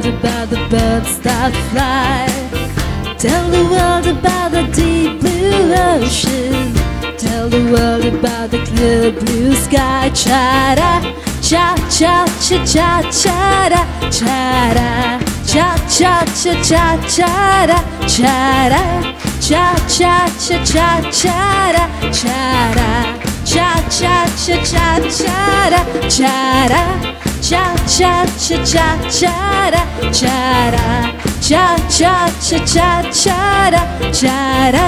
world about the birds that fly. Tell the world about the deep blue ocean. Tell the world about the clear blue sky. Cha-da, cha-cha-cha-cha-cha-cha-da, cha-da, cha-cha-cha-cha-cha-da, cha-da, cha-cha-cha-cha-cha-da, cha-da, cha-cha-cha-cha-cha-da, cha-da, cha-cha-cha-cha-cha-da, cha-da, cha-cha-cha-cha-cha-da, cha-da,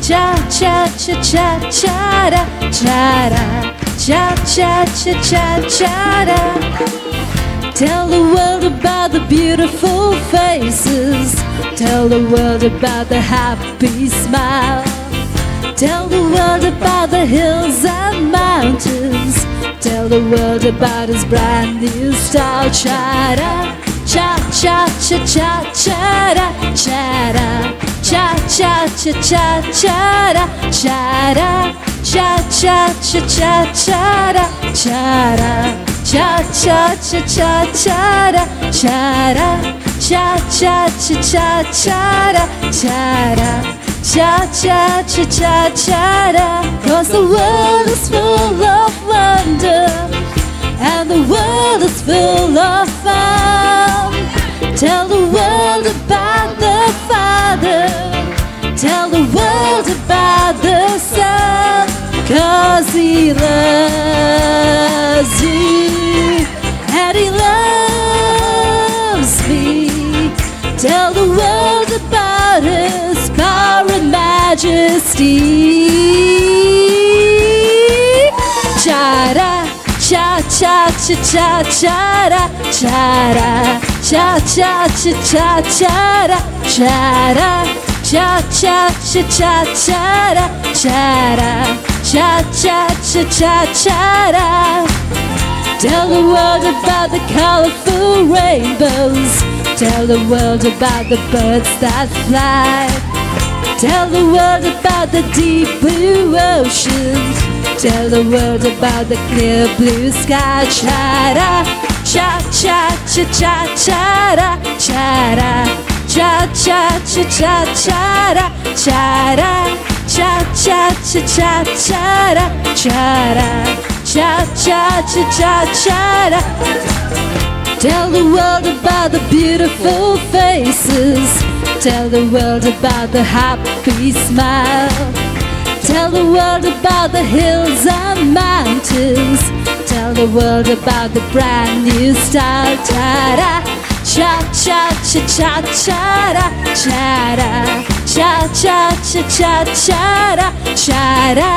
cha-cha-cha-cha-cha-da, cha-da, cha-cha-cha-cha-cha-da. Tell the world about the beautiful faces. Tell the world about the happy smile. Tell the world about the hills and mountains. Tell the world about his brand new style. Cha-da, cha-cha-cha-cha-cha-da, cha-da, cha-cha-cha-cha-cha-da, cha-da, cha-cha-cha-cha-cha-da, cha-da, cha-cha-cha-cha-cha-da, cha-da, cha-cha-cha-cha-cha-da, cha-da, cha-cha-cha-cha-cha-da. 'Cause the world is full of wonder, and the world is full of fun. Tell the world about the Father. Tell the world about the Son. 'Cause He loves you, and He loves me. Tell the world about His power and majesty. Cha-da, cha-cha-cha-cha-cha-da, cha-da, cha-cha-cha-cha-cha-da, cha-da, cha-cha-cha-cha-cha-da, cha-da, cha-cha-cha-cha-cha-da. Tell the world about the colorful rainbows. Tell the world about the birds that fly. Tell the world about the deep blue oceans. Tell the world about the clear blue sky. Cha-da, cha-cha-cha-cha-cha-da, cha-da, cha-cha-cha-cha-cha-da, cha-da, cha-cha-cha-cha-cha-da, cha-da, cha-cha-cha-cha-cha-da. Tell the world about the beautiful faces. Tell the world about the happy smile. Tell the world about the hills and mountains. Tell the world about the brand new style. Ta-da, cha-cha-cha-cha-cha-da, cha-da, cha-cha-cha-cha-cha-da, cha-da,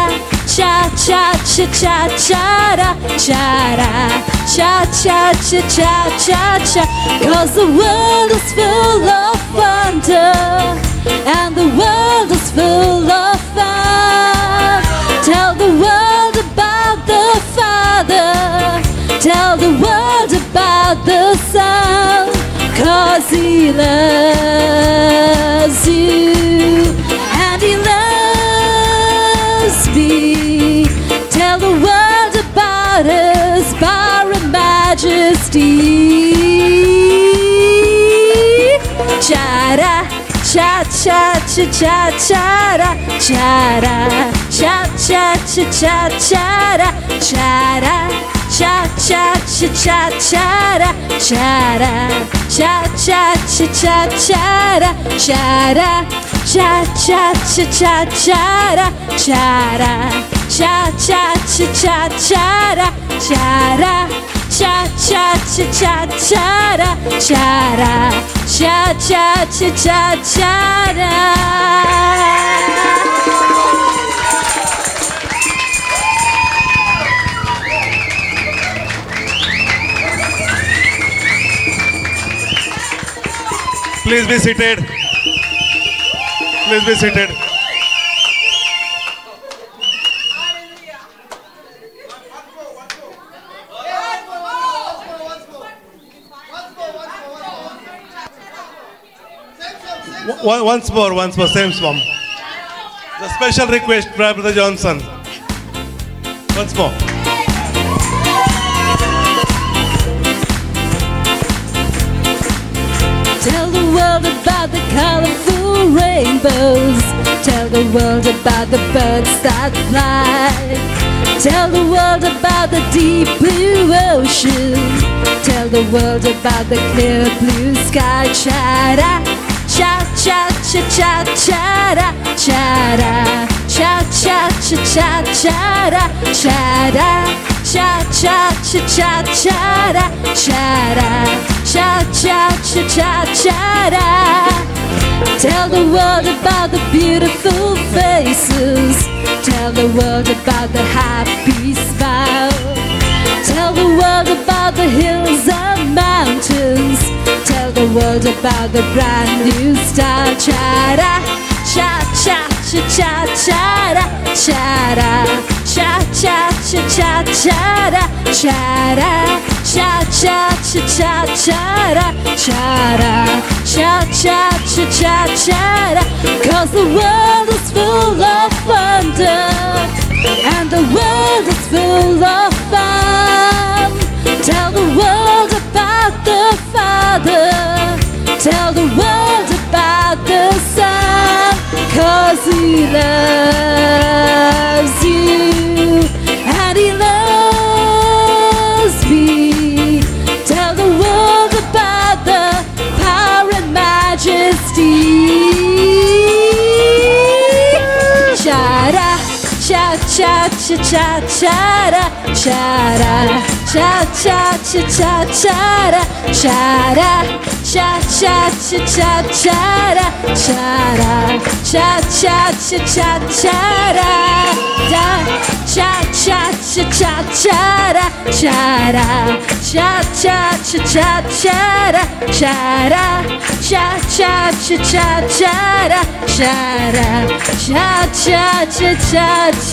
cha-cha-cha-cha-cha-da, cha-da, cha-cha-cha-cha-cha-cha. 'Cause the world is full of wonder, and the world is full of fun. Tell the world about the Father. Tell the world about the Son. 'Cause He loves you, and He loves me. Tell the world about His power and majesty. Cha-da, cha-cha-cha-cha-cha-da, cha-da, cha-cha-cha-cha-cha-da, cha-da, cha-cha-cha-cha-cha-da, cha-da, cha-cha-cha-cha-cha-da, cha-da, cha-cha-cha-cha-cha-da, cha-da, cha-cha-cha-cha-cha-da, cha-da, cha-cha-cha-cha-cha-da, cha-da, cha-cha-cha-cha-cha-da. Please be seated. Please be seated. Once more, same song. The special request, Brother Johnson. Once more. rainbows. Tell the world about the birds that fly. Tell the world about the deep blue ocean. Tell the world about the clear blue sky. Cha-da, cha-cha-cha-cha-cha-da, cha-da, cha-cha-cha-cha-cha-da, cha-da, cha-cha-cha-cha-cha-da, cha-da, cha-cha-cha-cha-cha-da. Tell the world about the beautiful faces. Tell the world about the happy smile. Tell the world about the hills and mountains. Tell the world about the brand new style. Cha-da, cha-cha-cha-cha-cha-da, cha-da, cha-cha-cha-cha-cha-da, cha-da, cha-cha-cha-cha-cha-da, cha-da, cha-cha-cha-cha-cha-da. 'Cause the world is full of wonder, and the world is full of fun. Tell the world about the Father. Tell the world about the Son. 'Cause He loves you, and He loves me. Tell the world about the power and majesty. Cha-da, cha-cha-cha-cha-cha-da, cha-da, cha-cha-cha-cha-cha-da, cha-da, cha-cha-cha-cha-cha-da, cha-da, cha-cha-cha-cha-cha-da, cha-cha-cha-cha-cha-da, cha-da, cha-cha-cha-cha-cha-da, cha-da, cha-cha-cha-cha-cha-da, cha-da, cha-cha-cha-cha-cha-da.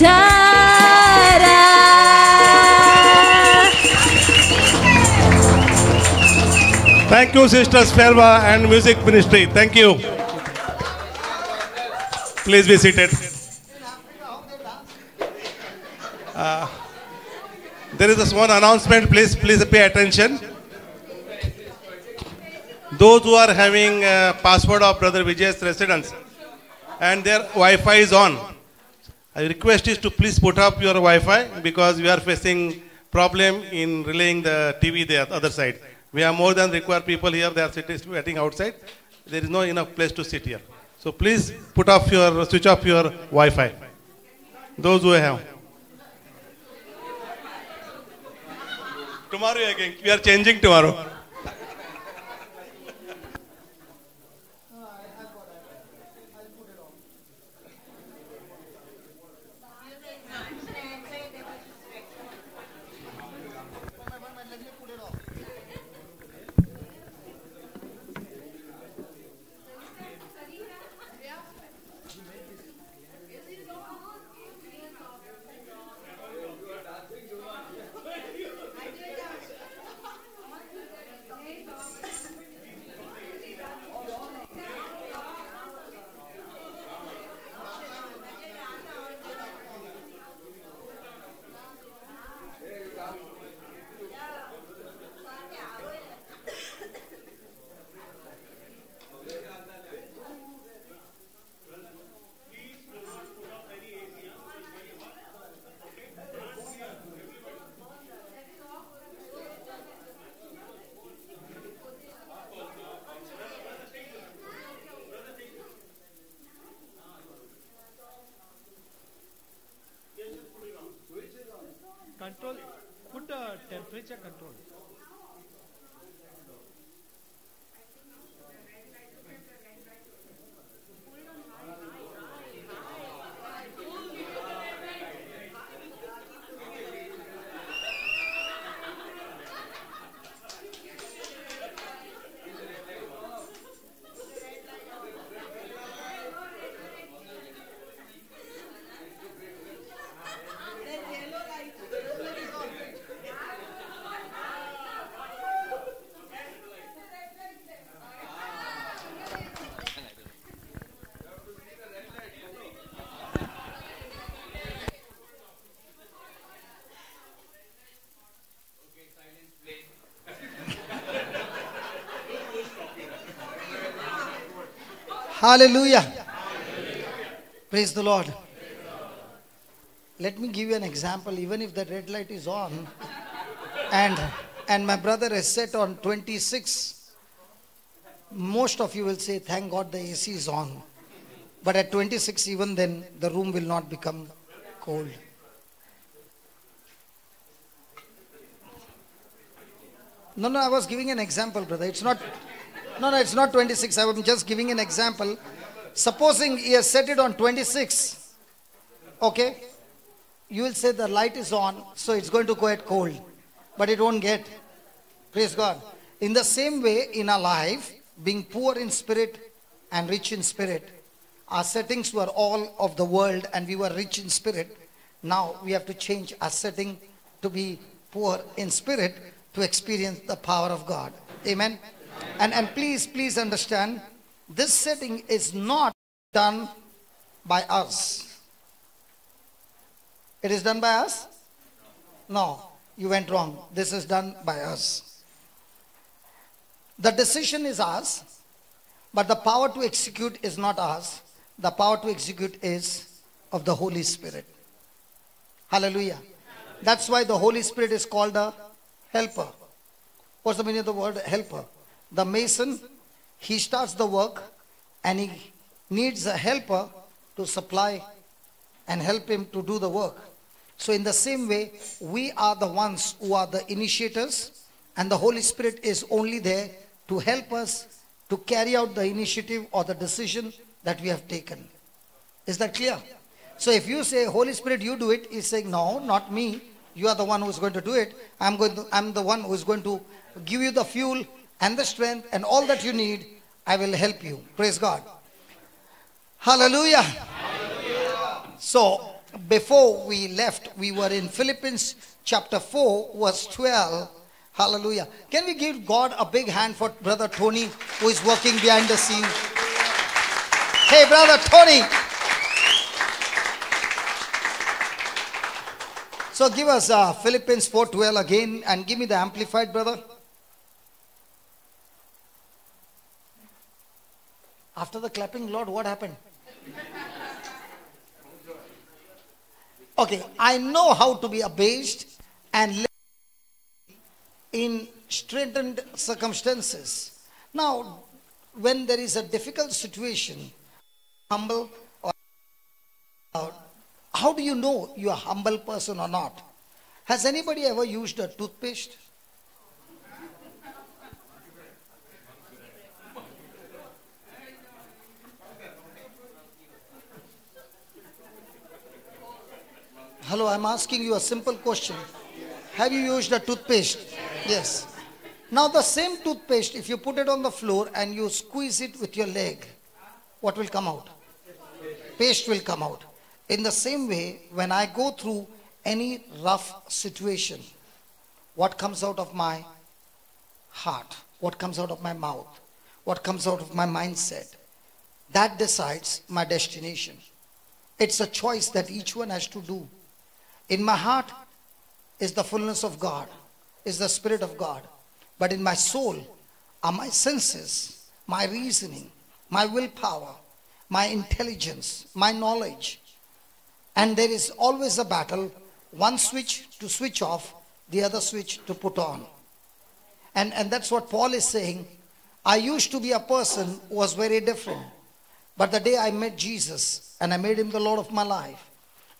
Thank you, Sisters Ferva and Music Ministry. Thank you. Please be seated. There is this one announcement. Please pay attention. Those who are having password of Brother Vijay's residence and their Wi-Fi is on, I request is to please put up your Wi-Fi, because we are facing problem in relaying the TV the other side. We have more than required people here. They are sitting outside. There is no enough place to sit here. So please switch off your Wi-Fi. Those who have. Tomorrow again. We are changing tomorrow. Control, put the temperature control. Hallelujah. Praise the Lord. Let me give you an example. Even if the red light is on and my brother is set on 26, most of you will say, thank God the AC is on. But at 26, even then, the room will not become cold. No, I was giving an example, brother. It's not 26. I was just giving an example. Supposing he has set it on 26, okay? You will say the light is on, so it's going to go at cold. But it won't get. Praise God. In the same way, in our life, being poor in spirit and rich in spirit, our settings were all of the world and we were rich in spirit. Now we have to change our setting to be poor in spirit to experience the power of God. Amen. And please understand, this setting is not done by us. It is done by us? No, you went wrong. This is done by us. The decision is ours, but the power to execute is not ours. The power to execute is of the Holy Spirit. Hallelujah. That's why the Holy Spirit is called a helper. What's the meaning of the word helper? The mason, he starts the work and he needs a helper to supply and help him to do the work. So in the same way, we are the ones who are the initiators, and the Holy Spirit is only there to help us to carry out the initiative or the decision that we have taken. Is that clear? So if you say, Holy Spirit, you do it, he's saying, no, not me. You are the one who is going to do it. I'm the one who is going to give you the fuel and the strength and all that you need. I will help you. Praise God. Hallelujah. Hallelujah. So before we left, we were in Philippians chapter 4 verse 12. Hallelujah. Can we give God a big hand for Brother Tony, who is working behind the scene? Hey, Brother Tony. So give us Philippians 4:12 again, and give me the amplified, brother. After the clapping, Lord, what happened? Okay, I know how to be abased and live in straitened circumstances. Now, when there is a difficult situation, humble or how do you know you are a humble person or not? Has anybody ever used a toothpaste? Hello, I'm asking you a simple question. Have you used a toothpaste? Yes. Now the same toothpaste, if you put it on the floor and you squeeze it with your leg, what will come out? Paste will come out. In the same way, when I go through any rough situation, what comes out of my heart, what comes out of my mouth, what comes out of my mindset, that decides my destination. It's a choice that each one has to do. In my heart is the fullness of God, is the Spirit of God. But in my soul are my senses, my reasoning, my willpower, my intelligence, my knowledge. And there is always a battle, one switch to switch off, the other switch to put on. And that's what Paul is saying. I used to be a person who was very different. But the day I met Jesus and I made him the Lord of my life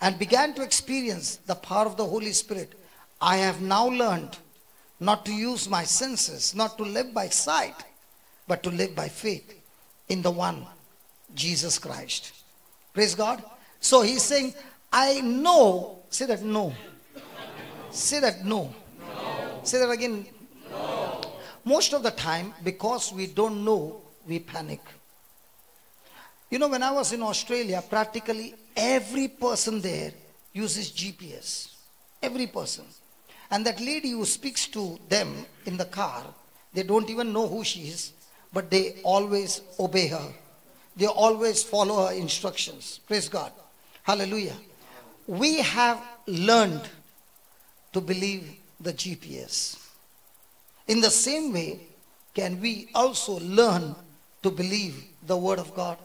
and began to experience the power of the Holy Spirit, I have now learned not to use my senses, not to live by sight, but to live by faith in the one, Jesus Christ. Praise God. So he's saying, I know. Say that no. Say that no. Say that again. No. Most of the time, because we don't know, we panic. You know, when I was in Australia, practically every person there uses GPS. Every person. And that lady who speaks to them in the car, they don't even know who she is, but they always obey her. They always follow her instructions. Praise God. Hallelujah. We have learned to believe the GPS. In the same way, can we also learn to believe the Word of God?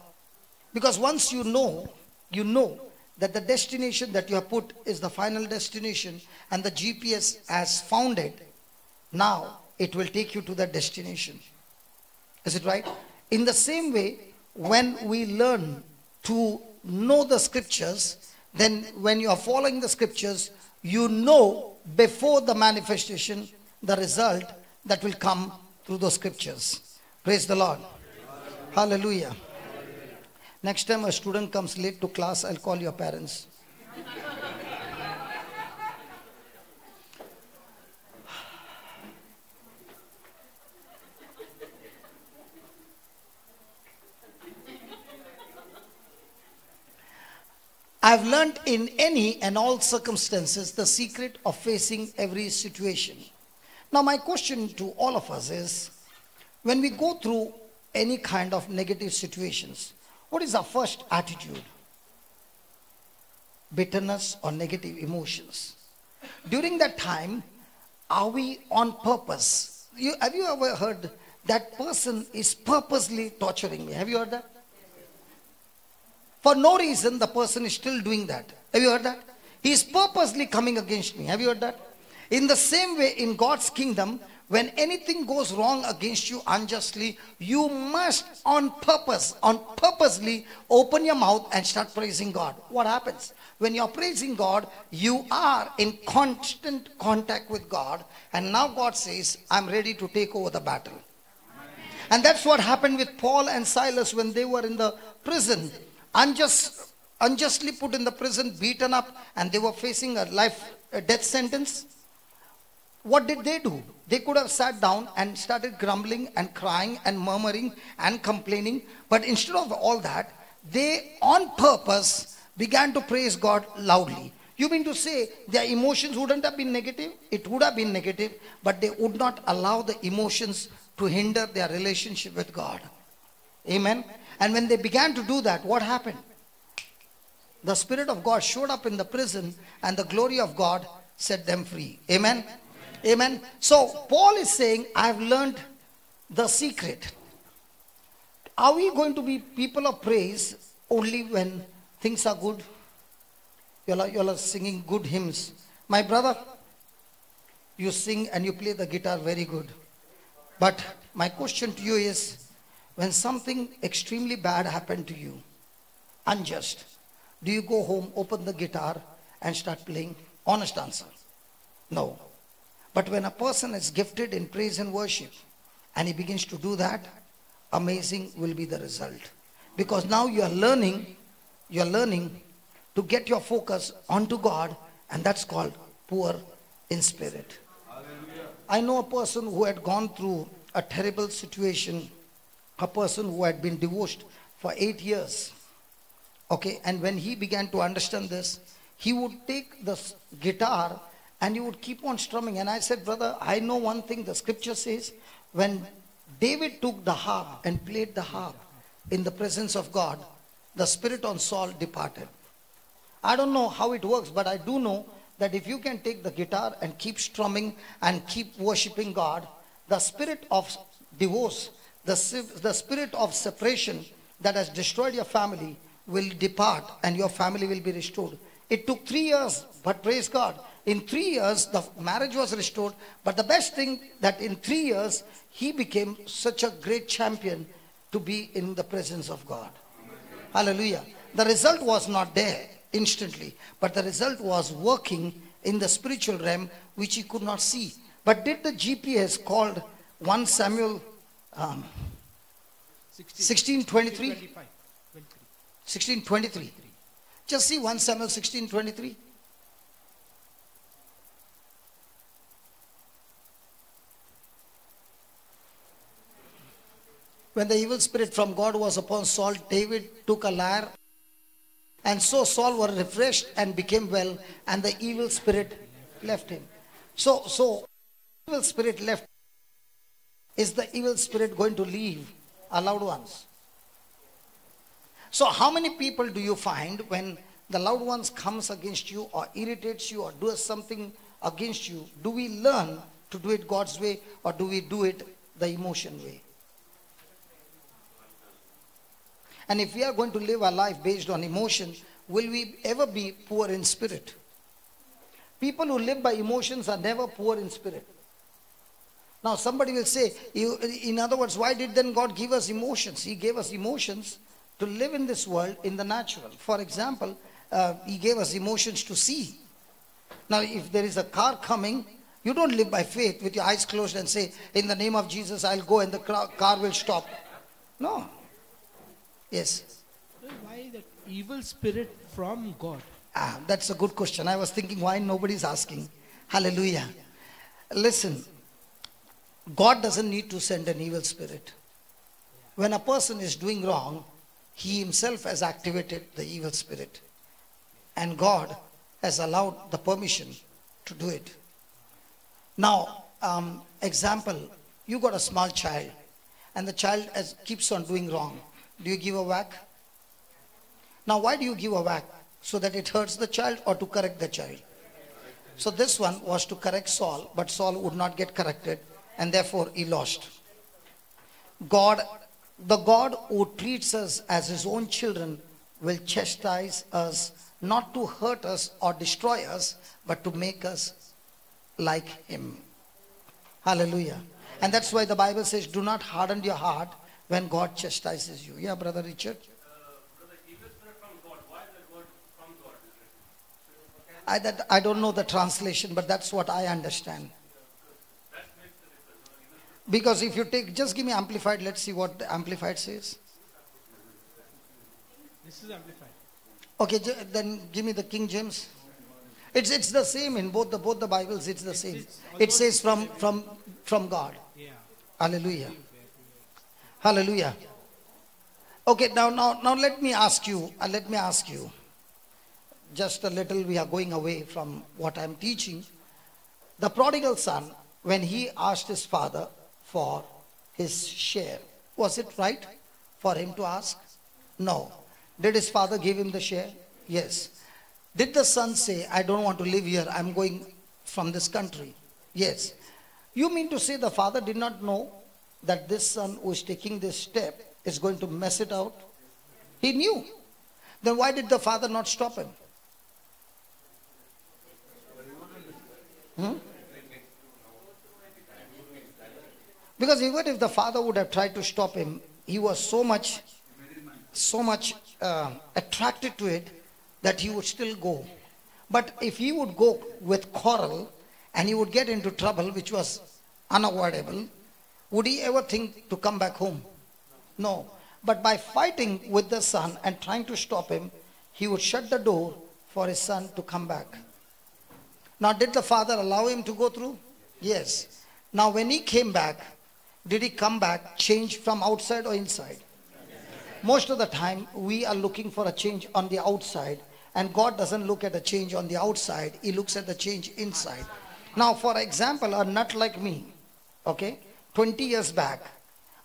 Because once you know you know that the destination that you have put is the final destination and the GPS has found it, now it will take you to that destination. Is it right? In the same way, when we learn to know the scriptures, then when you are following the scriptures, you know before the manifestation the result that will come through those scriptures. Praise the Lord. Hallelujah. Next time a student comes late to class, I'll call your parents. I've learned in any and all circumstances the secret of facing every situation. Now my question to all of us is, when we go through any kind of negative situations, what is our first attitude? Bitterness or negative emotions? During that time, are we on purpose? Have you ever heard that person is purposely torturing me? Have you heard that? For no reason, the person is still doing that. Have you heard that? He is purposely coming against me. Have you heard that? In the same way, in God's kingdom, when anything goes wrong against you unjustly, you must purposely open your mouth and start praising God. What happens? When you are praising God, you are in constant contact with God. And now God says, I'm ready to take over the battle. And that's what happened with Paul and Silas when they were in the prison. Unjustly put in the prison, beaten up, and they were facing a death sentence. What did they do? They could have sat down and started grumbling and crying and murmuring and complaining. But instead of all that, they on purpose began to praise God loudly. You mean to say their emotions wouldn't have been negative? It would have been negative, but they would not allow the emotions to hinder their relationship with God. Amen. And when they began to do that, what happened? The Spirit of God showed up in the prison and the glory of God set them free. Amen. Amen. So Paul is saying, I've learned the secret. Are we going to be people of praise only when things are good? You all are singing good hymns. My brother, you sing and you play the guitar very good. But my question to you is, when something extremely bad happened to you, unjust, do you go home, open the guitar and start playing? Honest answer. No. But when a person is gifted in praise and worship and he begins to do that, amazing will be the result. Because now you are learning to get your focus onto God, and that's called poor in spirit. Hallelujah. I know a person who had gone through a terrible situation, a person who had been divorced for 8 years. Okay, and when he began to understand this, he would take the guitar and he would keep on strumming. And I said, brother, I know one thing. The scripture says, when David took the harp and played the harp in the presence of God, the spirit on Saul departed. I don't know how it works, but I do know that if you can take the guitar and keep strumming and keep worshiping God, the spirit of divorce, the spirit of separation that has destroyed your family will depart and your family will be restored. It took 3 years, but praise God. In 3 years, the marriage was restored. But the best thing that in 3 years, he became such a great champion to be in the presence of God. Hallelujah. The result was not there instantly, but the result was working in the spiritual realm, which he could not see. But did the GPS called 1 Samuel 16:23? 16:23. Just see 1 Samuel 16:23. When the evil spirit from God was upon Saul, David took a lyre, and so Saul was refreshed and became well, and the evil spirit left him. So evil spirit left. Is the evil spirit going to leave our loved ones? So how many people do you find when the loved ones comes against you or irritates you or does something against you? Do we learn to do it God's way, or do we do it the emotion way? And if we are going to live our life based on emotion, will we ever be poor in spirit? People who live by emotions are never poor in spirit. Now somebody will say, in other words, why did then God give us emotions? He gave us emotions to live in this world in the natural. For example, He gave us emotions to see. Now if there is a car coming, you don't live by faith with your eyes closed and say, in the name of Jesus, I'll go and the car will stop. No. Yes. Why that evil spirit from God? That's a good question. I was thinking why nobody's asking. Hallelujah. Listen, God doesn't need to send an evil spirit. When a person is doing wrong, he himself has activated the evil spirit. And God has allowed the permission to do it. Now, example, you got a small child and the child keeps on doing wrong. Do you give a whack? Now, why do you give a whack? So that it hurts the child or to correct the child? So this one was to correct Saul, but Saul would not get corrected and therefore he lost. God, the God who treats us as his own children will chastise us, not to hurt us or destroy us, but to make us like him. Hallelujah. And that's why the Bible says, do not harden your heart when God chastises you. Yeah, Brother Richard? I don't know the translation, but that's what I understand. Because if you take, just give me Amplified, let's see what the Amplified says. This is Amplified. Okay, then give me the King James. It's the same in both the Bibles, it's the same. It says from God. Yeah. Hallelujah. Hallelujah. Okay, now let me ask you. Just a little, we are going away from what I'm teaching. The prodigal son, when he asked his father for his share, was it right for him to ask? No. Did his father give him the share? Yes. Did the son say, I don't want to live here, I'm going from this country? Yes. You mean to say the father did not know that this son who is taking this step is going to mess it out? He knew. Then why did the father not stop him? Because even if the father would have tried to stop him, he was so much attracted to it that he would still go. But if he would go with quarrel and he would get into trouble, which was unavoidable, would he ever think to come back home? No. But by fighting with the son and trying to stop him, he would shut the door for his son to come back. Now, did the father allow him to go through? Yes. Now, when he came back, did he come back changed from outside or inside? Most of the time, we are looking for a change on the outside, and God doesn't look at a change on the outside. He looks at the change inside. Now, for example, a nut like me, okay, 20 years back,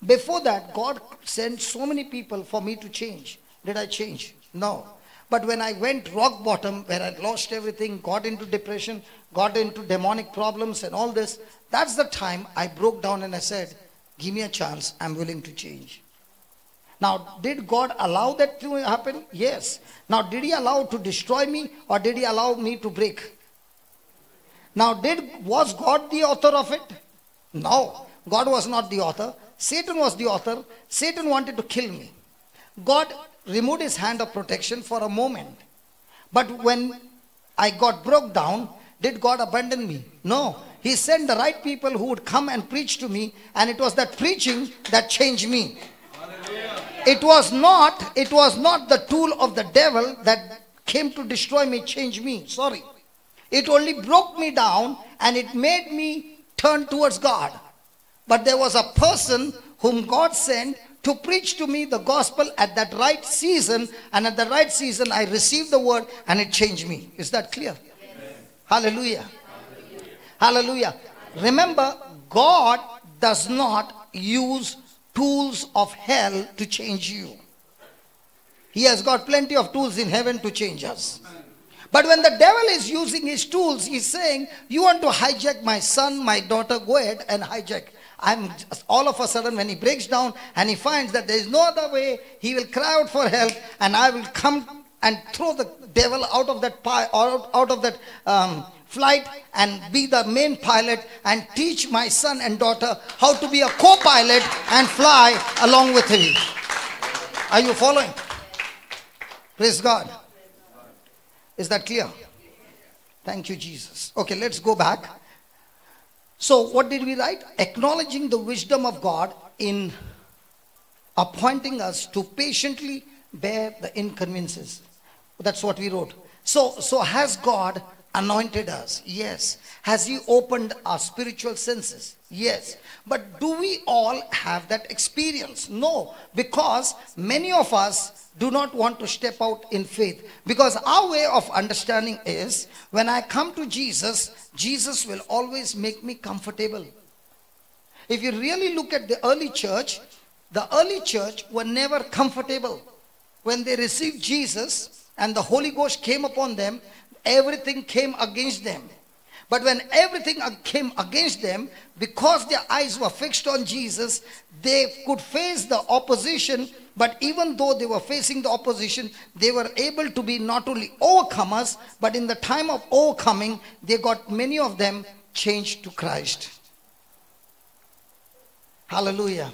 before that, God sent so many people for me to change. Did I change? No. But when I went rock bottom, where I lost everything, got into depression, got into demonic problems and all this, that's the time I broke down and I said, give me a chance, I'm willing to change. Now, did God allow that to happen? Yes. Now, did he allow to destroy me or did he allow me to break? Now, was God the author of it? No. God was not the author. Satan was the author. Satan wanted to kill me. God removed his hand of protection for a moment. But when I got broke down, did God abandon me? No. He sent the right people who would come and preach to me, and it was that preaching that changed me. It was not the tool of the devil that came to destroy me, change me. Sorry. It only broke me down and it made me turn towards God. But there was a person whom God sent to preach to me the gospel at that right season, and at the right season I received the word and it changed me. Is that clear? Yes. Hallelujah. Hallelujah. Remember, God does not use tools of hell to change you. He has got plenty of tools in heaven to change us. But when the devil is using his tools, he's saying, you want to hijack my son, my daughter, go ahead and hijack. All of a sudden, when he breaks down and he finds that there is no other way, he will cry out for help, and I will come and throw the devil out of that out of that flight and be the main pilot and teach my son and daughter how to be a co-pilot and fly along with him. Are you following? Praise God. Is that clear? Thank you, Jesus. Okay, let's go back. So what did we write? Acknowledging the wisdom of God in appointing us to patiently bear the inconveniences. That's what we wrote. So has God anointed us? Yes. Has he opened our spiritual senses? Yes. But do we all have that experience? No, because many of us do not want to step out in faith, because our way of understanding is, when I come to Jesus, Jesus will always make me comfortable. If you really look at the early church were never comfortable. When they received Jesus and the Holy Ghost came upon them, everything came against them. But when everything came against them, because their eyes were fixed on Jesus, they could face the opposition. But even though they were facing the opposition, they were able to be not only overcomers, but in the time of overcoming, they got many of them changed to Christ. Hallelujah.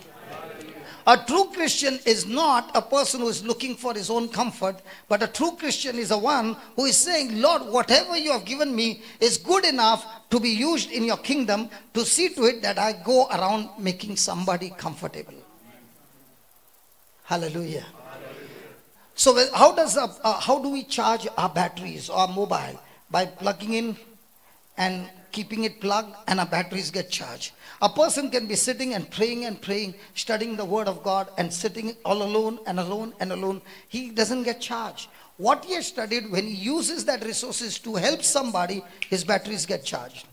A true Christian is not a person who is looking for his own comfort, but a true Christian is the one who is saying, Lord, whatever you have given me is good enough to be used in your kingdom, to see to it that I go around making somebody comfortable. Hallelujah. So how do we charge our batteries or mobile? By plugging in and keeping it plugged, and our batteries get charged. A person can be sitting and praying, studying the word of God, and sitting all alone and alone and alone. He doesn't get charged. What he has studied, when he uses that resources to help somebody, his batteries get charged.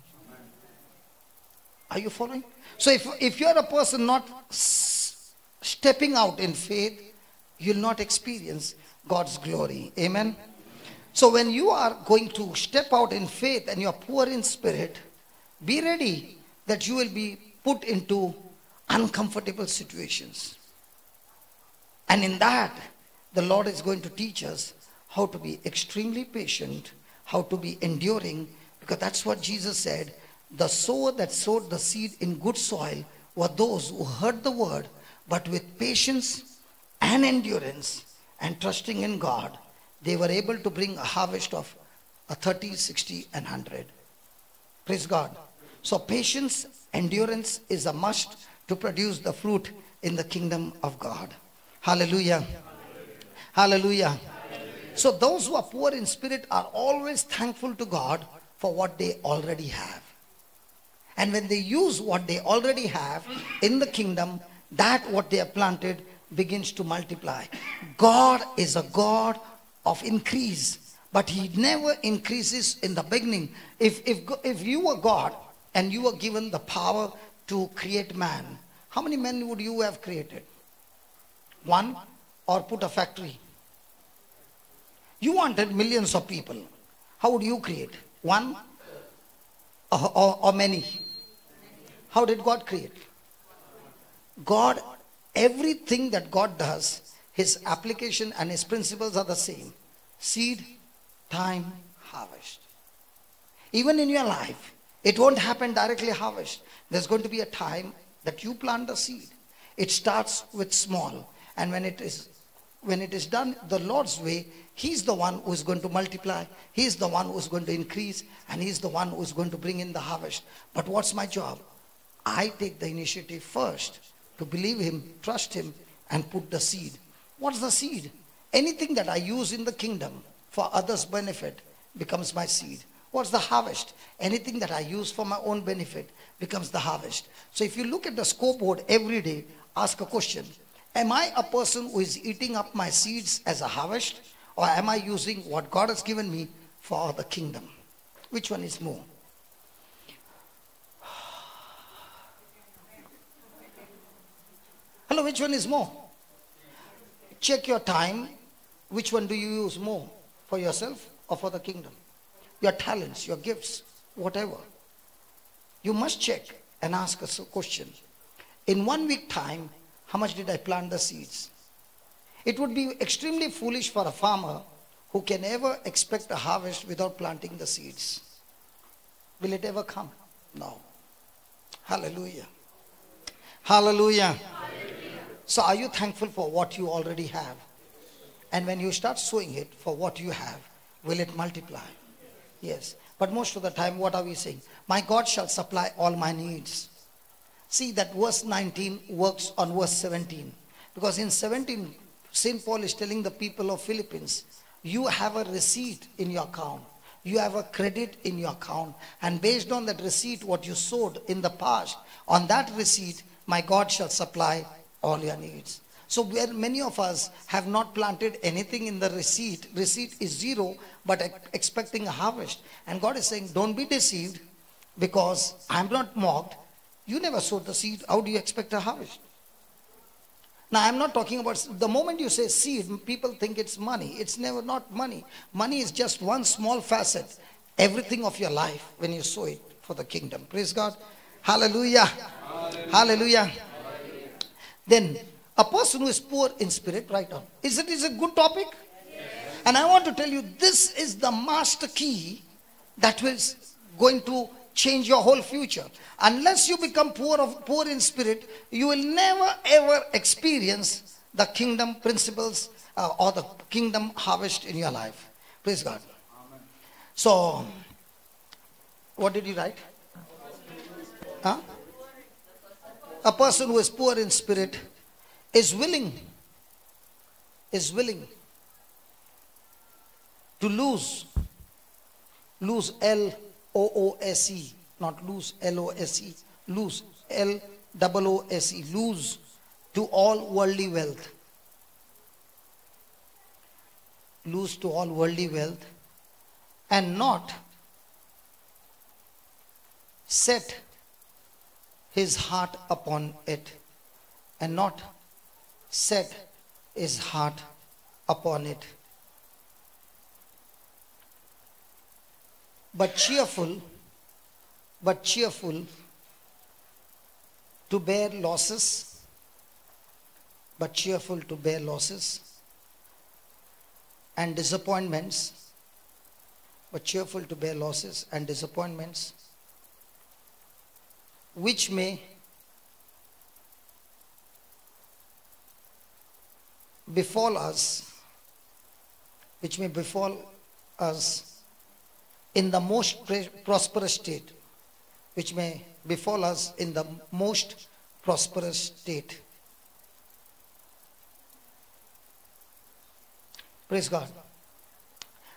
Are you following? So if you're a person not stepping out in faith, you'll not experience God's glory. Amen. So when you are going to step out in faith and you're poor in spirit, be ready that you will be put into uncomfortable situations. And in that, the Lord is going to teach us how to be extremely patient, how to be enduring, because that's what Jesus said. The sower that sowed the seed in good soil were those who heard the word, but with patience and endurance and trusting in God, they were able to bring a harvest of 30, 60, and 100. Praise God. So patience, endurance is a must to produce the fruit in the kingdom of God. Hallelujah. Hallelujah. Hallelujah. So those who are poor in spirit are always thankful to God for what they already have. And when they use what they already have in the kingdom, that what they have planted begins to multiply. God is a God of increase, but he never increases in the beginning. If you were God and you were given the power to create man, how many men would you have created? One? Or put a factory? You wanted millions of people. How would you create? One or many? How did God create? God, everything that God does, his application and his principles are the same. Seed, time, harvest. Even in your life, it won't happen directly harvest. There's going to be a time that you plant the seed. It starts with small. And when it is done the Lord's way, he's the one who is going to multiply. He's the one who is going to increase. And he's the one who is going to bring in the harvest. But what's my job? I take the initiative first to believe him, trust him, and put the seed. What's the seed? Anything that I use in the kingdom for others' benefit becomes my seed. What's the harvest? Anything that I use for my own benefit becomes the harvest. So if you look at the scoreboard every day, ask a question. Am I a person who is eating up my seeds as a harvest? Or am I using what God has given me for the kingdom? Which one is more? Hello, which one is more? Check your time. Which one do you use more? For yourself or for the kingdom? Your talents, your gifts, whatever. You must check and ask us a question. In 1 week time, how much did I plant the seeds? It would be extremely foolish for a farmer who can ever expect a harvest without planting the seeds. Will it ever come? No. Hallelujah. Hallelujah. So are you thankful for what you already have? And when you start sowing it for what you have, will it multiply? Yes. But most of the time, what are we saying? My God shall supply all my needs. See that verse 19 works on verse 17. Because in 17, St. Paul is telling the people of Philippines, you have a receipt in your account. You have a credit in your account. And based on that receipt, what you sowed in the past, on that receipt, my God shall supply all your needs. So where many of us have not planted anything in the receipt is zero, but expecting a harvest. And God is saying, don't be deceived, because I'm not mocked. You never sowed the seed. How do you expect a harvest? Now I'm not talking about, the moment you say seed, people think it's money. It's never not money. Money is just one small facet. Everything of your life when you sow it for the kingdom. Praise God. Hallelujah. Hallelujah. Hallelujah. Then a person who is poor in spirit, write down. Is it a good topic? Yes. And I want to tell you, this is the master key that is going to change your whole future. Unless you become poor in spirit, you will never ever experience the kingdom principles or the kingdom harvest in your life. Praise God. Amen. So, what did you write? Huh? A person who is poor in spirit is willing to lose L-O-O-S-E, not lose L-O-S-E, lose L-O-O-S-E, lose to all worldly wealth. Lose to all worldly wealth and not set his heart upon it, and not set his heart upon it, but cheerful to bear losses, and disappointments, which may befall us in the most prosperous state, Praise God.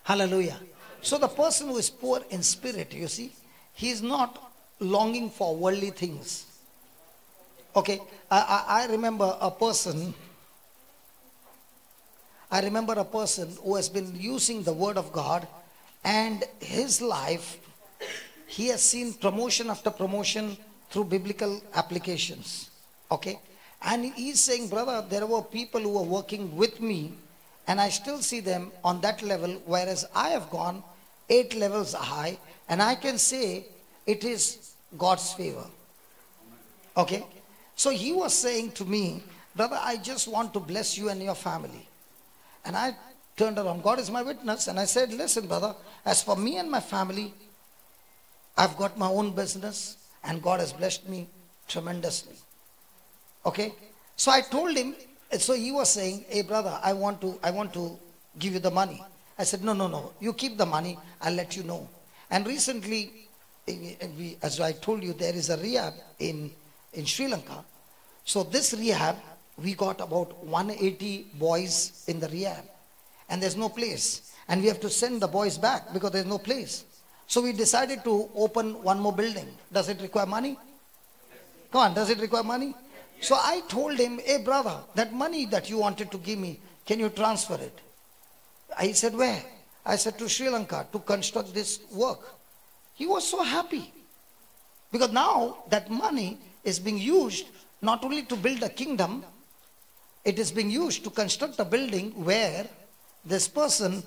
Hallelujah. So the person who is poor in spirit, you see, he is not longing for worldly things. Okay, I remember a person who has been using the word of God, and his life, he has seen promotion after promotion through biblical applications. Okay, and he's saying, brother, there were people who were working with me, and I still see them on that level, whereas I have gone 8 levels high, and I can say it is God's favor. Okay, so he was saying to me, brother, I just want to bless you and your family. And I turned around, God is my witness, and I said, listen, brother, as for me and my family, I've got my own business, and God has blessed me tremendously. Okay, so I told him. So he was saying, hey brother, I want to give you the money. I said, no, you keep the money, I'll let you know. And recently, as I told you, there is a rehab in Sri Lanka. So this rehab, we got about 180 boys in the rehab, and there's no place, and we have to send the boys back because there's no place. So we decided to open one more building. Does it require money? Come on, does it require money? So I told him, hey brother, that money that you wanted to give me, can you transfer it? He said, where? I said, to Sri Lanka, to construct this work. He was so happy, because now that money is being used not only to build a kingdom, it is being used to construct a building where this person,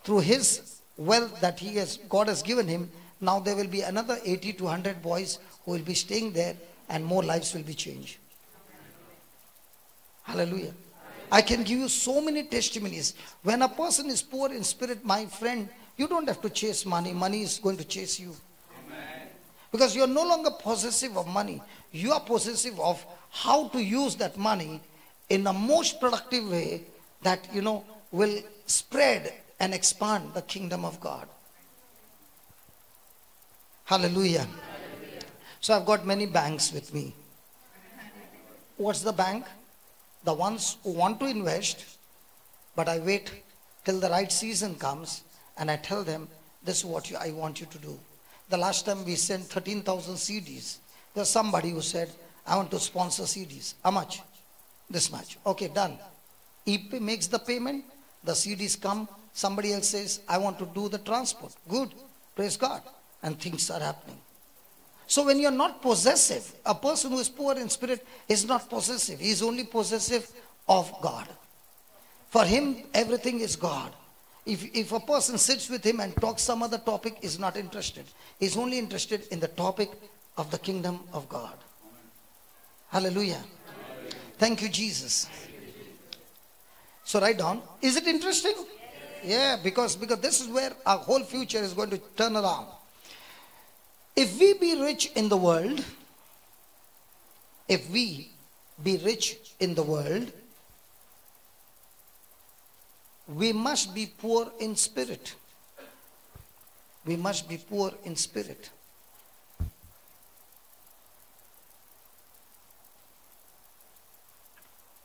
through his wealth that God has given him, now there will be another 80 to 100 boys who will be staying there, and more lives will be changed. Hallelujah. I can give you so many testimonies. When a person is poor in spirit, my friend, you don't have to chase money. Money is going to chase you. Because you are no longer possessive of money. You are possessive of how to use that money in the most productive way that, will spread and expand the kingdom of God. Hallelujah. So I've got many banks with me. What's the bank? The ones who want to invest, but I wait till the right season comes and I tell them, this is what I want you to do. The last time we sent 13,000 CDs. There's somebody who said, I want to sponsor CDs. How much? This much. Okay, done. He makes the payment. The CDs come. Somebody else says, I want to do the transport. Good. Praise God. And things are happening. So when you're not possessive, a person who is poor in spirit is not possessive. He is only possessive of God. For him, everything is God. If a person sits with him and talks some other topic, is not interested. He's only interested in the topic of the kingdom of God. Hallelujah. Thank you, Jesus. So write down. Is it interesting? Yeah, because this is where our whole future is going to turn around. If we be rich in the world, we must be poor in spirit. We must be poor in spirit.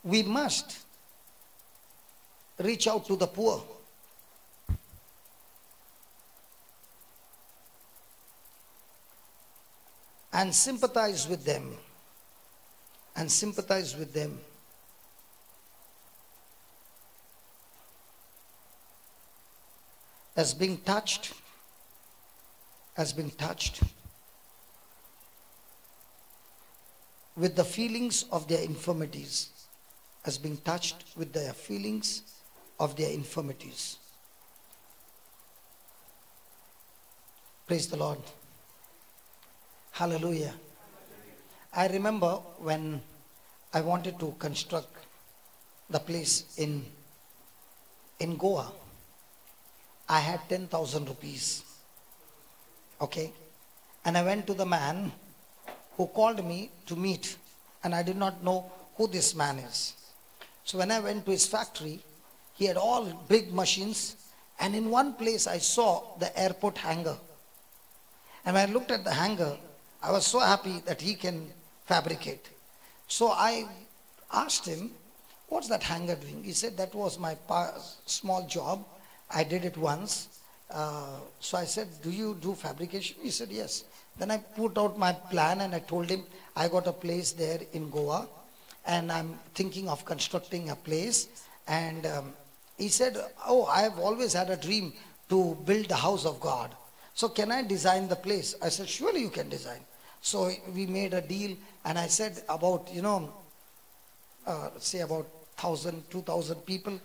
We must reach out to the poor. And sympathize with them. And sympathize with them. As being touched with the feelings of their infirmities. As being touched with their feelings of their infirmities. Praise the Lord. Hallelujah. I remember when I wanted to construct the place in Goa. I had 10,000 rupees. Okay. And I went to the man who called me to meet. And I did not know who this man is. So when I went to his factory, he had all big machines. And in one place I saw the airport hangar. And when I looked at the hangar, I was so happy that he can fabricate. So I asked him, what's that hangar doing? He said, that was my small job. I did it once. So I said, do you do fabrication? He said, yes. Then I put out my plan and I told him, I got a place there in Goa and I'm thinking of constructing a place. And he said, oh, I have always had a dream to build the house of God. So can I design the place? I said, surely you can design. So we made a deal and I said about, say about 1,000, 2,000 people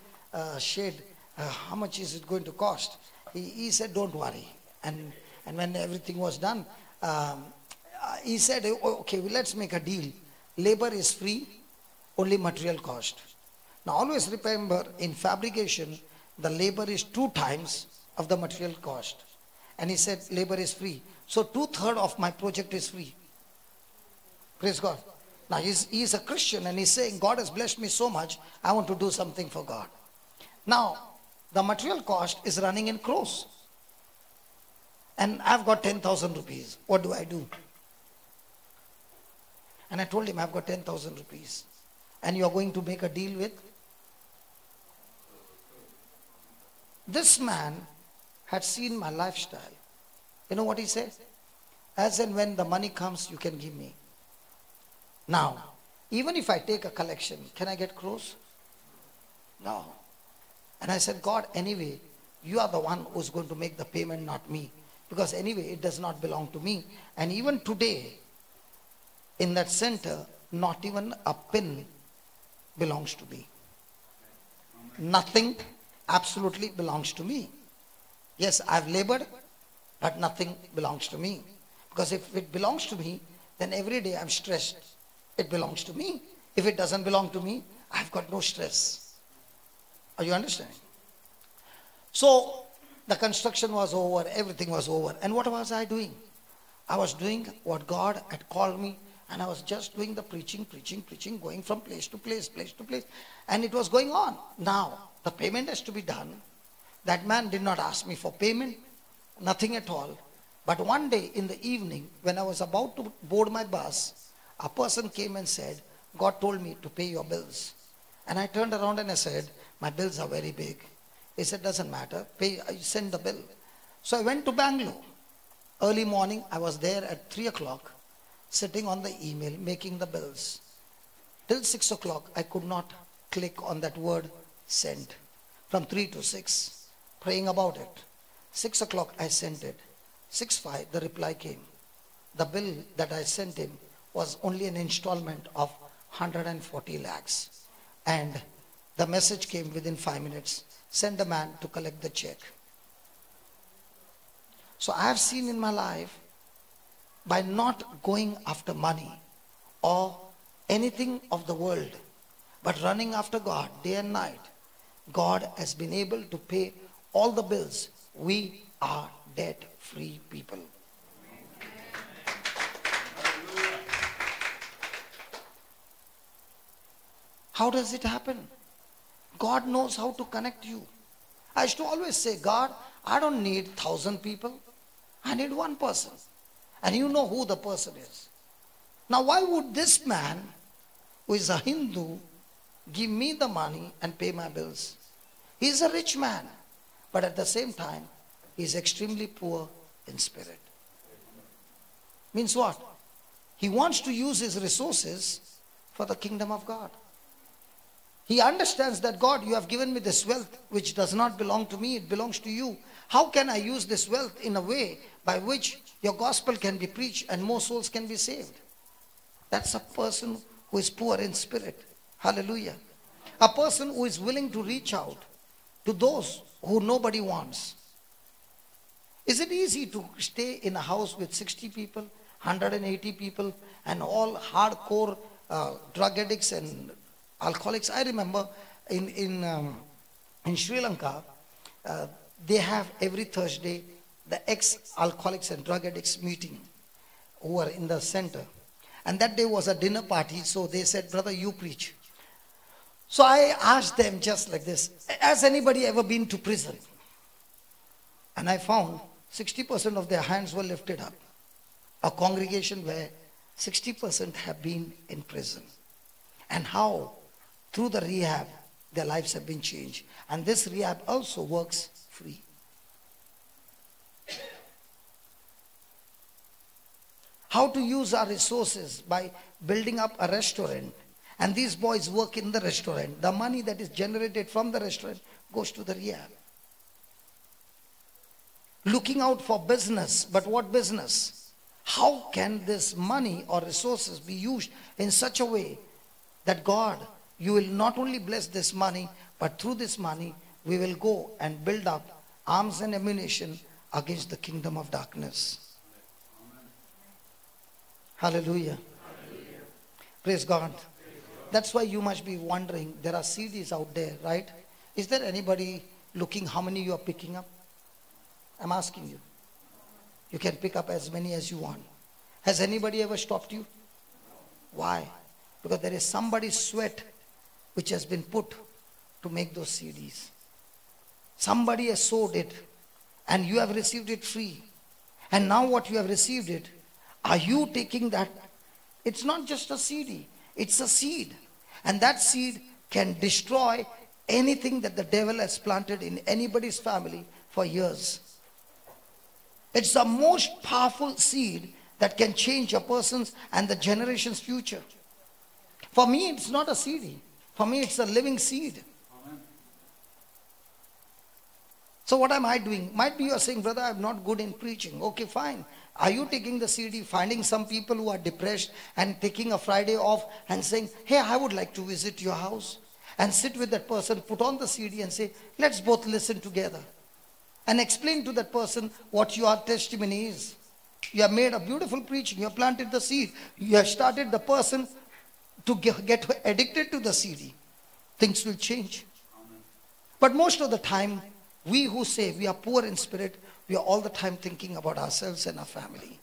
shared. How much is it going to cost? He said, don't worry. And when everything was done, he said, okay, well, let's make a deal. Labor is free, only material cost. Now always remember, in fabrication, the labor is 2 times of the material cost. And he said, labor is free. So 2/3 of my project is free. Praise God. Now he's a Christian and he's saying, God has blessed me so much, I want to do something for God. Now, the material cost is running in crores. And I've got 10,000 rupees. What do I do? And I told him, I've got 10,000 rupees. And you are going to make a deal with? This man had seen my lifestyle. You know what he said? As and when the money comes, you can give me. Now, even if I take a collection, can I get crores? No. And I said, God, anyway, you are the one who's going to make the payment, not me. Because anyway, it does not belong to me. And even today, in that center, not even a pin belongs to me. Nothing absolutely belongs to me. Yes, I've labored, but nothing belongs to me. Because if it belongs to me, then every day I'm stressed. It belongs to me. If it doesn't belong to me, I've got no stress. Are you understanding? So the construction was over, everything was over. And what was I doing? I was doing what God had called me, and I was just doing the preaching, going from place to place. And it was going on. Now, the payment has to be done. That man did not ask me for payment, nothing at all. But one day in the evening, when I was about to board my bus, a person came and said, God told me to pay your bills. And I turned around and I said, my bills are very big. He said, doesn't matter, pay, I send the bill. So I went to Bangalore. Early morning, I was there at 3 o'clock, sitting on the email, making the bills. Till 6 o'clock, I could not click on that word send. From 3 to 6, praying about it. 6 o'clock, I sent it. 6:05, the reply came. The bill that I sent him was only an installment of 140 lakhs. And the message came within 5 minutes. Send a man to collect the check. So I have seen in my life, by not going after money or anything of the world, but running after God day and night, God has been able to pay all the bills. We are debt-free people. How does it happen? God knows how to connect you. I used to always say, God, I don't need 1,000 people. I need one person. And you know who the person is. Now why would this man, who is a Hindu, give me the money and pay my bills? He is a rich man. But at the same time, he is extremely poor in spirit. Means what? He wants to use his resources for the kingdom of God. He understands that, God, you have given me this wealth which does not belong to me, it belongs to you. How can I use this wealth in a way by which your gospel can be preached and more souls can be saved? That's a person who is poor in spirit. Hallelujah. A person who is willing to reach out to those who nobody wants. Is it easy to stay in a house with 60 people, 180 people, and all hardcore drug addicts and alcoholics? I remember in Sri Lanka, they have every Thursday the ex-alcoholics and drug addicts meeting who are in the center. And that day was a dinner party, so they said, brother, you preach. So I asked them just like this, has anybody ever been to prison? And I found 60% of their hands were lifted up. A congregation where 60% have been in prison. And how through the rehab their lives have been changed. And this rehab also works free. How to use our resources by building up a restaurant. And these boys work in the restaurant. The money that is generated from the restaurant goes to the rehab. Looking out for business, but what business? How can this money or resources be used in such a way that God, you will not only bless this money, but through this money, we will go and build up arms and ammunition against the kingdom of darkness. Hallelujah. Hallelujah. Praise God. That's why you must be wondering, there are CDs out there, right? Is there anybody looking how many you are picking up? I'm asking you. You can pick up as many as you want. Has anybody ever stopped you? Why? Because there is somebody's sweat which has been put to make those CDs. Somebody has sowed it and you have received it free. And now what you have received it, are you taking that? It's not just a CD, it's a seed. And that seed can destroy anything that the devil has planted in anybody's family for years. It's the most powerful seed that can change a person's and the generation's future. For me, it's not a CD. For me, it's a living seed. Amen. So what am I doing? Might be you are saying, brother, I'm not good in preaching. Okay, fine. Are you taking the CD, finding some people who are depressed and taking a Friday off and saying, hey, I would like to visit your house, and sit with that person, put on the CD and say, let's both listen together. And explain to that person what your testimony is. You have made a beautiful preaching. You have planted the seed. You have started the person to get addicted to the CD. Things will change. Amen. But most of the time, we who say we are poor in spirit, we are all the time thinking about ourselves and our family.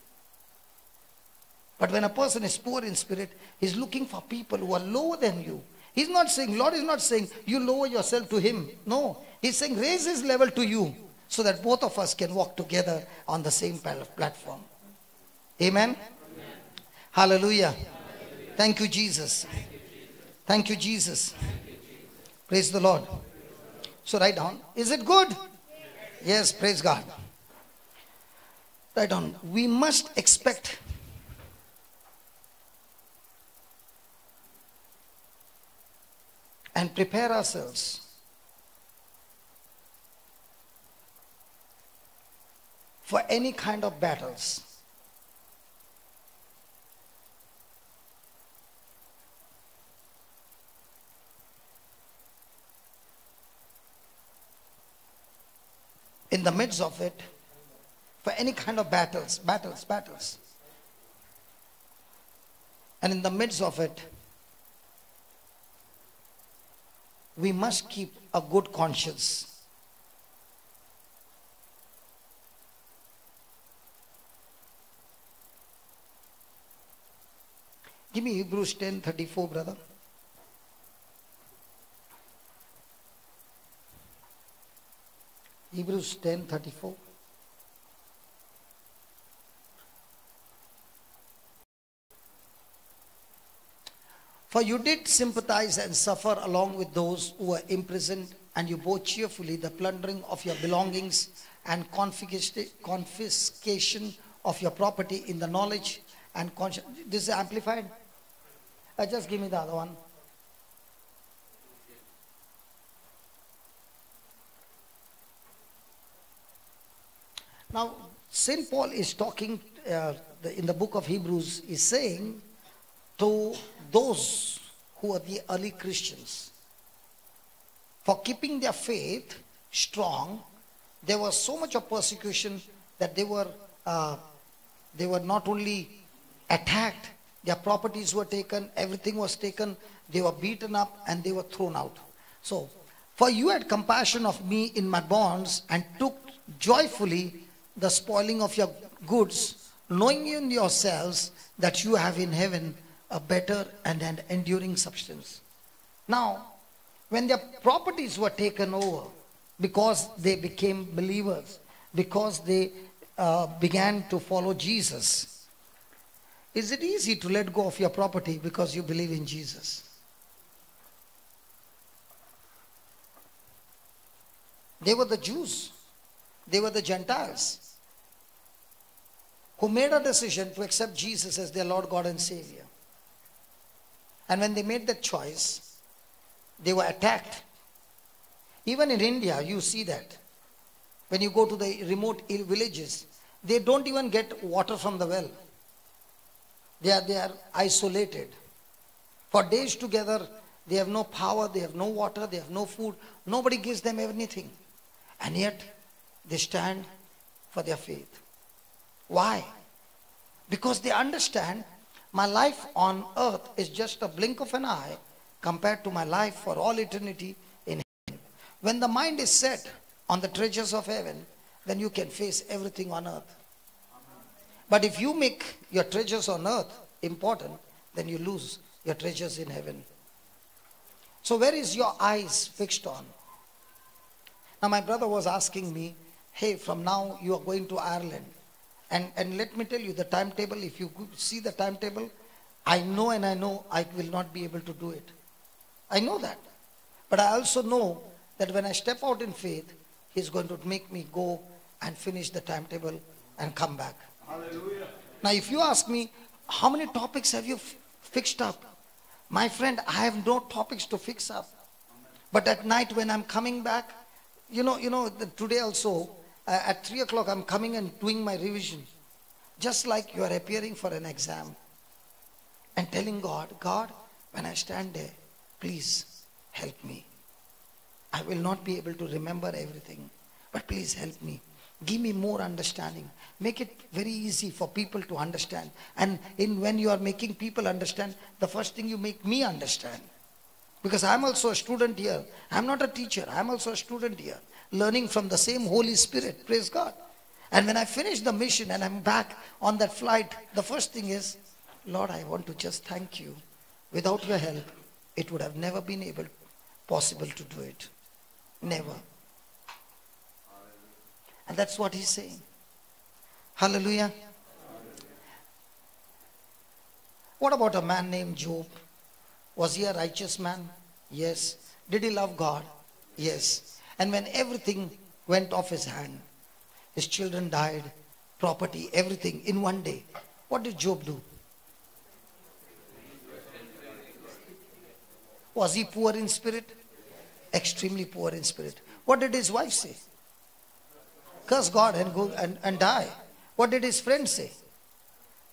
But when a person is poor in spirit, he's looking for people who are lower than you. He's not saying, Lord is not saying you lower yourself to him. No, he's saying raise his level to you so that both of us can walk together on the same platform. Amen? Amen. Hallelujah. Hallelujah. Thank you, Jesus. Thank you, Jesus. Praise the Lord. So write down, is it good? Yes, praise God. Write down, we must expect and prepare ourselves for any kind of battles. In the midst of it, for any kind of battles. And in the midst of it, we must keep a good conscience. Give me Hebrews 10:34, brother. Hebrews 10:34. For you did sympathize and suffer along with those who were imprisoned, and you bore cheerfully the plundering of your belongings and confiscation of your property in the knowledge and conscience. This is amplified. Just give me the other one. Now, St. Paul is talking in the book of Hebrews, is saying to those who are the early Christians, for keeping their faith strong, there was so much of persecution that they were not only attacked, their properties were taken, everything was taken, they were beaten up and they were thrown out. So, for you had compassion of me in my bonds and took joyfully the spoiling of your goods, knowing in yourselves that you have in heaven a better and an enduring substance. Now, when their properties were taken over, because they became believers, because they began to follow Jesus, is it easy to let go of your property because you believe in Jesus? They were the Jews. They were the Gentiles who made a decision to accept Jesus as their Lord, God and Savior. And when they made that choice, they were attacked. Even in India, you see that. When you go to the remote villages, they don't even get water from the well. They are isolated. For days together, they have no power, they have no water, they have no food. Nobody gives them anything. And yet, they stand for their faith. Why? Because they understand my life on earth is just a blink of an eye compared to my life for all eternity in heaven. When the mind is set on the treasures of heaven, then you can face everything on earth. But if you make your treasures on earth important, then you lose your treasures in heaven. So where is your eyes fixed on? Now my brother was asking me, hey, from now you are going to Ireland. And let me tell you the timetable, if you see the timetable, I know I will not be able to do it. I know that. But I also know that when I step out in faith, He's going to make me go and finish the timetable and come back. Hallelujah. Now if you ask me, how many topics have you fixed up? My friend, I have no topics to fix up. But at night when I'm coming back, today also, at 3 o'clock I'm coming and doing my revision. Just like you are appearing for an exam. And telling God, God, when I stand there, please help me. I will not be able to remember everything. But please help me. Give me more understanding. Make it very easy for people to understand. And when you are making people understand, the first thing you make me understand. Because I'm also a student here. I'm not a teacher. I'm also a student here. Learning from the same Holy Spirit. Praise God. And when I finish the mission and I'm back on that flight, the first thing is, Lord, I want to just thank you. Without your help, it would have never been possible to do it. Never. And that's what he's saying. Hallelujah. What about a man named Job? Was he a righteous man? Yes. Did he love God? Yes. And when everything went off his hand, his children died, property, everything in one day, what did Job do? Was he poor in spirit? Extremely poor in spirit. What did his wife say? Curse God and go and die. What did his friends say?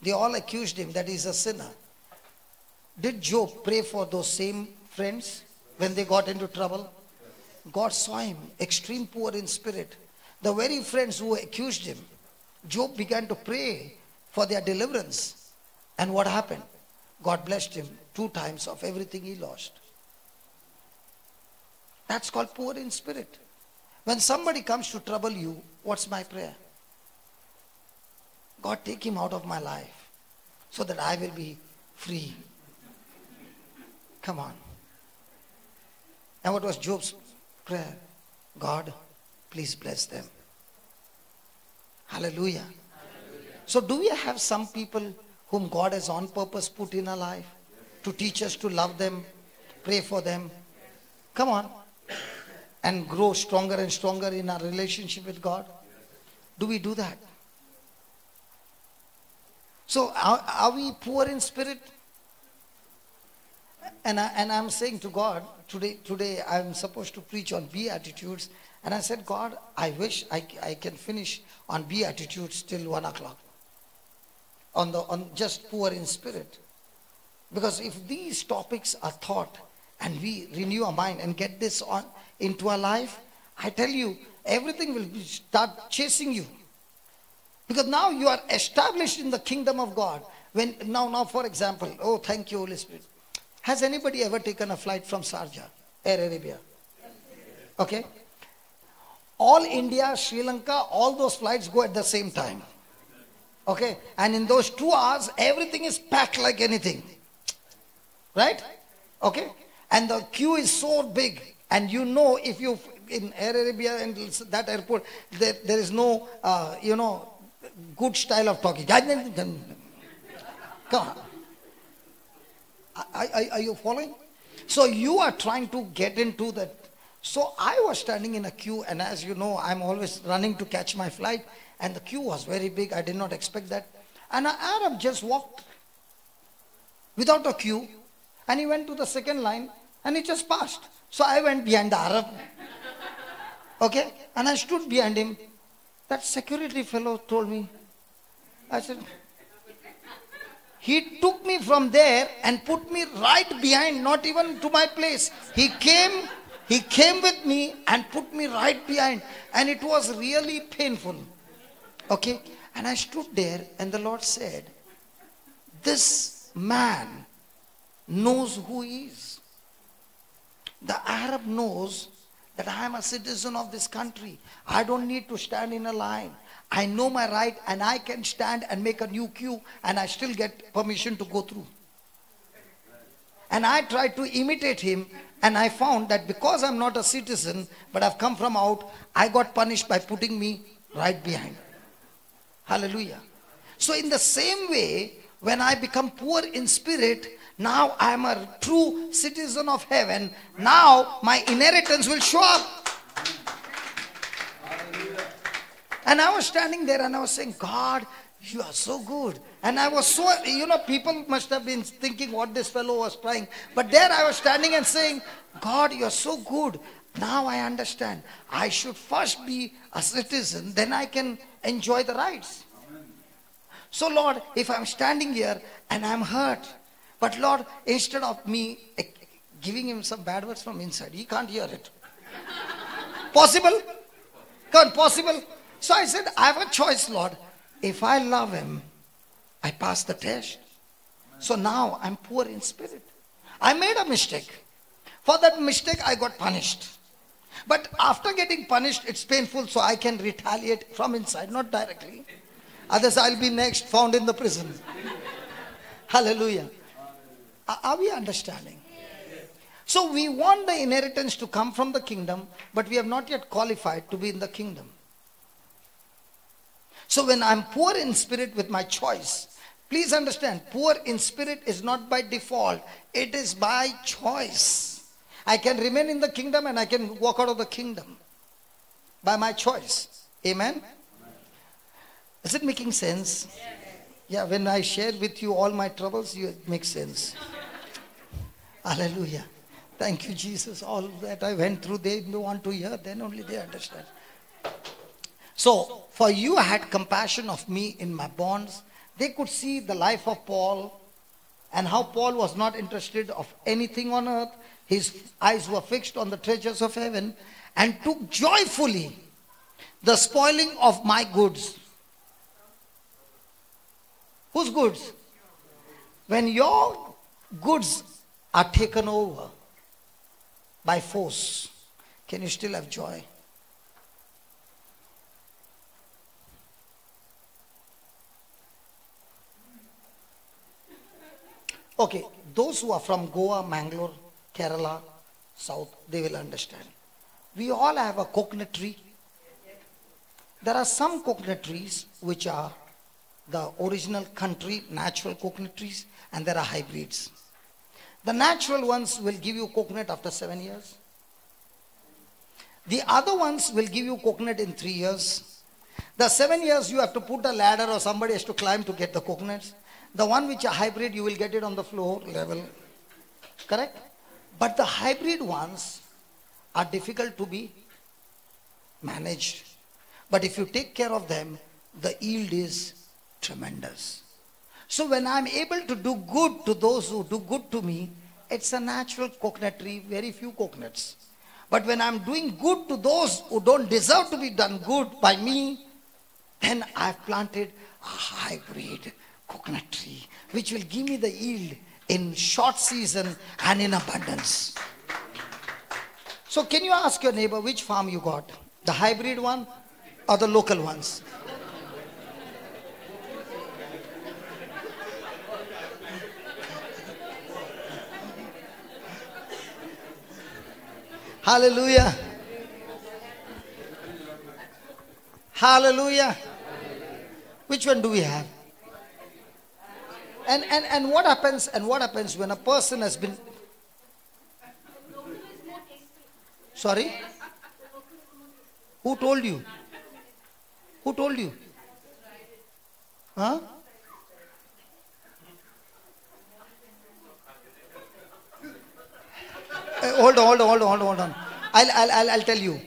They all accused him that he's a sinner. Did Job pray for those same friends when they got into trouble? God saw him extreme poor in spirit. The very friends who accused him, Job began to pray for their deliverance. And what happened? God blessed him 2 times of everything he lost. That's called poor in spirit. When somebody comes to trouble you, what's my prayer? God, take him out of my life so that I will be free. Come on. And what was Job's prayer? God, please bless them. Hallelujah. So do we have some people whom God has on purpose put in our life to teach us to love them, pray for them? Come on. And grow stronger and stronger in our relationship with God? Do we do that? So are we poor in spirit? And I'm saying to God, today I'm supposed to preach on Beatitudes. And I said, God, I wish I can finish on Beatitudes till 1 o'clock. On just poor in spirit. Because if these topics are taught and we renew our mind and get this on into our life, I tell you, everything will start chasing you. Because now you are established in the kingdom of God. Now for example, oh thank you Holy Spirit. Has anybody ever taken a flight from Sharjah, Air Arabia? Okay. All India, Sri Lanka, all those flights go at the same time. Okay. And in those 2 hours, everything is packed like anything. Right? Okay. And the queue is so big. And you know, if you in Air Arabia and that airport, there is no, good style of talking. Come on. Are you following? So you are trying to get into that. So I was standing in a queue, and as you know, I'm always running to catch my flight, and the queue was very big. I did not expect that. And an Arab just walked without a queue, and he went to the second line, and he just passed. So I went behind the Arab. Okay? And I stood behind him. That security fellow told me, I said, he took me from there and put me right behind, not even to my place. He came with me and put me right behind. And it was really painful. Okay? And I stood there and the Lord said, this man knows who he is. The Arab knows that I am a citizen of this country. I don't need to stand in a line. I know my right and I can stand and make a new queue and I still get permission to go through. And I tried to imitate him and I found that because I'm not a citizen but I've come from out, I got punished by putting me right behind. Hallelujah. So in the same way, when I become poor in spirit, now I am a true citizen of heaven. Now my inheritance will show up. And I was standing there and I was saying, God, you are so good. And I was so, people must have been thinking what this fellow was trying. But there I was standing and saying, God, you are so good. Now I understand. I should first be a citizen, then I can enjoy the rights. So Lord, if I'm standing here and I'm hurt, but Lord, instead of me giving him some bad words from inside, he can't hear it. Possible? Can't possible? So I said, I have a choice, Lord. If I love him, I pass the test. So now I'm poor in spirit. I made a mistake. For that mistake, I got punished. But after getting punished, it's painful, so I can retaliate from inside, not directly. Others, I'll be next, found in the prison. Hallelujah. Are we understanding? So we want the inheritance to come from the kingdom, but we have not yet qualified to be in the kingdom. So when I'm poor in spirit with my choice, please understand, poor in spirit is not by default. It is by choice. I can remain in the kingdom and I can walk out of the kingdom by my choice. Amen? Is it making sense? Yeah, when I share with you all my troubles, it makes sense. Hallelujah. Thank you, Jesus. All that I went through, they don't want to hear. Then only they understand. So, for you had compassion of me in my bonds. They could see the life of Paul and how Paul was not interested of anything on earth. His eyes were fixed on the treasures of heaven and took joyfully the spoiling of my goods. Whose goods? When your goods are taken over by force, can you still have joy? Okay, those who are from Goa, Mangalore, Kerala, South, they will understand. We all have a coconut tree. There are some coconut trees which are the original country, natural coconut trees, and there are hybrids. The natural ones will give you coconut after 7 years. The other ones will give you coconut in 3 years. The 7 years you have to put a ladder or somebody has to climb to get the coconuts. The one which are hybrid, you will get it on the floor level. Correct? But the hybrid ones are difficult to be managed. But if you take care of them, the yield is tremendous. So when I'm able to do good to those who do good to me, it's a natural coconut tree, very few coconuts. But when I'm doing good to those who don't deserve to be done good by me, then I've planted a hybrid coconut tree, which will give me the yield in short season and in abundance. So can you ask your neighbor which farm you got? The hybrid one or the local ones? Hallelujah. Hallelujah. Which one do we have? And what happens when a person has been... Sorry? Who told you? Who told you? Huh? Hold on. I'll tell you.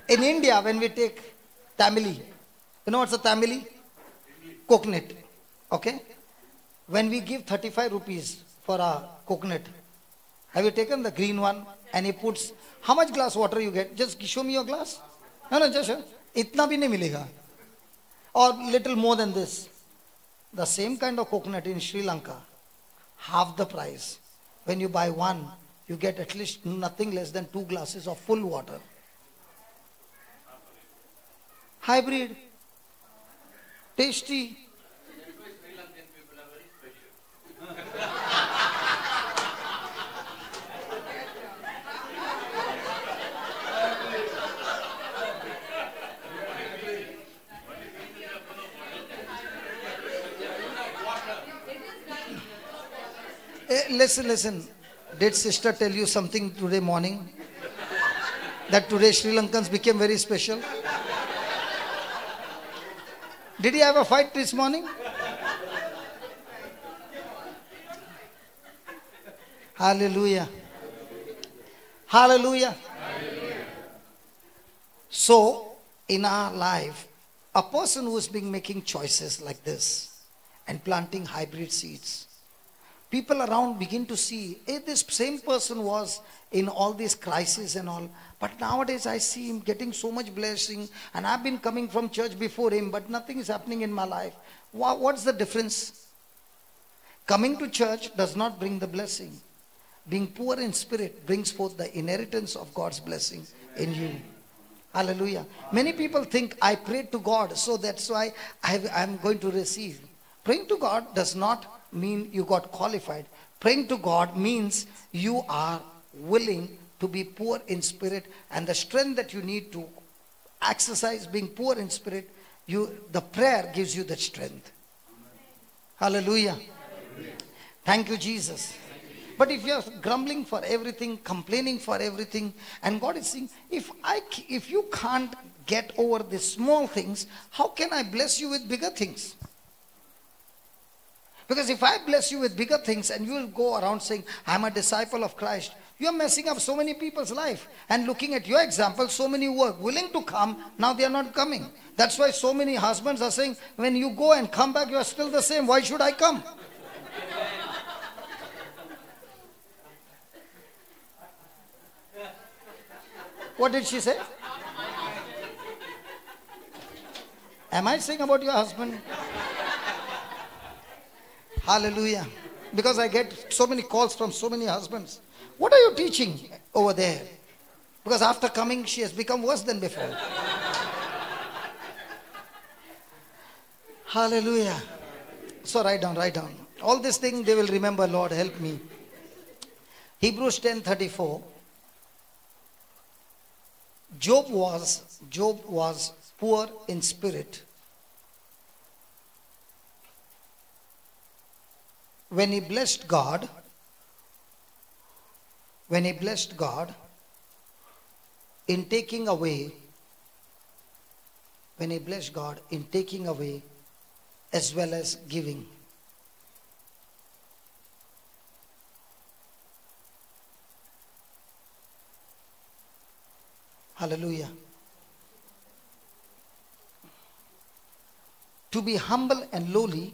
In India, when we take tamili, you know what's a tamili? Coconut. Okay? When we give 35 rupees for a coconut, have you taken the green one? And he puts, how much glass water you get? Just show me your glass. No, just show. Itna bhi nahi milega. Or little more than this. The same kind of coconut in Sri Lanka, half the price. When you buy one, you get at least nothing less than 2 glasses of full water. Hybrid. Tasty. Listen. Did sister tell you something today morning? That today Sri Lankans became very special? Did he have a fight this morning? Hallelujah. Hallelujah. So, in our life, a person who has been making choices like this and planting hybrid seeds, people around begin to see, hey, this same person was in all these crises and all, but nowadays I see him getting so much blessing, and I've been coming from church before him, but nothing is happening in my life. What's the difference? Coming to church does not bring the blessing. Being poor in spirit brings forth the inheritance of God's blessing in you. Hallelujah. Many people think I prayed to God, so that's why I'm going to receive. Praying to God does not mean you got qualified. Praying to God means you are willing to be poor in spirit, and the strength that you need to exercise being poor in spirit, the prayer gives you that strength. Hallelujah. Thank you, Jesus. But if you are grumbling for everything, complaining for everything, and God is saying, if you can't get over the small things, how can I bless you with bigger things? Because if I bless you with bigger things and you will go around saying, I'm a disciple of Christ, you are messing up so many people's life. And looking at your example, so many who were willing to come, now they are not coming. That's why so many husbands are saying, when you go and come back, you are still the same. Why should I come? What did she say? Am I saying about your husband? Hallelujah. Because I get so many calls from so many husbands. What are you teaching over there? Because after coming, she has become worse than before. Hallelujah. So write down. All these things they will remember. Lord, help me. Hebrews 10:34. Job was poor in spirit when he blessed God in taking away as well as giving. Hallelujah. To be humble and lowly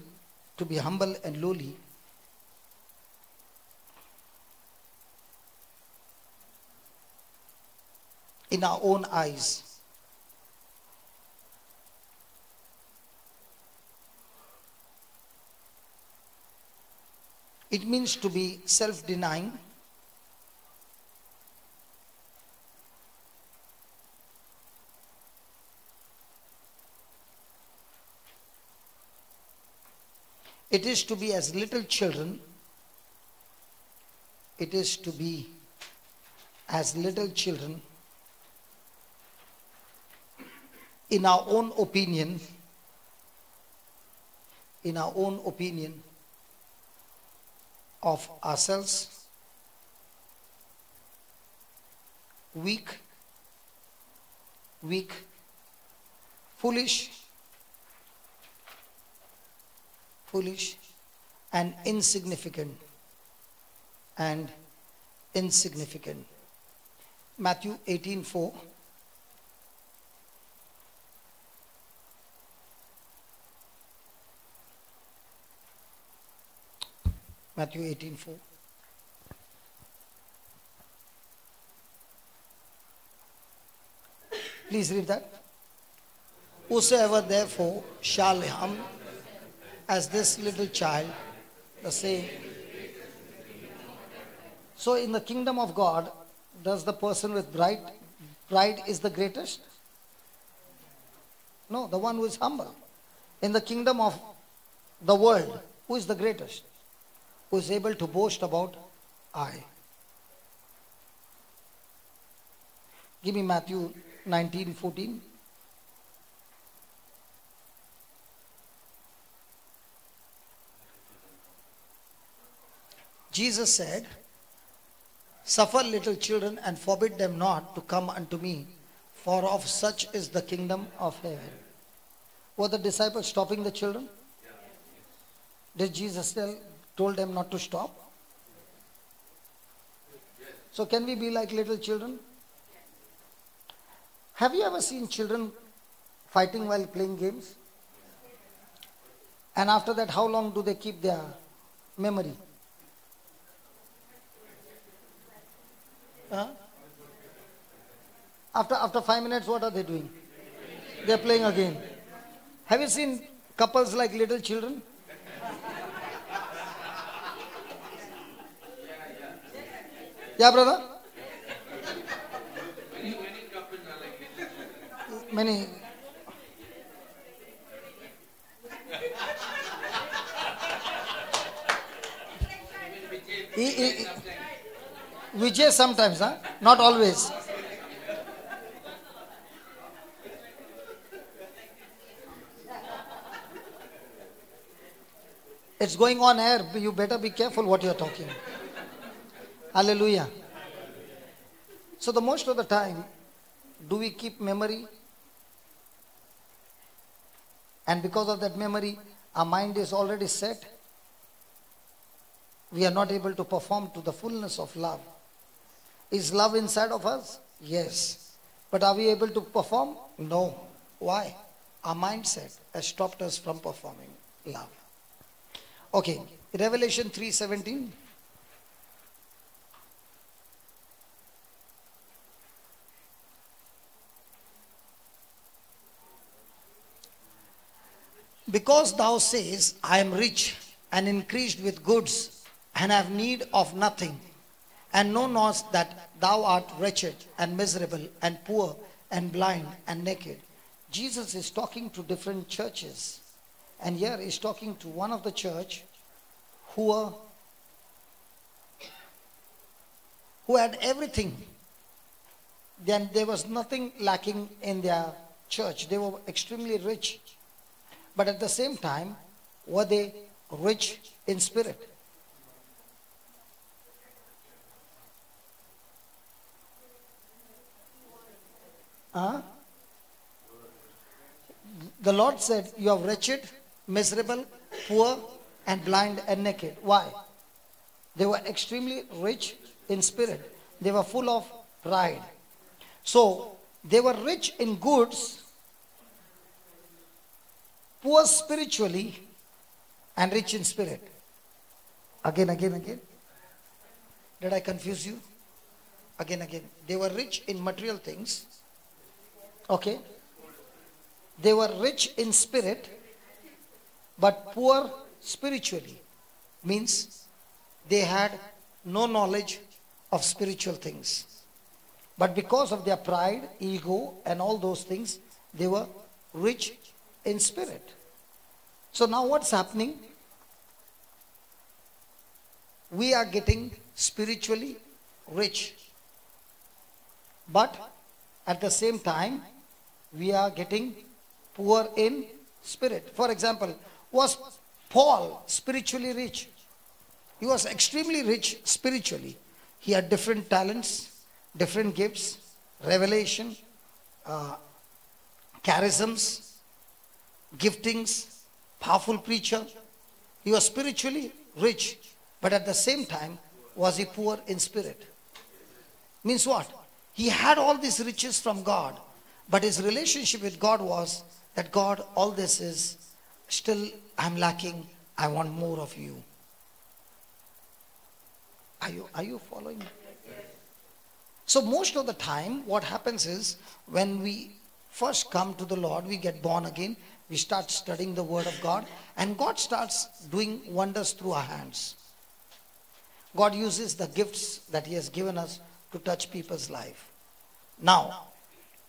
in our own eyes. It means to be self-denying, it is to be as little children. It is to be as little children in our own opinion, of ourselves, weak, foolish and insignificant. Matthew 18:4. Matthew 18:4. Please read that. Whosoever therefore shall humble as this little child, the same. So in the kingdom of God, does the person with pride is the greatest? No, the one who is humble. In the kingdom of the world, who is the greatest? Who is able to boast about I? Give me Matthew 19:14. Jesus said, suffer little children and forbid them not to come unto me, for of such is the kingdom of heaven. Were the disciples stopping the children? Did Jesus told them not to stop? So can we be like little children? Have you ever seen children fighting while playing games? And after that, how long do they keep their memory? After 5 minutes, what are they doing? They're playing again. Have you seen couples like little children? Yeah, brother? Many. Vijay sometimes, huh? Not always. It's going on air. You better be careful what you're talking. Hallelujah. So the most of the time, do we keep memory? And because of that memory, our mind is already set. We are not able to perform to the fullness of love. Is love inside of us? Yes. But are we able to perform? No. Why? Our mindset has stopped us from performing love. Okay, Revelation 3:17. Because thou sayest, I am rich and increased with goods and have need of nothing, and know not that thou art wretched and miserable and poor and blind and naked. Jesus is talking to different churches. And here he's talking to one of the church who had everything. Then there was nothing lacking in their church. They were extremely rich. But at the same time, were they rich in spirit? The Lord said, you are wretched, miserable, poor, and blind and naked. Why? They were extremely rich in spirit. They were full of pride. So, they were rich in goods, poor spiritually, and rich in spirit. Again. Did I confuse you? Again. They were rich in material things. Okay. They were rich in spirit, but poor spiritually. Means they had no knowledge of spiritual things. But because of their pride, ego, and all those things, they were rich in spirit. So now what's happening? We are getting spiritually rich. But at the same time, we are getting poor in spirit. For example, was Paul spiritually rich? He was extremely rich spiritually. He had different talents, different gifts, revelation, charisms, giftings, powerful preacher. He was spiritually rich, but at the same time, was he poor in spirit? Means what? He had all these riches from God, but his relationship with God was that God, all this is still, I'm lacking, I want more of you. Are you following? So most of the time, what happens is, when we first come to the Lord, we get born again, we start studying the Word of God, and God starts doing wonders through our hands. God uses the gifts that He has given us to touch people's life. Now,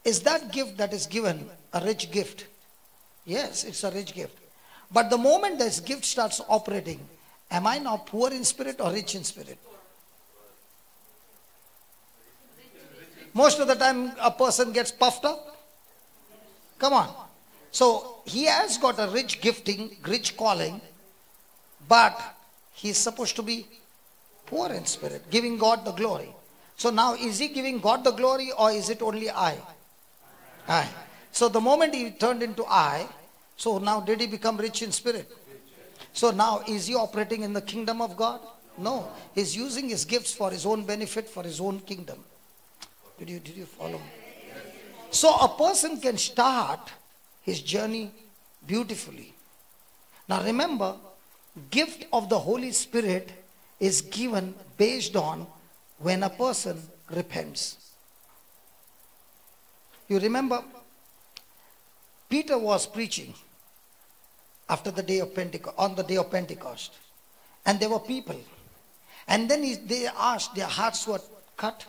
is that gift that is given a rich gift? Yes, it's a rich gift. But the moment this gift starts operating, am I now poor in spirit or rich in spirit? Most of the time a person gets puffed up. Come on. So he has got a rich gifting, rich calling, but he's supposed to be poor in spirit, giving God the glory. So now, is he giving God the glory, or is it only I? I. So the moment he turned into I, so now did he become rich in spirit? So now, is he operating in the kingdom of God? No. He's using his gifts for his own benefit, for his own kingdom. Did you follow? So a person can start his journey beautifully. Now remember, gift of the Holy Spirit is given based on when a person repents. You remember, Peter was preaching after the day of Pentecost, on the day of Pentecost, and there were people, and then they asked, their hearts were cut.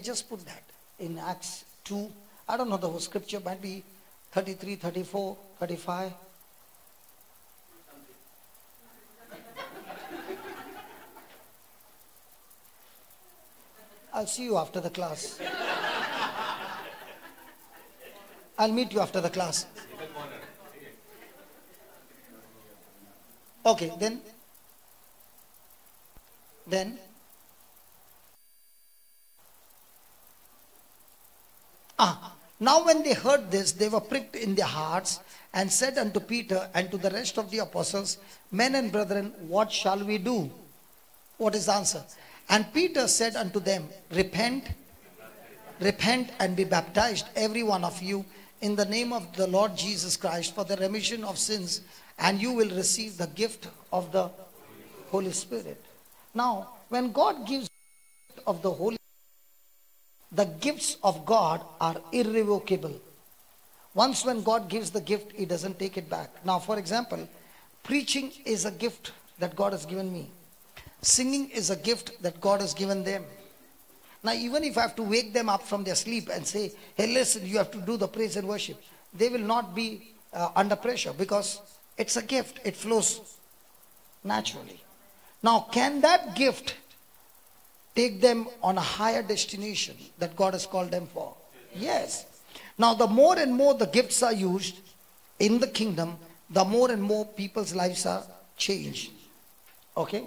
Just put that in Acts 2. I don't know the whole scripture, might be 33, 34, 35. I'll see you after the class. I'll meet you after the class. Okay, then now when they heard this, they were pricked in their hearts and said unto Peter and to the rest of the apostles, Men and brethren, what shall we do? What is the answer? And Peter said unto them, Repent and be baptized, every one of you, in the name of the Lord Jesus Christ for the remission of sins, and you will receive the gift of the Holy Spirit. Now, when God gives the gift of the Holy Spirit, the gifts of God are irrevocable. Once when God gives the gift, He doesn't take it back. Now, for example, preaching is a gift that God has given me. Singing is a gift that God has given them. Now, even if I have to wake them up from their sleep and say, hey, listen, you have to do the praise and worship, they will not be under pressure because it's a gift. It flows naturally. Now, can that gift take them on a higher destination that God has called them for? Yes. Now, the more and more the gifts are used in the kingdom, the more and more people's lives are changed. Okay?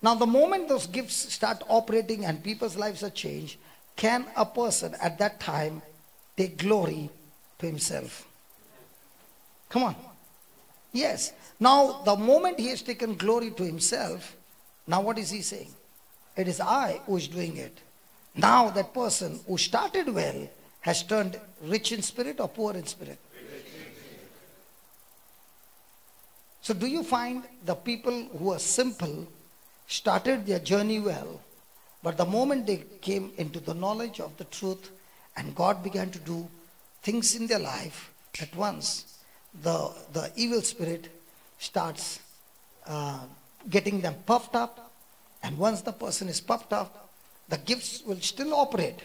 Now, the moment those gifts start operating and people's lives are changed, can a person at that time take glory to himself? Come on. Yes. Now, the moment he has taken glory to himself, now what is he saying? It is I who is doing it. Now that person who started well has turned rich in spirit or poor in spirit? So do you find the people who are simple started their journey well, but the moment they came into the knowledge of the truth and God began to do things in their life, at once the evil spirit starts getting them puffed up, and once the person is puffed up, the gifts will still operate,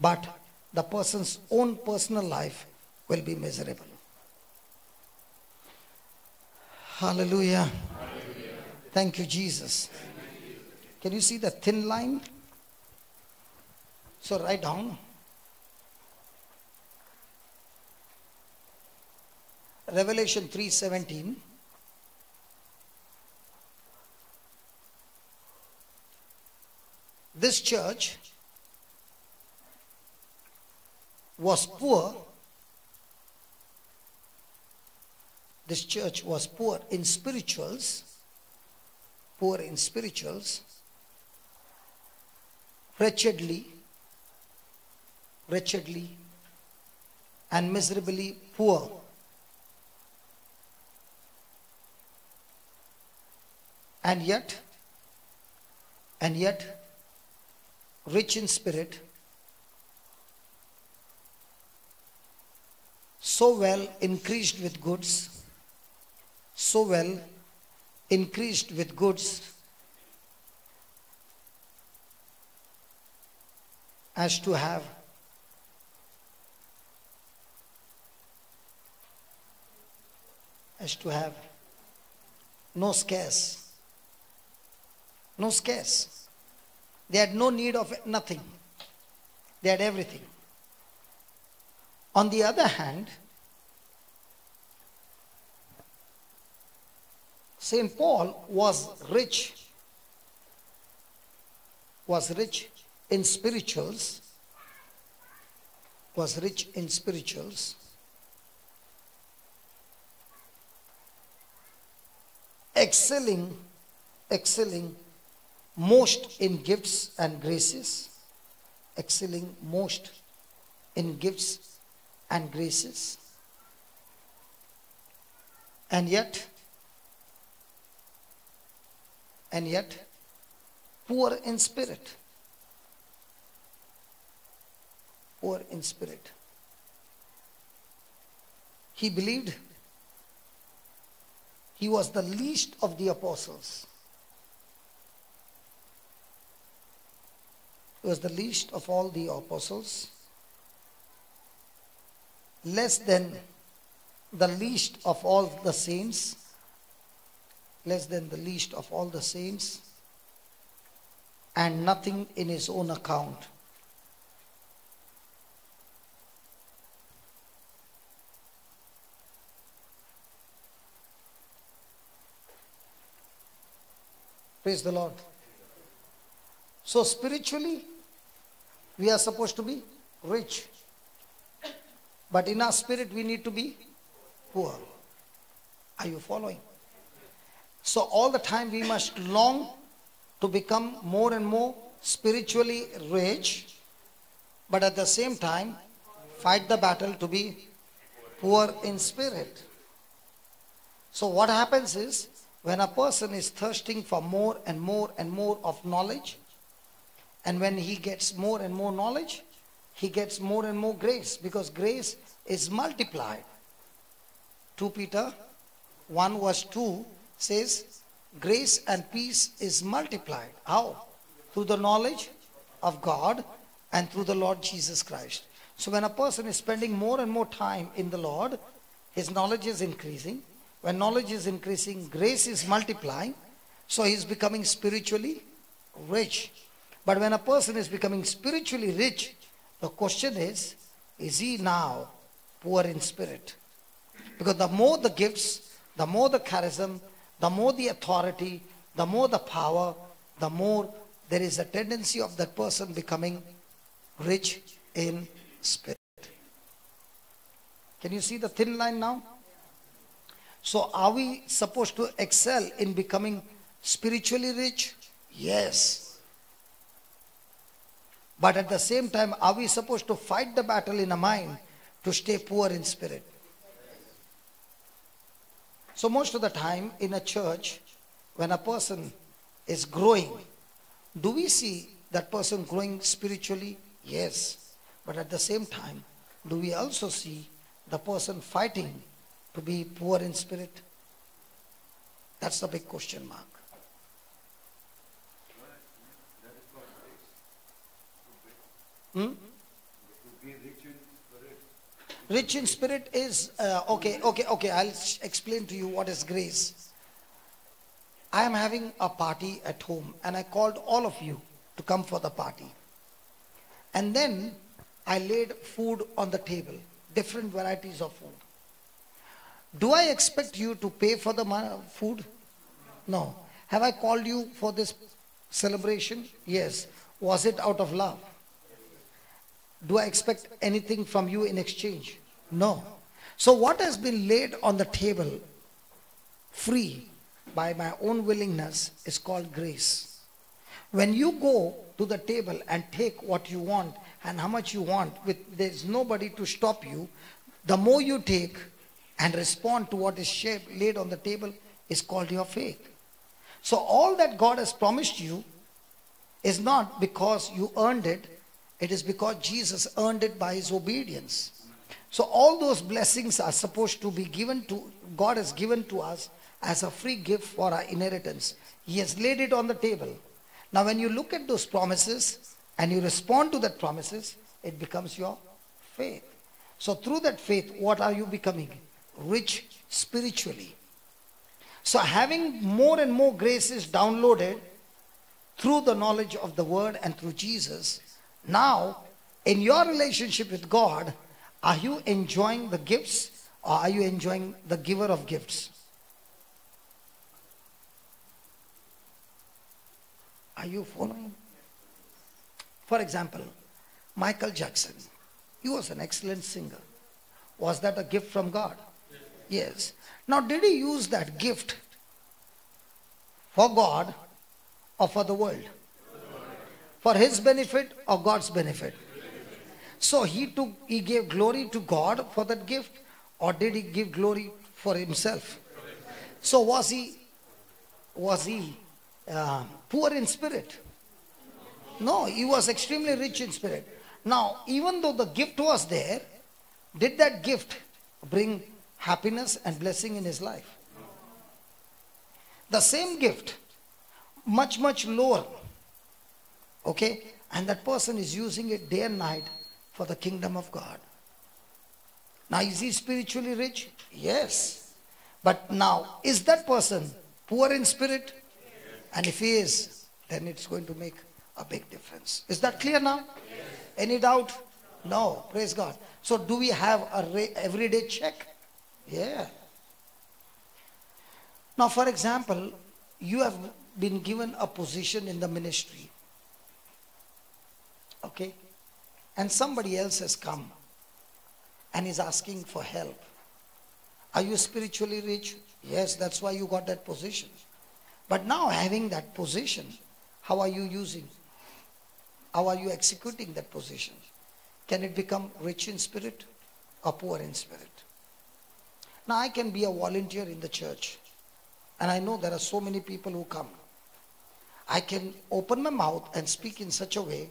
but the person's own personal life will be miserable. Hallelujah. Thank you, Jesus. Can you see the thin line? So write down. Revelation 3:17. This church was poor. This church was poor in spirituals, wretchedly and miserably poor. And yet, rich in spirit, so well increased with goods, as to have no scarce. They had no need of nothing. They had everything. On the other hand, St. Paul was rich in spirituals, excelling most in gifts and graces, and yet poor in spirit. He believed he was the least of the apostles. He was the least of all the apostles, less than the least of all the saints, less than the least of all the saints, and nothing in his own account. Praise the Lord. So spiritually, we are supposed to be rich. But in our spirit, we need to be poor. Are you following? So all the time we must long to become more and more spiritually rich, but at the same time fight the battle to be poor in spirit. So what happens is, when a person is thirsting for more and more and more of knowledge, and when he gets more and more knowledge, he gets more and more grace, because grace is multiplied. 2 Peter 1 verse 2 says, grace and peace is multiplied. How? Through the knowledge of God and through the Lord Jesus Christ. So when a person is spending more and more time in the Lord, his knowledge is increasing. When knowledge is increasing, grace is multiplying. So he is becoming spiritually rich. But when a person is becoming spiritually rich, the question is he now poor in spirit? Because the more the gifts, the more the charism, the more the authority, the more the power, the more there is a tendency of that person becoming rich in spirit. Can you see the thin line now? So are we supposed to excel in becoming spiritually rich? Yes. But at the same time, are we supposed to fight the battle in a mind to stay poor in spirit? So most of the time in a church, when a person is growing, do we see that person growing spiritually? Yes. But at the same time, do we also see the person fighting to be poor in spirit? That's the big question mark. Rich in spirit is, okay, I'll explain to you what is grace. I am having a party at home and I called all of you to come for the party. And then I laid food on the table, different varieties of food. Do I expect you to pay for the food? No. Have I called you for this celebration? Yes. Was it out of love? Do I expect anything from you in exchange? No. So what has been laid on the table free by my own willingness is called grace. When you go to the table and take what you want and how much you want, there's nobody to stop you, the more you take and respond to what is laid on the table is called your faith. So all that God has promised you is not because you earned it, it is because Jesus earned it by his obedience. So all those blessings are supposed to be given to, God has given to us as a free gift for our inheritance. He has laid it on the table. Now when you look at those promises and you respond to that promises, it becomes your faith. So through that faith, what are you becoming? Rich spiritually. So having more and more graces downloaded through the knowledge of the word and through Jesus, now in your relationship with God, are you enjoying the gifts or are you enjoying the giver of gifts? Are you following? For example, Michael Jackson, he was an excellent singer. Was that a gift from God? Yes. Now did he use that gift for God or for the world? For his benefit or God's benefit? So he gave glory to God for that gift, or did he give glory for himself? So was he poor in spirit? No, he was extremely rich in spirit. Now, even though the gift was there, did that gift bring happiness and blessing in his life? The same gift, much lower, okay, And that person is using it day and night for the kingdom of God. Now, is he spiritually rich? Yes. But now, is that person poor in spirit? And if he is, then it's going to make a big difference. Is that clear now? Any doubt? No. Praise God. So, do we have a everyday check? Yeah. Now, for example, you have been given a position in the ministry. Okay? And somebody else has come and is asking for help. Are you spiritually rich? Yes, that's why you got that position. But now having that position, how are you using? How are you executing that position? Can it become rich in spirit or poor in spirit? Now I can be a volunteer in the church. And I know there are so many people who come. I can open my mouth and speak in such a way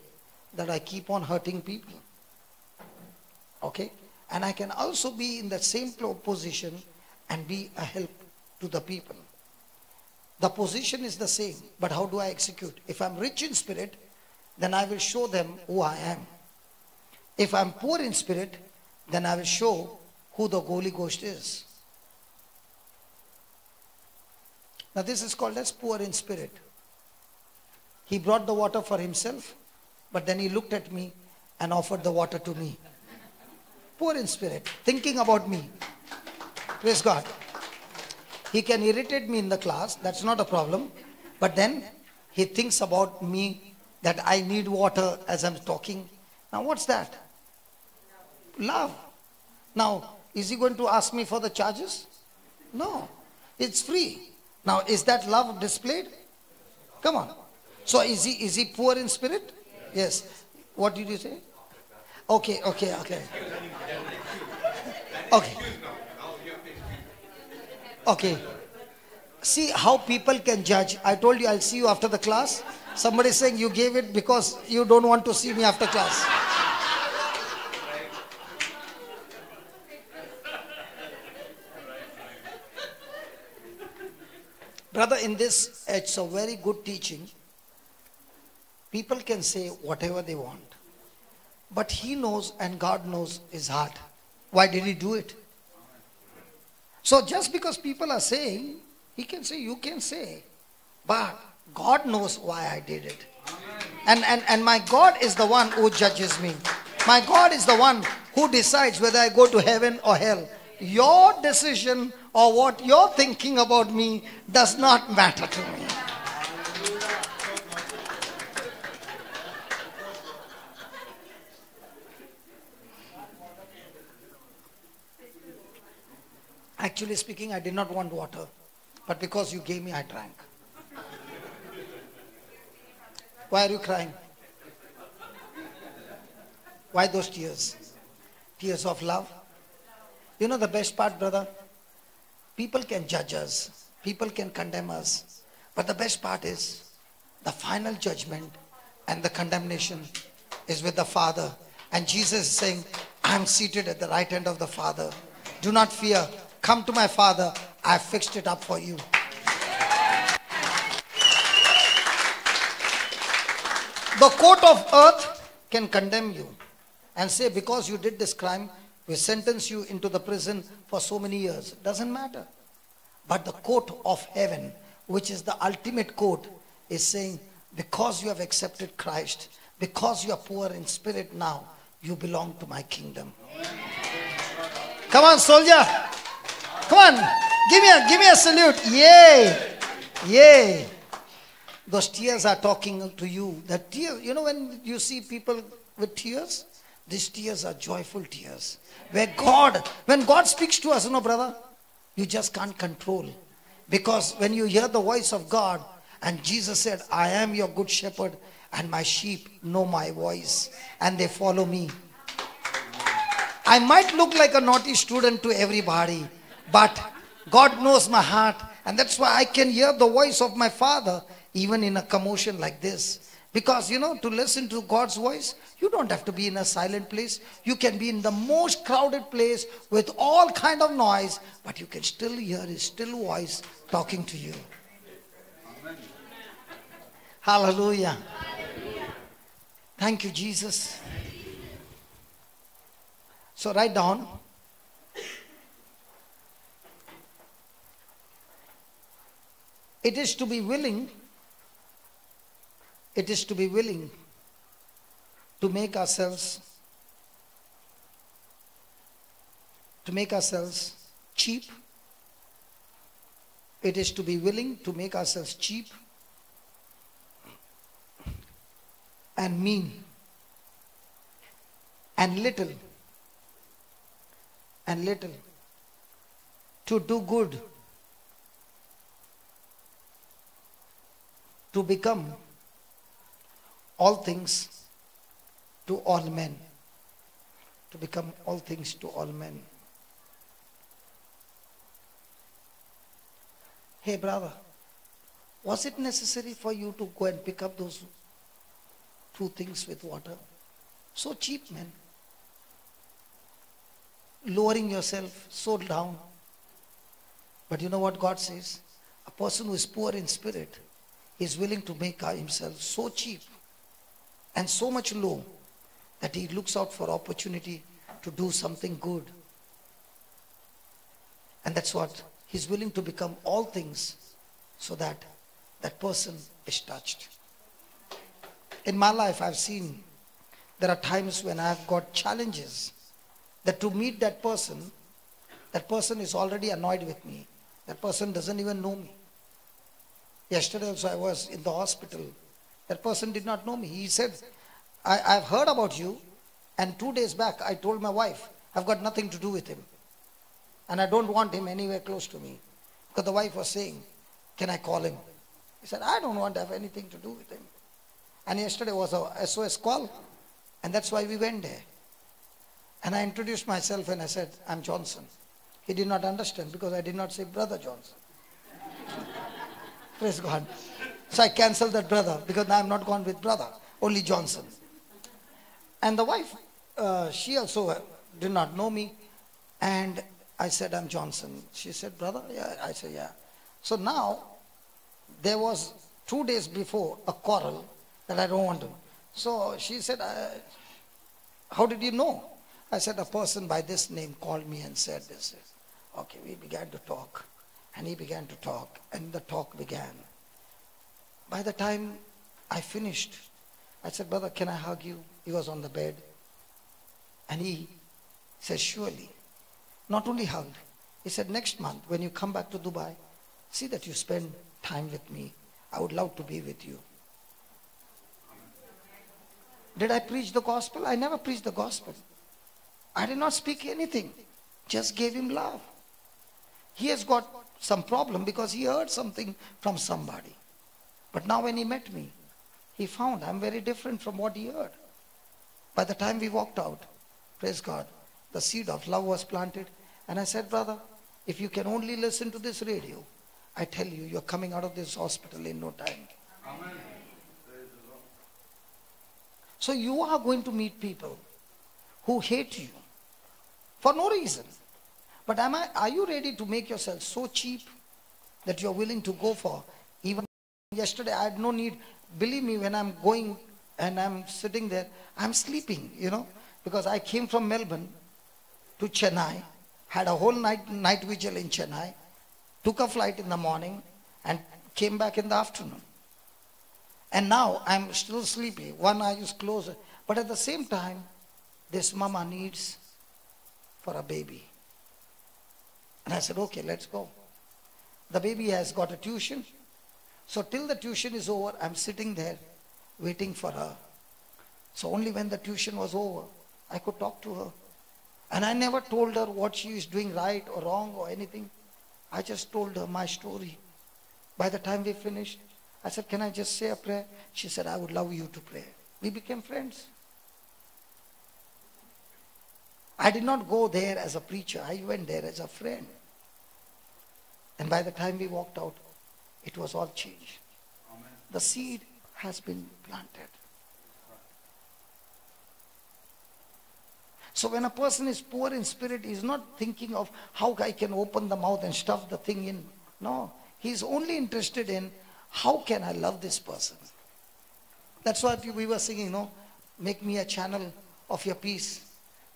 that I keep on hurting people. Okay? And I can also be in the same position and be a help to the people. The position is the same, but how do I execute? If I'm rich in spirit, then I will show them who I am. If I'm poor in spirit, then I will show who the Holy Ghost is. Now this is called as poor in spirit. He brought the water for himself, but then he looked at me and offered the water to me. Poor in spirit, thinking about me. Praise God. He can irritate me in the class, that's not a problem. But then he thinks about me, that I need water as I'm talking. Now what's that? Love. Now, is he going to ask me for the charges? No, it's free. Now, is that love displayed? Come on. So is he poor in spirit? Yes. What did you say? Okay. Okay. Okay. See how people can judge. I told you I'll see you after the class. Somebody is saying you gave it because you don't want to see me after class. Brother, in this, it's a very good teaching. People can say whatever they want. But he knows and God knows his heart. Why did he do it? So just because people are saying, he can say, you can say. But God knows why I did it. And my God is the one who judges me. My God is the one who decides whether I go to heaven or hell. Your decision or what you're thinking about me does not matter to me. Actually speaking, I did not want water. But because you gave me, I drank. Why are you crying? Why those tears? Tears of love? You know the best part, brother? People can judge us. People can condemn us. But the best part is the final judgment and the condemnation is with the Father. And Jesus is saying, I'm seated at the right hand of the Father. Do not fear. Come to my Father. I fixed it up for you. The court of earth can condemn you and say, because you did this crime, we sentence you into the prison for so many years. Doesn't matter. But the court of heaven, which is the ultimate court, is saying, because you have accepted Christ, because you are poor in spirit now, you belong to my kingdom. Come on, soldier. Come on. Give me a salute. Yay. Yay. Those tears are talking to you. That tears, you know when you see people with tears, these tears are joyful tears. When God speaks to us, you know, brother, you just can't control. Because when you hear the voice of God, and Jesus said, I am your good shepherd, and my sheep know my voice, and they follow me. I might look like a naughty student to everybody, but God knows my heart, and that's why I can hear the voice of my Father, even in a commotion like this. Because, you know, to listen to God's voice, you don't have to be in a silent place. You can be in the most crowded place with all kind of noise, but you can still hear His still voice talking to you. Amen. Hallelujah. Thank you, Jesus. So write down. It is to be willing. It is to be willing to make ourselves cheap. It is to be willing to make ourselves cheap and mean and little to do good, to become all things to all men. To become all things to all men. Hey brother, was it necessary for you to go and pick up those 2 things with water? So cheap, man. Lowering yourself so down. But you know what God says? A person who is poor in spirit is willing to make himself so cheap and so much low that he looks out for opportunity to do something good. And that's what he's willing to become all things so that that person is touched. In my life, I've seen there are times when I've got challenges that to meet that person is already annoyed with me. That person doesn't even know me. Yesterday also I was in the hospital. That person did not know me. He said, I've heard about you, and 2 days back I told my wife, I've got nothing to do with him. And I don't want him anywhere close to me. Because the wife was saying, can I call him? He said, I don't want to have anything to do with him. And yesterday was a SOS call, and that's why we went there. And I introduced myself and I said, I'm Johnson. He did not understand because I did not say Brother Johnson. Praise God. So I cancelled that brother because now I'm not gone with brother, only Johnson. And the wife, she also did not know me. And I said, I'm Johnson. She said, brother? Yeah. I said, yeah. So now, there was 2 days before a quarrel that I don't want to. So she said, how did you know? I said, a person by this name called me and said this. Okay, we began to talk. And he began to talk. And the talk began. By the time I finished, I said, brother, can I hug you? He was on the bed. And he said, surely. Not only hugged. He said, next month, when you come back to Dubai, see that you spend time with me. I would love to be with you. Did I preach the gospel? I never preached the gospel. I did not speak anything. Just gave him love. He has got some problem because he heard something from somebody. But now when he met me, he found I'm very different from what he heard. By the time we walked out, praise God, the seed of love was planted. And I said, brother, if you can only listen to this radio, I tell you, you're coming out of this hospital in no time. Amen. So you are going to meet people who hate you for no reason. But are you ready to make yourself so cheap that you're willing to go for? Even yesterday I had no need. Believe me, when I'm going and I'm sitting there, I'm sleeping, because I came from Melbourne to Chennai, had a whole night vigil in Chennai, took a flight in the morning and came back in the afternoon. And now I'm still sleepy. One eye is closed. But at the same time, this mama needs for a baby. And I said, okay, let's go. The baby has got a tuition. So till the tuition is over, I'm sitting there waiting for her. So only when the tuition was over, I could talk to her. And I never told her what she is doing right or wrong or anything. I just told her my story. By the time we finished, I said, can I just say a prayer? She said, I would love you to pray. We became friends. I did not go there as a preacher. I went there as a friend. And by the time we walked out, it was all changed. Amen. The seed has been planted. So when a person is poor in spirit, he is not thinking of how I can open the mouth and stuff the thing in. No, he is only interested in how can I love this person. That's what we were singing, Make me a channel of your peace.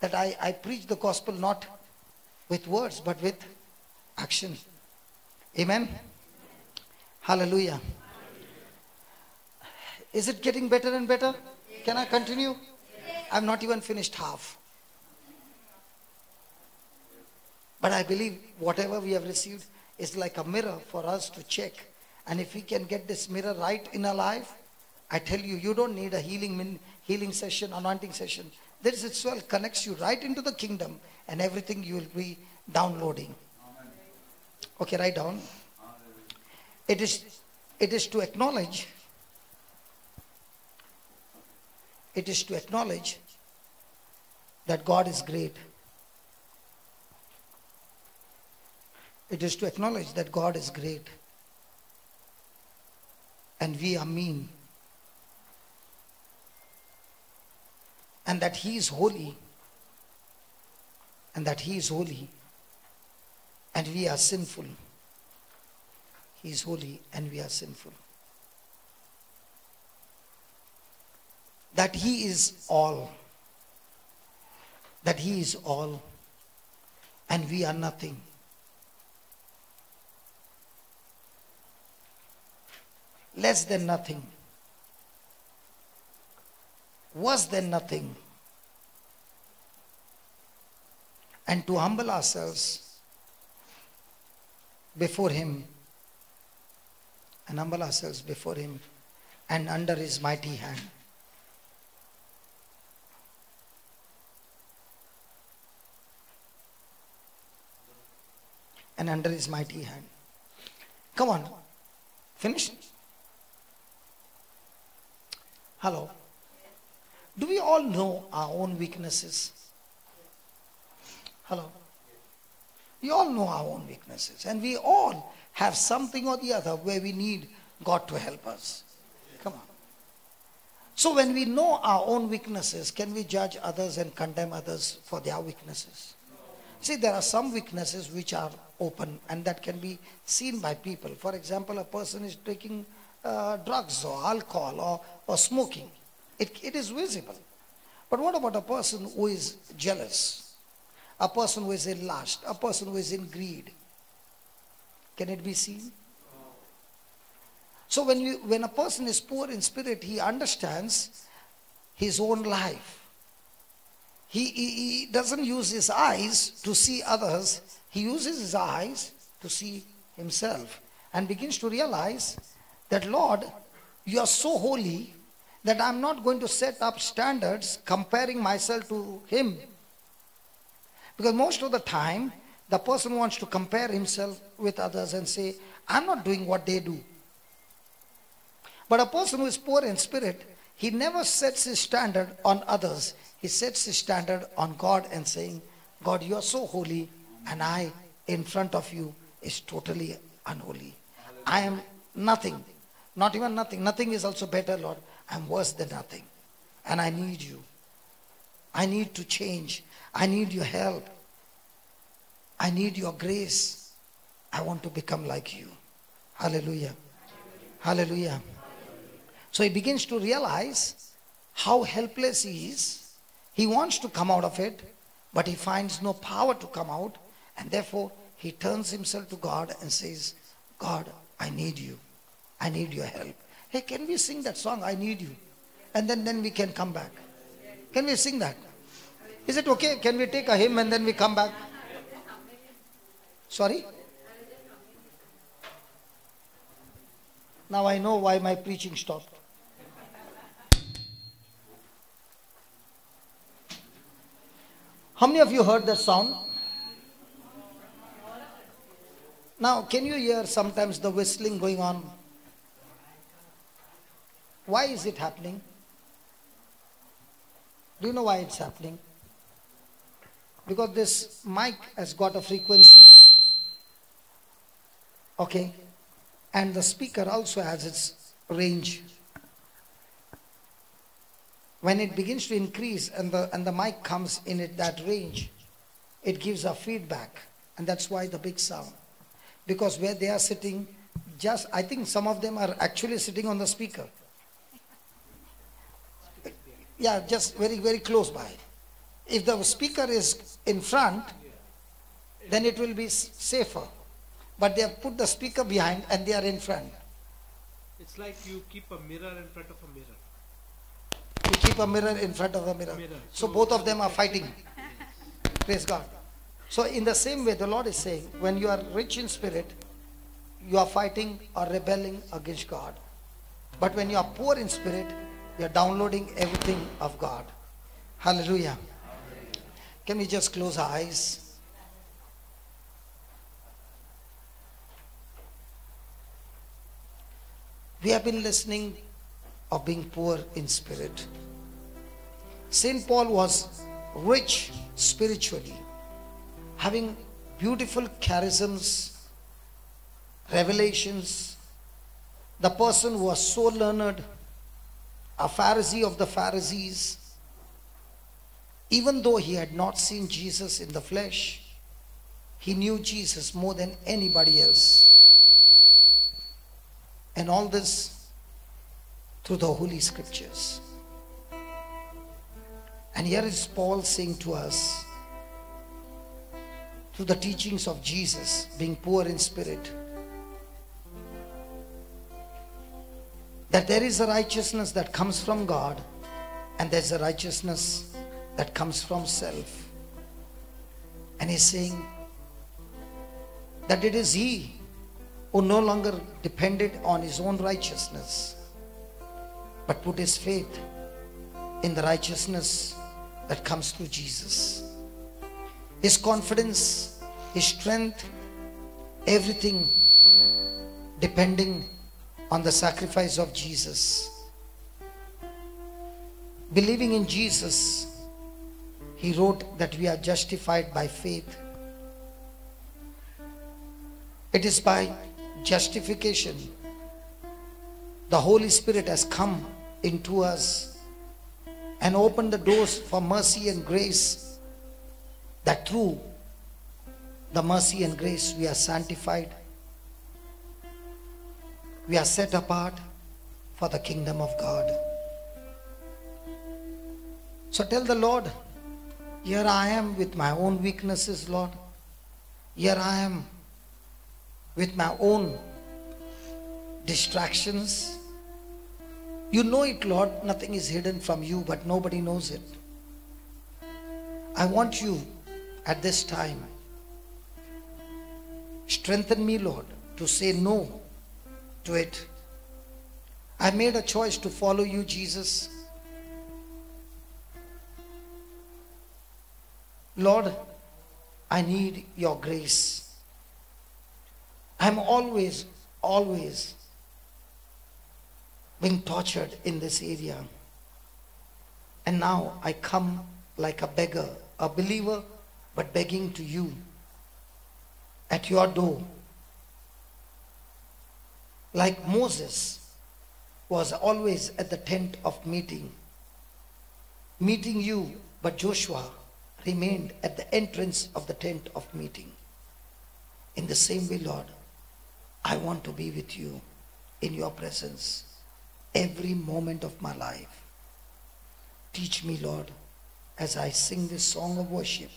That I preach the gospel not with words but with action. Amen. Hallelujah. Is it getting better and better? Can I continue? I've not even finished half. But I believe whatever we have received is like a mirror for us to check. And if we can get this mirror right in our life, I tell you, you don't need a healing session, anointing session. This itself connects you right into the kingdom and everything you will be downloading. Okay, write down. It is to acknowledge. It is to acknowledge that God is great. It is to acknowledge that God is great and we are mean, and that He is holy, and that He is holy and we are sinful. He is holy and we are sinful. That He is all. That He is all and we are nothing. Less than nothing. Worse than nothing. And to humble ourselves before Him. And humble ourselves before Him and under His mighty hand. And under His mighty hand. Come on. Finish? Hello. Do we all know our own weaknesses? Hello. We all know our own weaknesses. And we all have something or the other where we need God to help us. Come on. So when we know our own weaknesses, can we judge others and condemn others for their weaknesses? See, there are some weaknesses which are open and that can be seen by people. For example, a person is taking drugs or alcohol or smoking. It is visible. But what about a person who is jealous? A person who is in lust? A person who is in greed? Can it be seen? So when a person is poor in spirit, he understands his own life. He doesn't use his eyes to see others. He uses his eyes to see himself and begins to realize that, Lord, you are so holy that I'm not going to set up standards comparing myself to Him. Because most of the time, the person wants to compare himself with others and say, I'm not doing what they do. But a person who is poor in spirit, he never sets his standard on others. He sets his standard on God and saying, God, you are so holy and I in front of you is totally unholy. I am nothing. Not even nothing. Nothing is also better, Lord. I'm worse than nothing. And I need you. I need to change. I need your help. I need your grace. I want to become like you. Hallelujah. Hallelujah. So he begins to realize how helpless he is. He wants to come out of it, but he finds no power to come out. And therefore, he turns himself to God and says, God, I need you. I need your help. Hey, can we sing that song, I Need You? And then we can come back. Can we sing that? Is it okay? Can we take a hymn and then we come back? Sorry? Now I know why my preaching stopped. How many of you heard that sound? Now, can you hear sometimes the whistling going on? Why is it happening? Do you know why it's happening? Because this mic has got a frequency. Okay? And the speaker also has its range. When it begins to increase and the mic comes in that range, it gives a feedback. And that's why the big sound. Because where they are sitting, I think some of them are actually sitting on the speaker. Yeah, just very, very close by. If the speaker is in front, then it will be safer. But they have put the speaker behind and they are in front. It's like you keep a mirror in front of a mirror. You keep a mirror in front of a mirror. So both of them are fighting. Praise God. So in the same way, the Lord is saying, when you are rich in spirit, you are fighting or rebelling against God. But when you are poor in spirit, you are downloading everything of God. Hallelujah. Can we just close our eyes? We have been listening of being poor in spirit. Saint Paul was rich spiritually, having beautiful charisms, revelations. The person who was so learned, a Pharisee of the Pharisees, even though he had not seen Jesus in the flesh, he knew Jesus more than anybody else. And all this through the Holy Scriptures. And here is Paul saying to us, through the teachings of Jesus, being poor in spirit, that there is a righteousness that comes from God, and there's a righteousness that comes from self. And he's saying that it is he who no longer depended on his own righteousness, but put his faith in the righteousness that comes through Jesus. His confidence, his strength, everything depending on the sacrifice of Jesus. Believing in Jesus, he wrote that we are justified by faith. It is by justification the Holy Spirit has come into us and opened the doors for mercy and grace, that through the mercy and grace we are sanctified, we are set apart for the kingdom of God. So tell the Lord, here I am with my own weaknesses, Lord. Here I am with my own distractions. You know it, Lord. Nothing is hidden from you, but nobody knows it. I want you at this time, strengthen me, Lord, to say no to it. I made a choice to follow you, Jesus. Lord, I need your grace. I'm always being tortured in this area. And now I come like a beggar, a believer, but begging to you at your door. Like Moses was always at the tent of meeting you, but Joshua remained at the entrance of the tent of meeting. In the same way, Lord, I want to be with you in your presence every moment of my life. Teach me, Lord, as I sing this song of worship.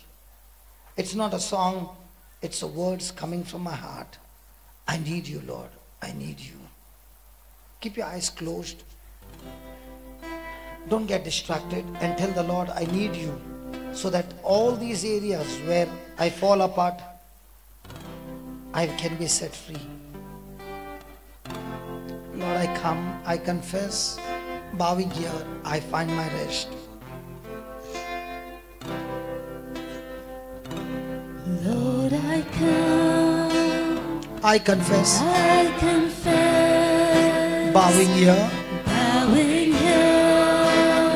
It's not a song, it's the words coming from my heart. I need you, Lord. I need you. Keep your eyes closed. Don't get distracted and tell the Lord, I need you, so that all these areas where I fall apart, I can be set free. Lord, I come, I confess, bowing here, I find my rest. Lord, I come, I confess, bowing here,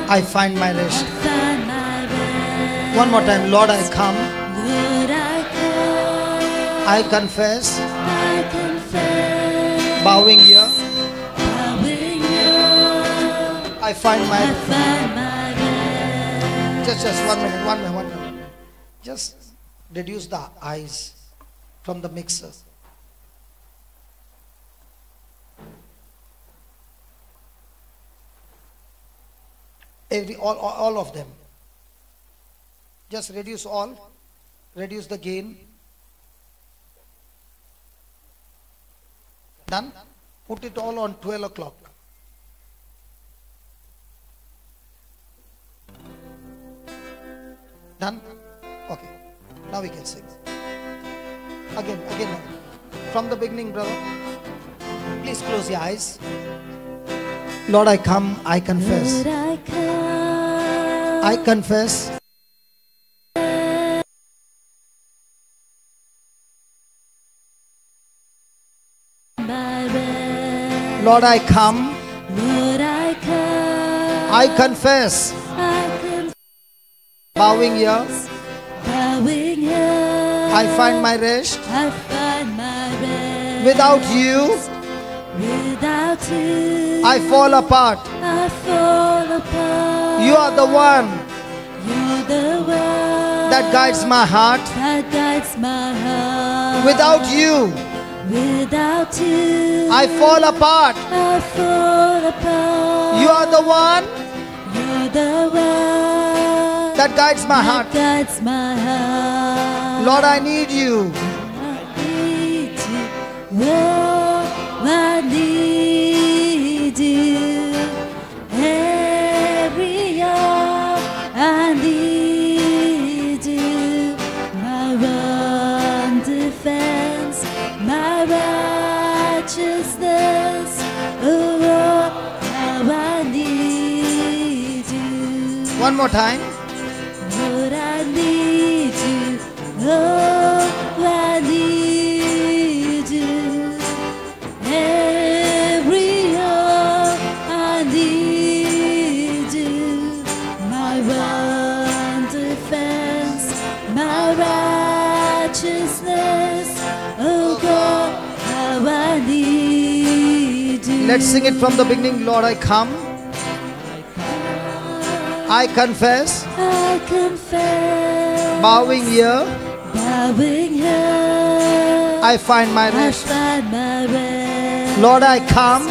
I find my rest. find my rest. One more time, Lord, I come, Lord, I come, I confess, confess, bowing here, bowing here, I find my I find my rest. Just 1 minute, 1 minute, 1 minute. Just reduce the eyes from the mixer. All of them. Just reduce all. Reduce the gain. Done? Put it all on 12 o'clock. Done? Okay. Now we can sing. Again. From the beginning, brother. Please close your eyes. Lord, I come, I confess. Lord, I come. I confess. Lord, I come. Lord, I come. I confess. Bowing here. Bowing here. I find my rest. I find my rest. Without you, without you, I fall apart. I fall apart. You are the one You're the one that guides my heart. that guides my heart. Without you, I fall apart. I fall apart. You are the one You're the one that guides my heart. guides my heart. Lord, I need you. I need you. Oh, I need you. Every hour I need you. My one defense, my righteousness. Oh, how I need you. One more time. Lord, I need you. Oh, I need you. Every hour I need you. My one defense, my righteousness. Oh God, how I need you. Let's sing it from the beginning. Lord, I come. I confess. I confess. Bowing here, Bowing here. I find my I rest. find my rest. Lord, I come.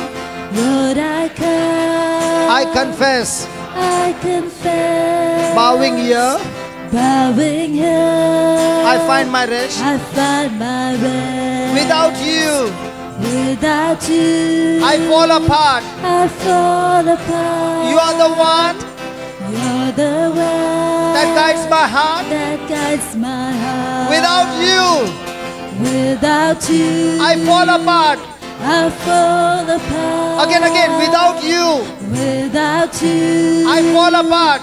Lord, I come. I confess. I confess. Bowing here, Bowing here. I find my rest. I find my rest. Without you, Without you, I fall apart. I fall apart. You are the one You're the one that guides my heart. that guides my heart. Without you, I fall apart. I fall apart. Again, without you, Without you, I fall apart.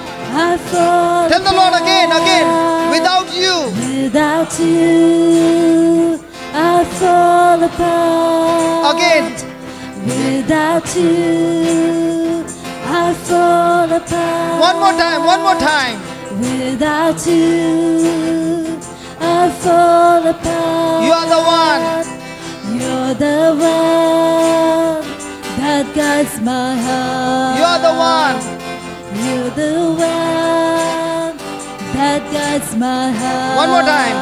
I fall Tell the Lord again. apart. Without you, Without you, I fall apart. again. Without you, I fall apart. One more time. Without you, I fall apart. You are the one. You're the one that guides my heart. You are the one. You're the one that guides my heart. One more time.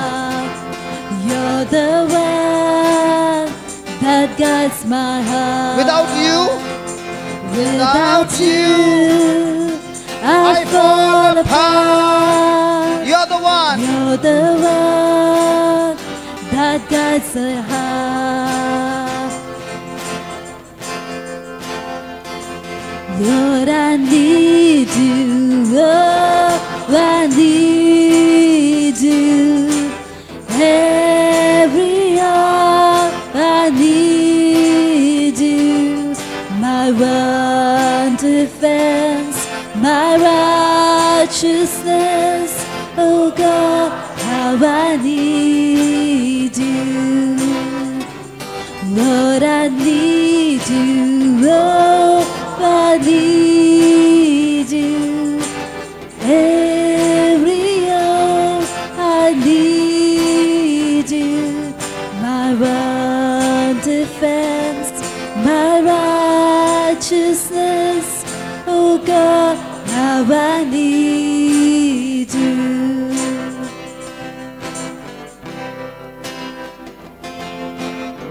You're the one that guides my heart. Without you, I fall apart. you are the one. You're the one that guides my heart. Lord, I need you. Oh, I need you. Every hour I need you. My one defense, my righteousness. Oh God, how I need you. Lord, I need you. Oh, I need you. Every hour I need you. My one defense, my righteousness. Oh God, how I need you.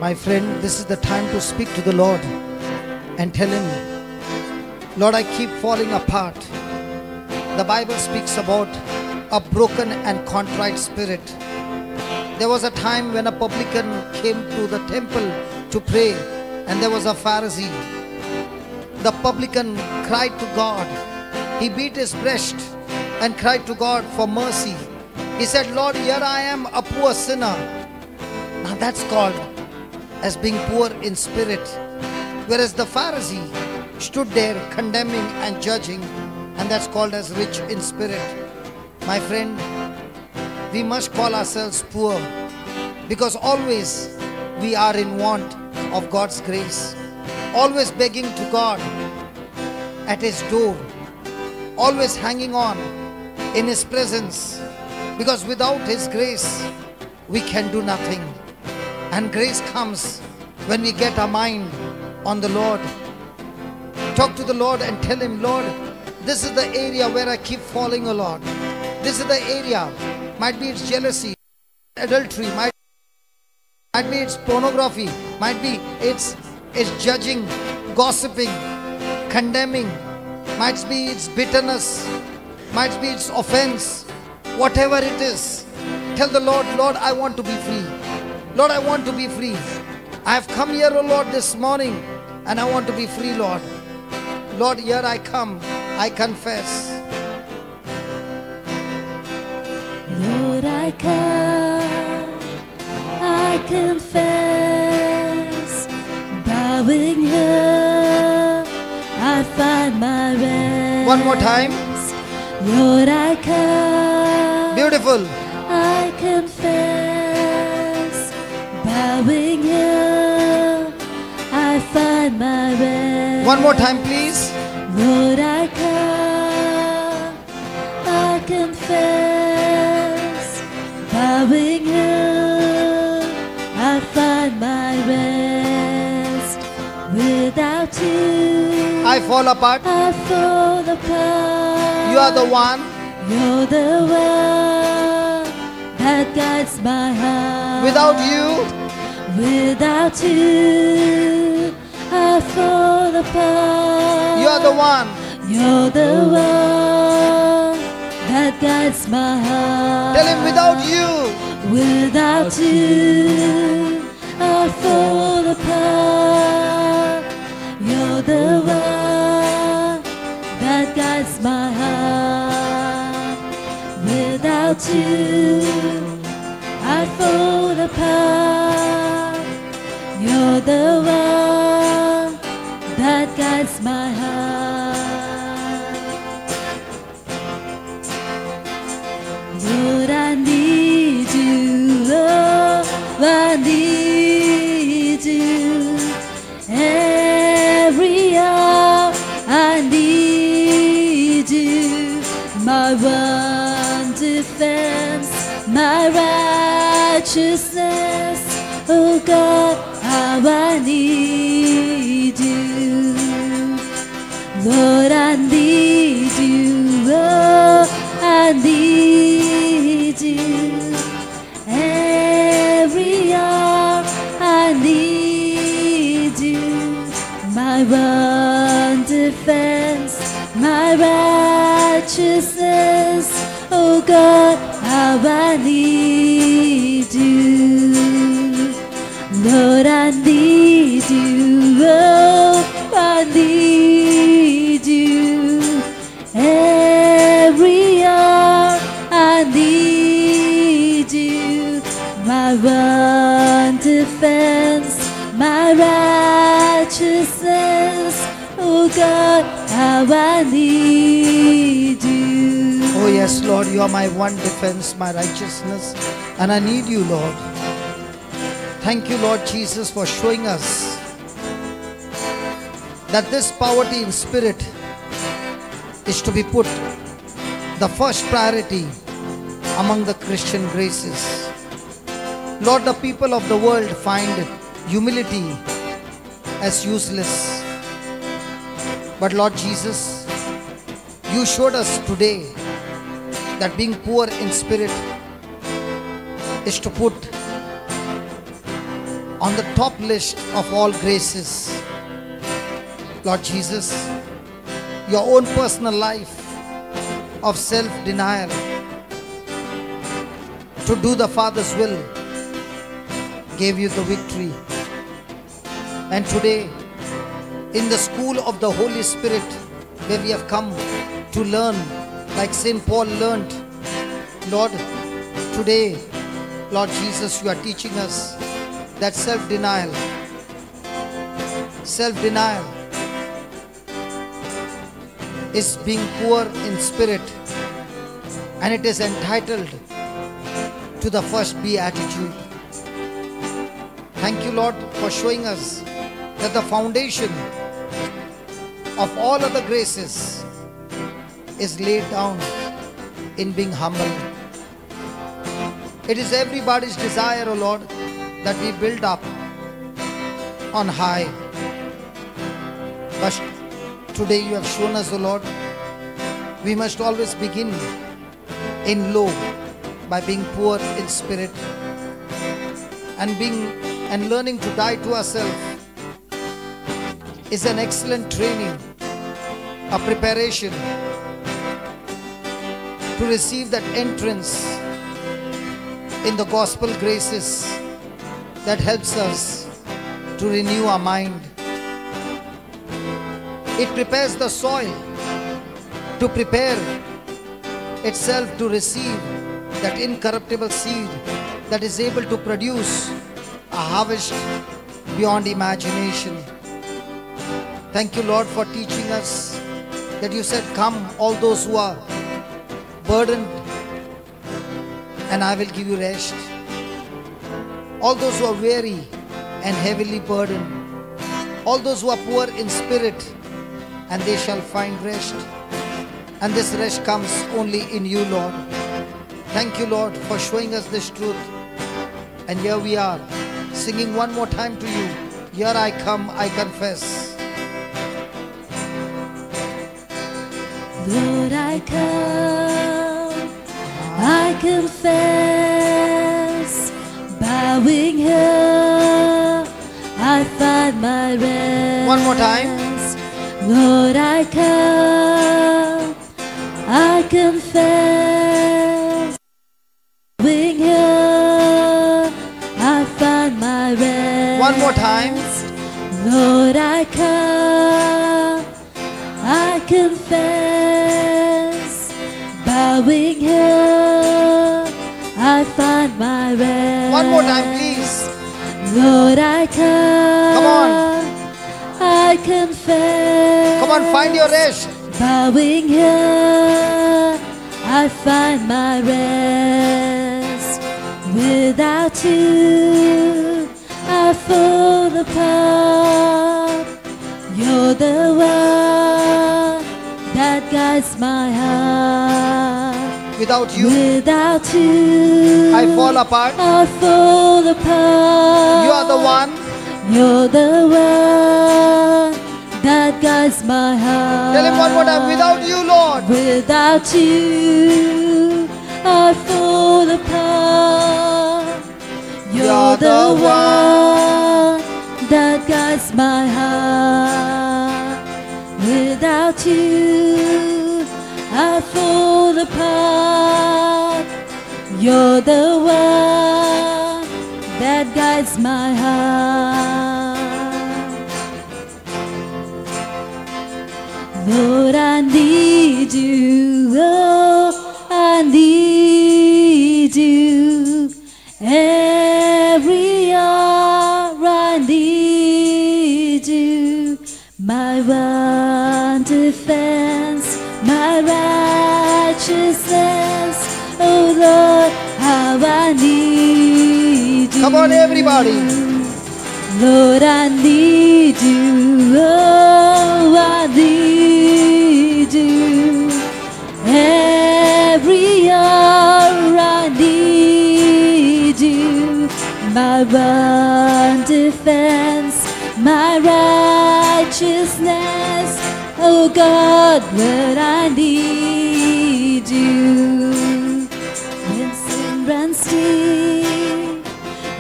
My friend, this is the time to speak to the Lord and tell Him, Lord, I keep falling apart. the Bible speaks about a broken and contrite spirit. There was a time when a publican came to the temple to pray, and there was a Pharisee. The publican cried to God. He beat his breast and cried to God for mercy. He said, Lord, here I am, a poor sinner. Now that's called as being poor in spirit. Whereas the Pharisee stood there condemning and judging, and that's called as rich in spirit. My friend, we must call ourselves poor, because always we are in want of God's grace, always begging to God at His door, always hanging on in His presence, because without His grace we can do nothing. And grace comes when we get our mind on the Lord. Talk to the Lord and tell Him, Lord, this is the area where I keep falling, O Lord. This is the area. Might be it's jealousy, adultery, might be it's pornography, might be it's judging, gossiping, condemning, might be it's bitterness, might be it's offense. Whatever it is, tell the Lord, Lord, I want to be free. Lord, I want to be free. I have come here, O Lord, this morning, and I want to be free, Lord. Lord, here I come. I confess. Lord, I come, I confess, bowing here, I find my rest. One more time. Lord, I come, Beautiful. I confess, bowing here, I find my rest. One more time, please. Lord, I come, I confess, bowing here, I find my rest. Without you, I fall apart. I fall apart. You are the one. You're the one that guides my heart. Without you, I fall apart. you are the one. You're the one that guides my heart. Tell Him, without you, I fall apart. You're the one that guides my heart. Without you, I fall apart. You're the one that guides my heart. Lord, I need you. Lord, I need you. Every hour I need you. My one defense, my righteousness. Oh God, how I need you. Lord, I need you. Oh, I need you. Every hour I need you. My one defense, my righteousness. Oh God, how I need you. Lord, I need you. Oh, I need you. Every hour I need you. My one defense, my righteousness. Oh God, how I need you. oh yes, Lord, you are my one defense, my righteousness, and I need you, Lord. Thank you, Lord Jesus, for showing us that this poverty in spirit is to be put the first priority among the Christian graces. Lord, the people of the world find humility as useless. But Lord Jesus, you showed us today that being poor in spirit is to put on the top list of all graces. Lord Jesus, your own personal life of self-denial to do the Father's will gave you the victory. And today, in the school of the Holy Spirit, where we have come to learn, like St. Paul learned, Lord, today, Lord Jesus, you are teaching us that self-denial is being poor in spirit, and it is entitled to the first beatitude. Thank you, Lord, for showing us that the foundation of all other graces is laid down in being humble. It is everybody's desire, O Lord, that we build up on high. But today you have shown us, O Lord, we must always begin in low by being poor in spirit and learning to die to ourselves is an excellent training, a preparation to receive that entrance in the gospel graces that helps us to renew our mind. It prepares the soil to prepare itself to receive that incorruptible seed that is able to produce a harvest beyond imagination. Thank you, Lord, for teaching us that you said, come all those who are burdened, and I will give you rest. All those who are weary and heavily burdened, all those who are poor in spirit, and they shall find rest. And this rest comes only in you, Lord. Thank you, Lord, for showing us this truth. And here we are, singing one more time to you. Here I come, I confess. Lord, I come, I confess, bowing here, I find my rest. One more time. Lord, I come, I confess, bowing here, I find my rest. One more time. Lord, I come, I confess, bowing here, I find my rest. One more time, please. Lord, I come. Come on. I confess. Come on, find your rest. Bowing here, I find my rest. Without you, I fall apart. You're the one that guides my heart. Without you, I fall apart. I fall apart. You are the one. You're the one that guides my heart. Tell him one more time. Without you, Lord. Without you, I fall apart. You're the one that guides my heart. Without you, I fall apart. You're the one that guides my heart. Lord, I need you. Oh, I need you. Every hour I need you. My one defense, my righteousness. Oh Lord, how I need you. Come on, everybody. Lord, I need you. Oh, I need you. Every hour I need you. My one defense, my righteousness. Oh God, Lord, I need you. When sin runs deep,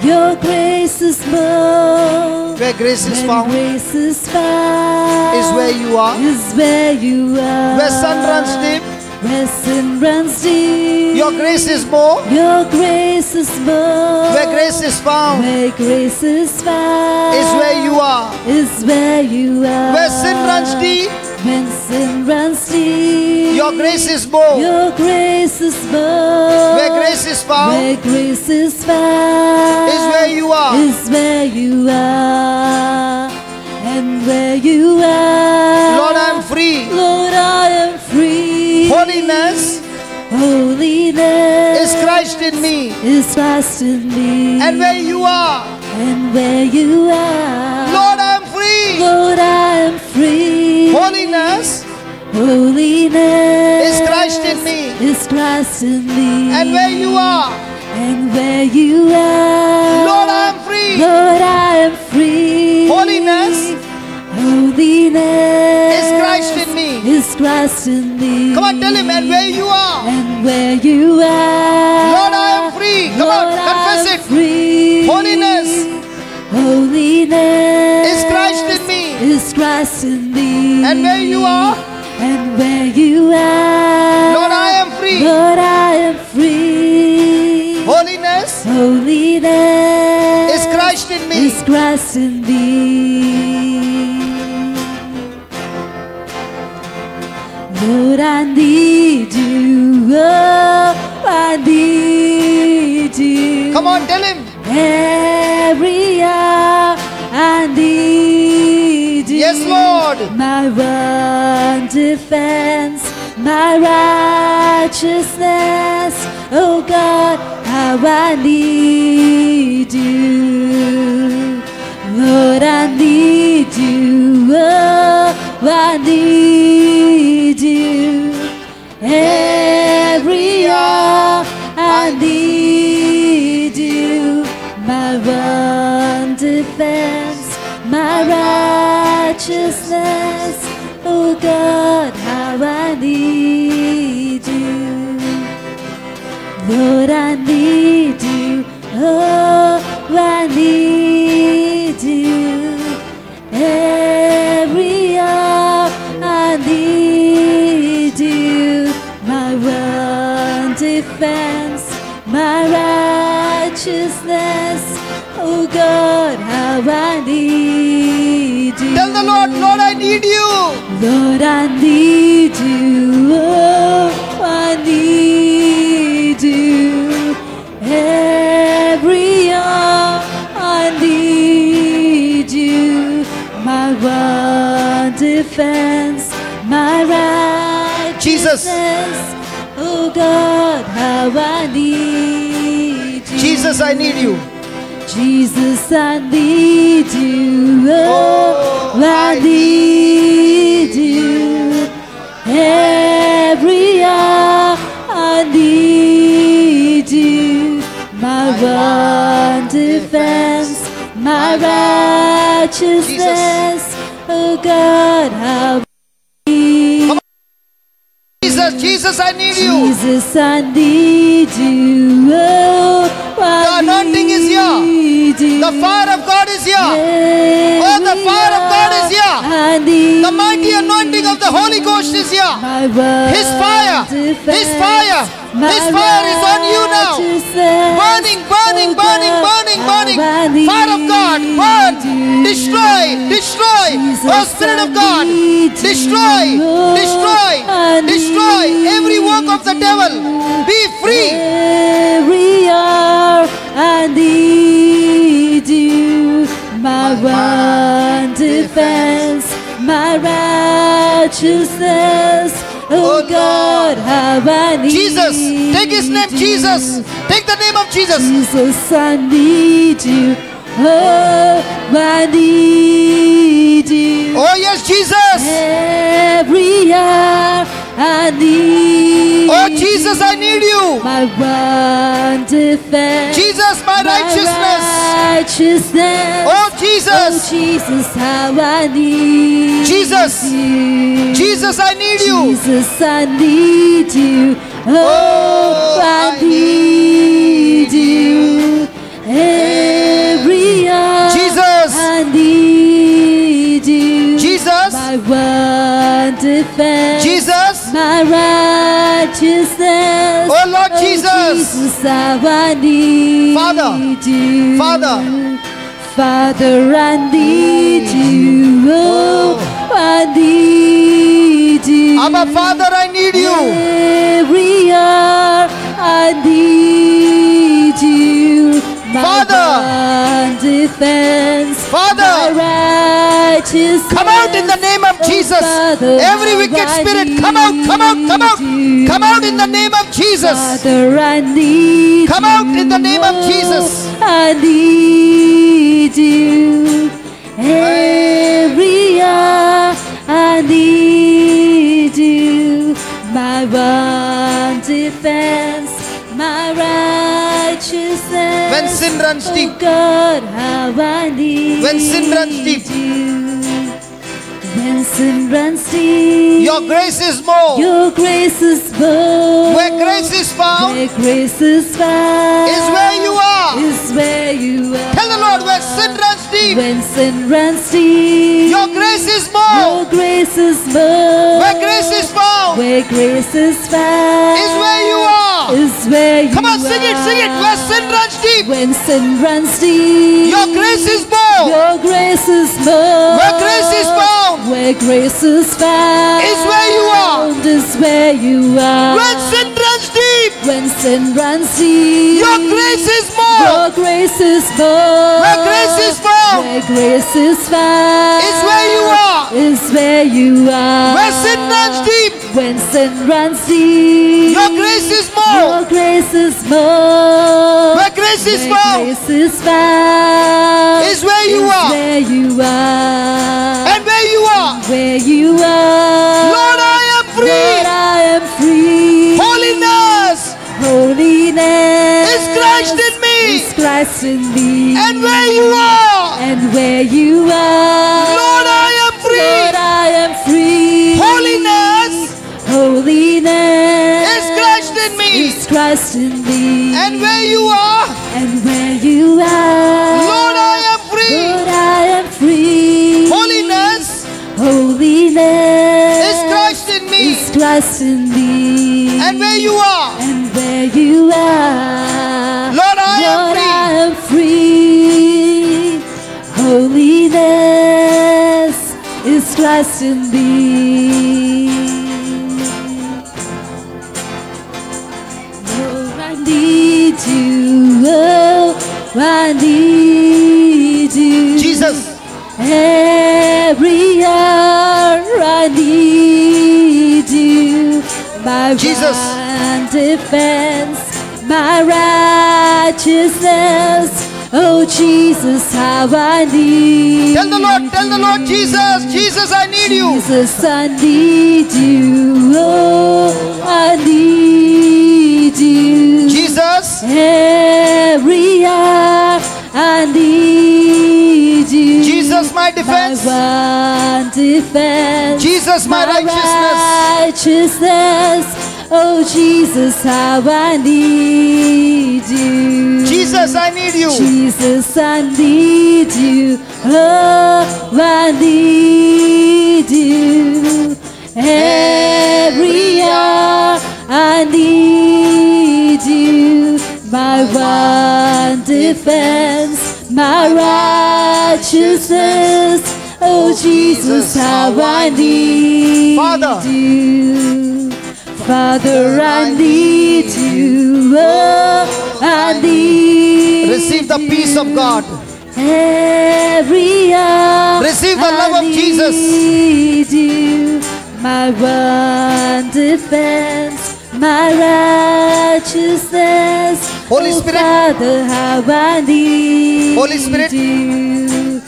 your grace is more. Where grace is found, grace is found is where you are. Is where you are. Where sun runs deep, Blessing runs deep. Your grace is more. Your grace is more. Where grace is found Where grace is found is where you are. Is where you are. Where sin runs deep, when sin runs deep, your grace is more. your grace is more. Where grace is found where grace is found is where you are. Is where you are. And where you are, Lord, I am free. Lord, I am free. Holiness Holiness is Christ in me. Is Christ in me. And where you are, And where you are, Lord, I am free. Lord, I am free. Holiness Holiness is Christ in me. Is Christ in me. And where you are, And where you are, Lord, I am free. Lord, I am free. Holiness Holiness is Christ in me. Is Christ in me. Come on, tell him. And where you are, And where you are, Lord, I am free. Come on, Lord, confess I am it. free. Holiness Holiness is Christ in me. Is Christ in me. And where you are, And where you are, Lord, I am free. Lord, I am free. Holiness Holiness is Christ in me. Is Christ in me. Lord, I need you. Oh, I need you. Come on, tell him. Every hour I need you. Yes, Lord. My one defense, my righteousness. Oh God, how I need you. Lord, I need you. Oh, I need you. Every hour I need you. My one defense, my righteousness. Oh God, how I need you. Lord, I need you. Oh, I need you. Every hour I need you. My one defense, my righteousness. Oh God, how I need you. Tell the Lord, Lord, I need you. Lord, I need you. Oh, I need you. Every hour I need you. My one defense, my righteousness. Jesus. Oh God, how I need you. Jesus, I need you. Jesus, I need you. Oh, I need you. Every hour I need you. My one defense, my righteousness. Oh God, how I need Jesus, Jesus, I need you. Jesus, I need you. Oh, The anointing is here. The fire of God is here. Oh, the fire of God is here. The mighty anointing of the Holy Ghost is here. His fire, His fire, His fire is on you now. Burning, burning, burning, burning, burning. Fire of God, burn, destroy, destroy. Oh, Spirit of God, destroy, destroy, destroy every work of the devil. Be free. Every hour I need you. My one defense, my righteousness. Oh God, how I need Jesus, take His name, Jesus. Take the name of Jesus. Jesus, I need you. Oh, I need you. Oh yes, Jesus. Every hour I need Oh Jesus, I need you. my one defense. Jesus, my righteousness. Righteousness. Oh Oh Jesus, Jesus, how I need Jesus. you. Jesus, I need you. Jesus, I need you. Oh, I need you. Every hour Jesus. I need you. Jesus. My one defense. Jesus. My Jesus, how I need Father, you. Father. Father, I need you. Oh, I need you. Abba, Father, I need you. Every hour I need you. My Father. one defense. Father. My righteousness. Come out in the name of Jesus. Father, Every wicked I spirit, come out, come out, come out. need you. Come out in the name of Jesus. Father, I need Come you. out in the name of Jesus. I need you. Every hour I need you. My one defense, my righteousness. When sin runs Oh deep. God, how I need When sin runs deep. you. When sin runs deep. Your grace is more. Your grace is more. Where grace is found Where grace is found is where you are. Is where you are. Tell the Lord, where sin runs deep, When sin runs deep. your grace is Your more. grace is more. Where grace is found Where grace is found is where you are. Is where you Come on, sing it, sing it. Where sin runs deep, When sin runs deep. your grace is more. Your grace is more. Where grace is found Where grace is found is where you are. Is where you are. When sin runs deep, When sin runs deep. your grace is Your more. grace is more. Where grace is found Where grace is found is where you are. Is where you are. Where sin runs deep, When sin runs deep. your grace is Your more. grace is more. Where grace is Where found grace is found is where you is are. where you are. And where you are, Where you are. Lord, I am Lord, free. I am free. Holiness Holiness is Christ in me. is Christ in me. And where you are, And where you are. Lord, I am free. Lord, I am free. Holiness Holiness is Christ in me. is Christ in me. And where you are, And where you are. Lord, I am free. Lord, I am free. Holiness Holiness is Christ in me. is Christ in me. And where you are, And where you are. Lord, I am Lord, free. I am free. Holiness is Christ in me. Oh, I need you. Oh, I need you. Jesus. Every hour I need you. My Jesus. one defense, my righteousness. Oh Jesus, how I need Tell the Lord, Jesus, Jesus, I need you. Jesus, I need you. Oh, I need you. Jesus, Every hour I need you. Jesus, my defense. My one defense. Jesus, my righteousness. Righteousness. Oh Jesus, how I need you. Jesus, I need you. Jesus, I need you. Oh, I need you. Every hour I need you. My one defense, my righteousness. Oh Jesus, how I need Father. you. Father, I need you. Oh, I need Receive the peace of God. Every hour Receive the love of Jesus. need you. My one defense, my righteousness. Holy Oh, Spirit. Father, how I need Holy Spirit. you.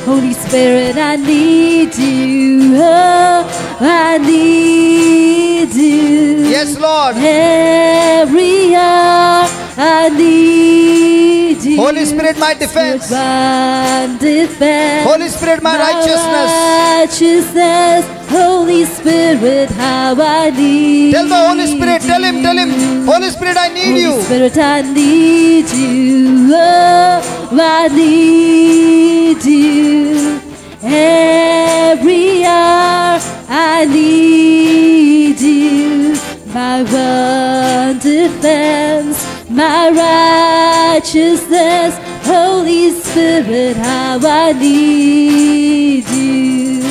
Holy Spirit, I need you. Oh, I need you. Yes, Lord. Every hour I need you. Holy Spirit, my defense. One defense. Holy Spirit, my righteousness. Righteousness. Holy Spirit, how I need. Tell the Holy Spirit, tell him, Holy Spirit, I need Holy you. Spirit, I need you. Oh, I need you. Every hour I need you. My one defense, my righteousness. Holy Spirit, how I need you.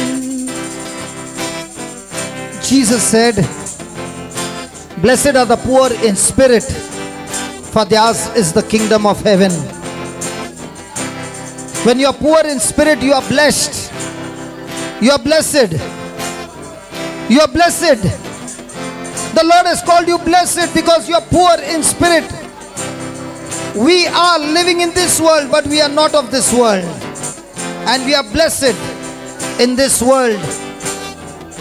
Jesus said, blessed are the poor in spirit, for theirs is the kingdom of heaven. When you are poor in spirit, you are blessed. You are blessed. You are blessed. The Lord has called you blessed because you are poor in spirit. We are living in this world, but we are not of this world. And we are blessed in this world.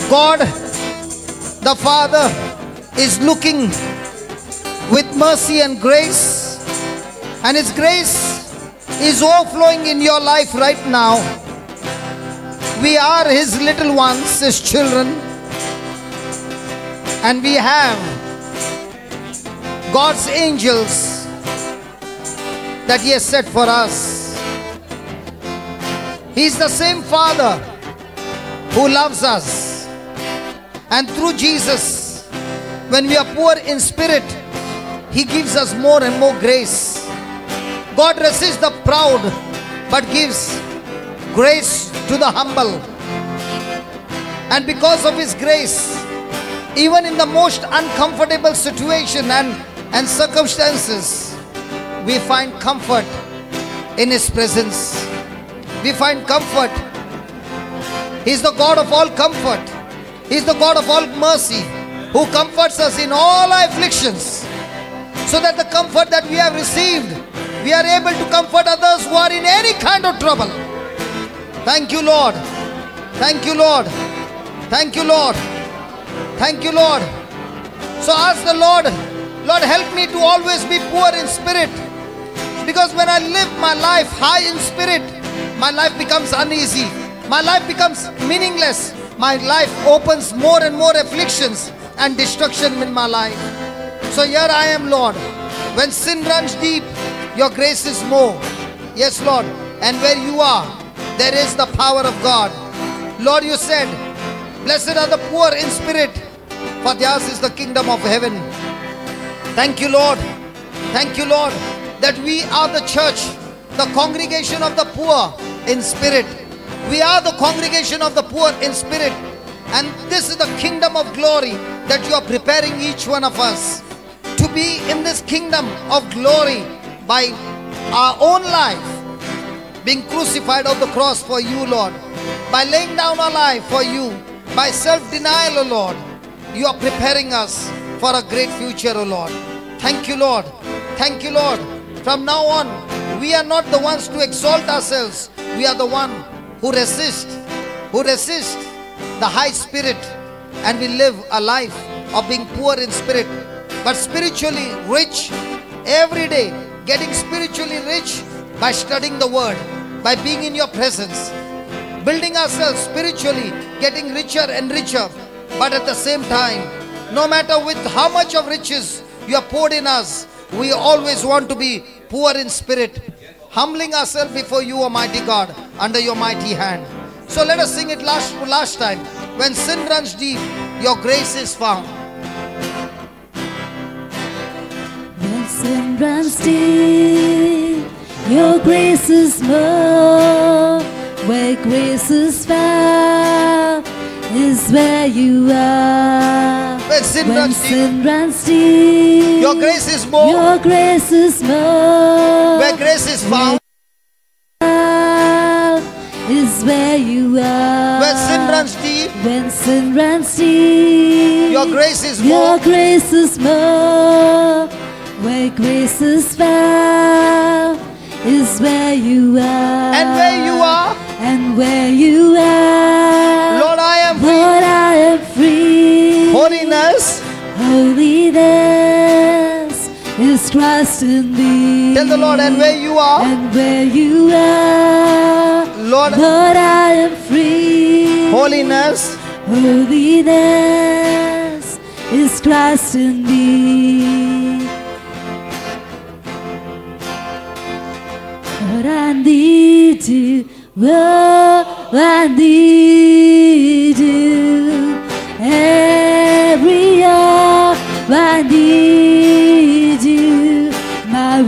God, the Father, is looking with mercy and grace. And His grace is overflowing in your life right now. We are His little ones, His children. And we have God's angels that He has set for us. He is the same Father who loves us. And through Jesus, when we are poor in spirit, He gives us more and more grace. God resists the proud, but gives grace to the humble. And because of His grace, even in the most uncomfortable situation and circumstances, we find comfort in His presence. We find comfort. He is the God of all comfort. He is the God of all mercy, who comforts us in all our afflictions, so that the comfort that we have received, we are able to comfort others who are in any kind of trouble. Thank you, Lord. Thank you, Lord. Thank you, Lord. Thank you, Lord. So ask the Lord, Lord, help me to always be poor in spirit. Because when I live my life high in spirit, my life becomes uneasy. My life becomes meaningless. My life opens more and more afflictions and destruction in my life. So here I am, Lord. When sin runs deep, your grace is more. Yes, Lord. And where you are, there is the power of God. Lord, you said, blessed are the poor in spirit, for theirs is the kingdom of heaven. Thank you, Lord. Thank you, Lord, that we are the church, the congregation of the poor in spirit. We are the congregation of the poor in spirit. And this is the kingdom of glory that you are preparing each one of us to be in this kingdom of glory by our own life being crucified on the cross for you, Lord. By laying down our life for you, by self-denial, O Lord, you are preparing us for a great future, O Lord. Thank you, Lord. Thank you, Lord. From now on, we are not the ones to exalt ourselves. We are the one who resist the high spirit, and we live a life of being poor in spirit, but spiritually rich every day, getting spiritually rich by studying the word, by being in your presence, building ourselves spiritually, getting richer and richer. But at the same time, no matter with how much of riches you have poured in us, we always want to be poor in spirit, humbling ourselves before you, Almighty God, under your mighty hand. So let us sing it last time. When sin runs deep, your grace is found. When sin runs deep, your grace is more. Where grace is found is where you are. When sin runs deep, your grace is more. Your grace is more. Where grace is found is where you are. When sin runs deep, when sin runs deep, your grace is more. Your grace is more. Where grace is found is where you are. And where you are, and where you are, Lord, I am free. Lord, I am free. Holiness, holiness is Christ in thee. Tell the Lord, and where you are, and where you are, Lord, Lord, I am free. Holiness, holiness is Christ in thee. Lord, I need you. Oh, I need you. Every hour I need you.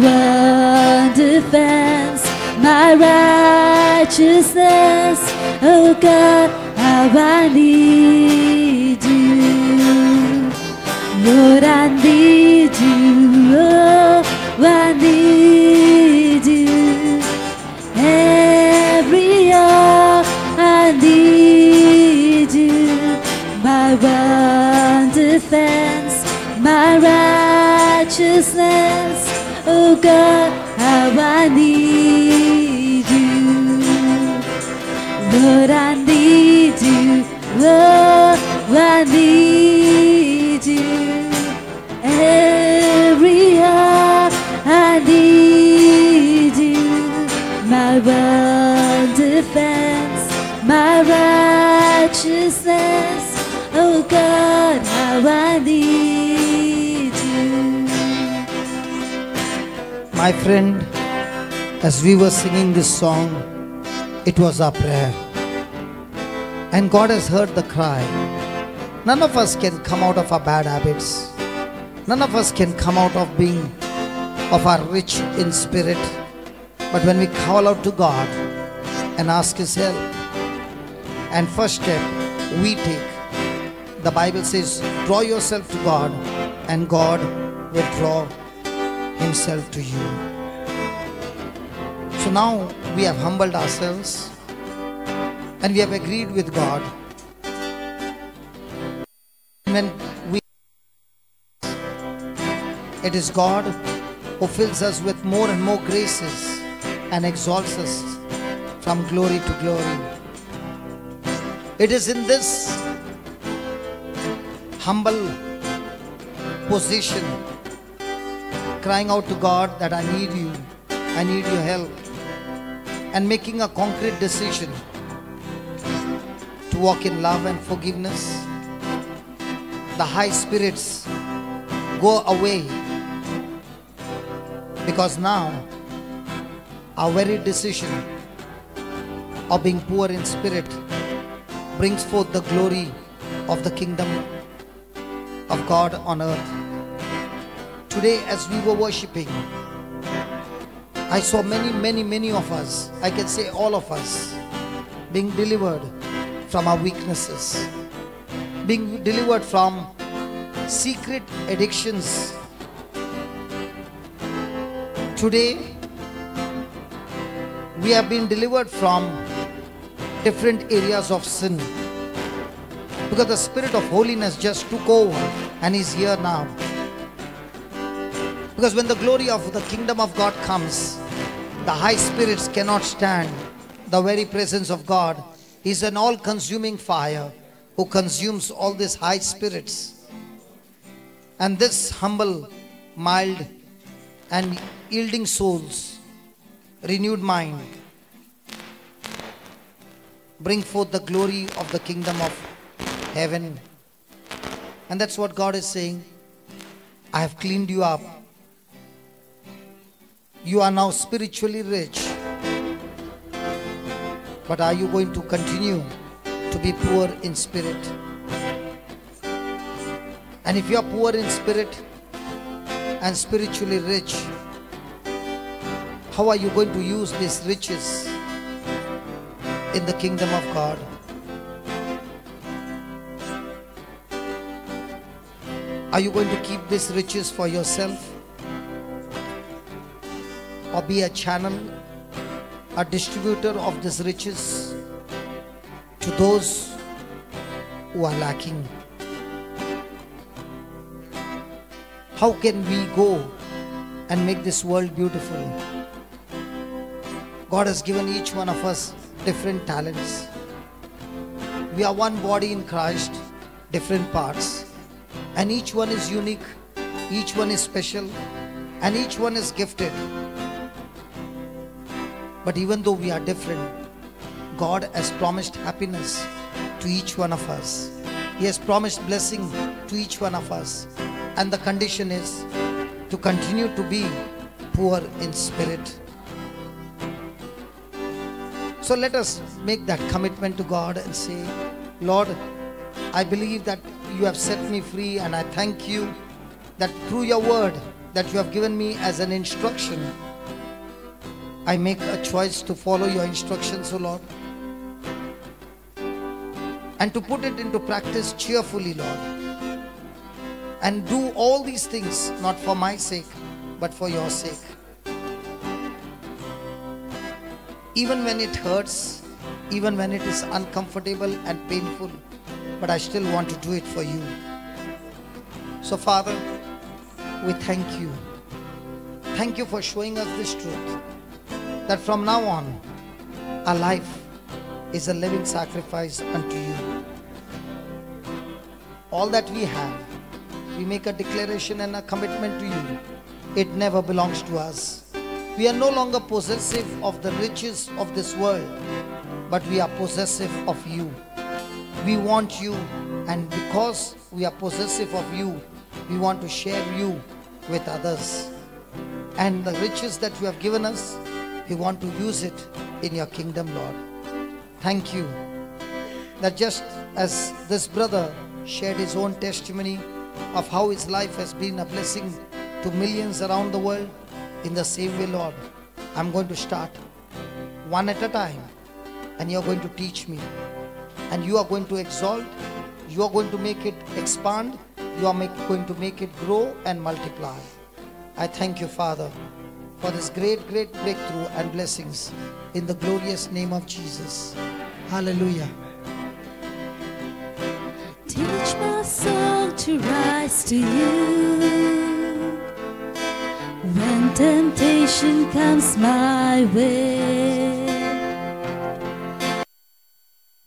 one defense, my righteousness. Oh God, how I need you. Lord, I need you. Oh, I need you. Every hour I need you. My one defense, my righteousness. Oh God, how I need you. Lord, I need you. Oh, I need you. Every hour I need you. My one defense, my righteousness. Oh God, how I need you. My friend, as we were singing this song, it was our prayer. And God has heard the cry. None of us can come out of our bad habits. None of us can come out of our rich in spirit. But when we call out to God and ask His help, and first step we take, the Bible says, draw yourself to God and God will draw Himself to you. So now we have humbled ourselves and we have agreed with God. When it is God who fills us with more and more graces and exalts us from glory to glory. It is in this humble position, crying out to God that I need you, I need your help, and making a concrete decision to walk in love and forgiveness, the high spirits go away, because now our very decision of being poor in spirit brings forth the glory of the kingdom of God on earth. Today as we were worshipping, I saw many of us, I can say all of us, being delivered from our weaknesses, being delivered from secret addictions. Today we have been delivered from different areas of sin, because the Spirit of holiness just took over and is here now. Because when the glory of the kingdom of God comes, the high spirits cannot stand the very presence of God. He is an all-consuming fire who consumes all these high spirits. And this humble, mild and yielding souls, renewed mind, bring forth the glory of the kingdom of heaven. And that's what God is saying. I have cleaned you up. You are now spiritually rich. But are you going to continue to be poor in spirit? And if you are poor in spirit and spiritually rich, how are you going to use these riches in the kingdom of God? Are you going to keep these riches for yourself, or be a channel, a distributor of these riches to those who are lacking? How can we go and make this world beautiful? God has given each one of us different talents. We are one body in Christ, different parts, and each one is unique, each one is special, and each one is gifted. But even though we are different, God has promised happiness to each one of us. He has promised blessing to each one of us. And the condition is to continue to be poor in spirit. So let us make that commitment to God and say, Lord, I believe that you have set me free, and I thank you that through your word that you have given me as an instruction, I make a choice to follow your instructions, O Lord, and to put it into practice cheerfully, Lord, and do all these things not for my sake but for your sake. Even when it hurts, even when it is uncomfortable and painful, but I still want to do it for you. So Father, we thank you. Thank you for showing us this truth, that from now on our life is a living sacrifice unto you. All that we have, we make a declaration and a commitment to you. It never belongs to us. We are no longer possessive of the riches of this world, but we are possessive of you. We want you, and because we are possessive of you, we want to share you with others. And the riches that you have given us, we want to use it in your kingdom, Lord. Thank you that just as this brother shared his own testimony of how his life has been a blessing to millions around the world, in the same way, Lord, I'm going to start one at a time, and you're going to teach me, and you are going to exalt, you are going to make it expand, you are going to make it grow and multiply. I thank you, Father, for this great breakthrough and blessings in the glorious name of Jesus. Hallelujah. Teach my soul to rise to you when temptation comes my way.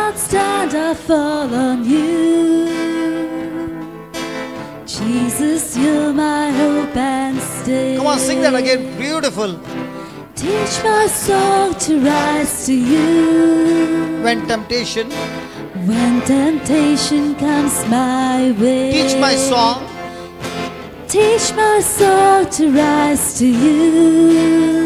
I'll stand or fall on you. Jesus, you're my hope and stay. Come on, sing that again. Beautiful. Teach my soul to rise to you When temptation, comes my way. teach my song. Teach my soul to rise to you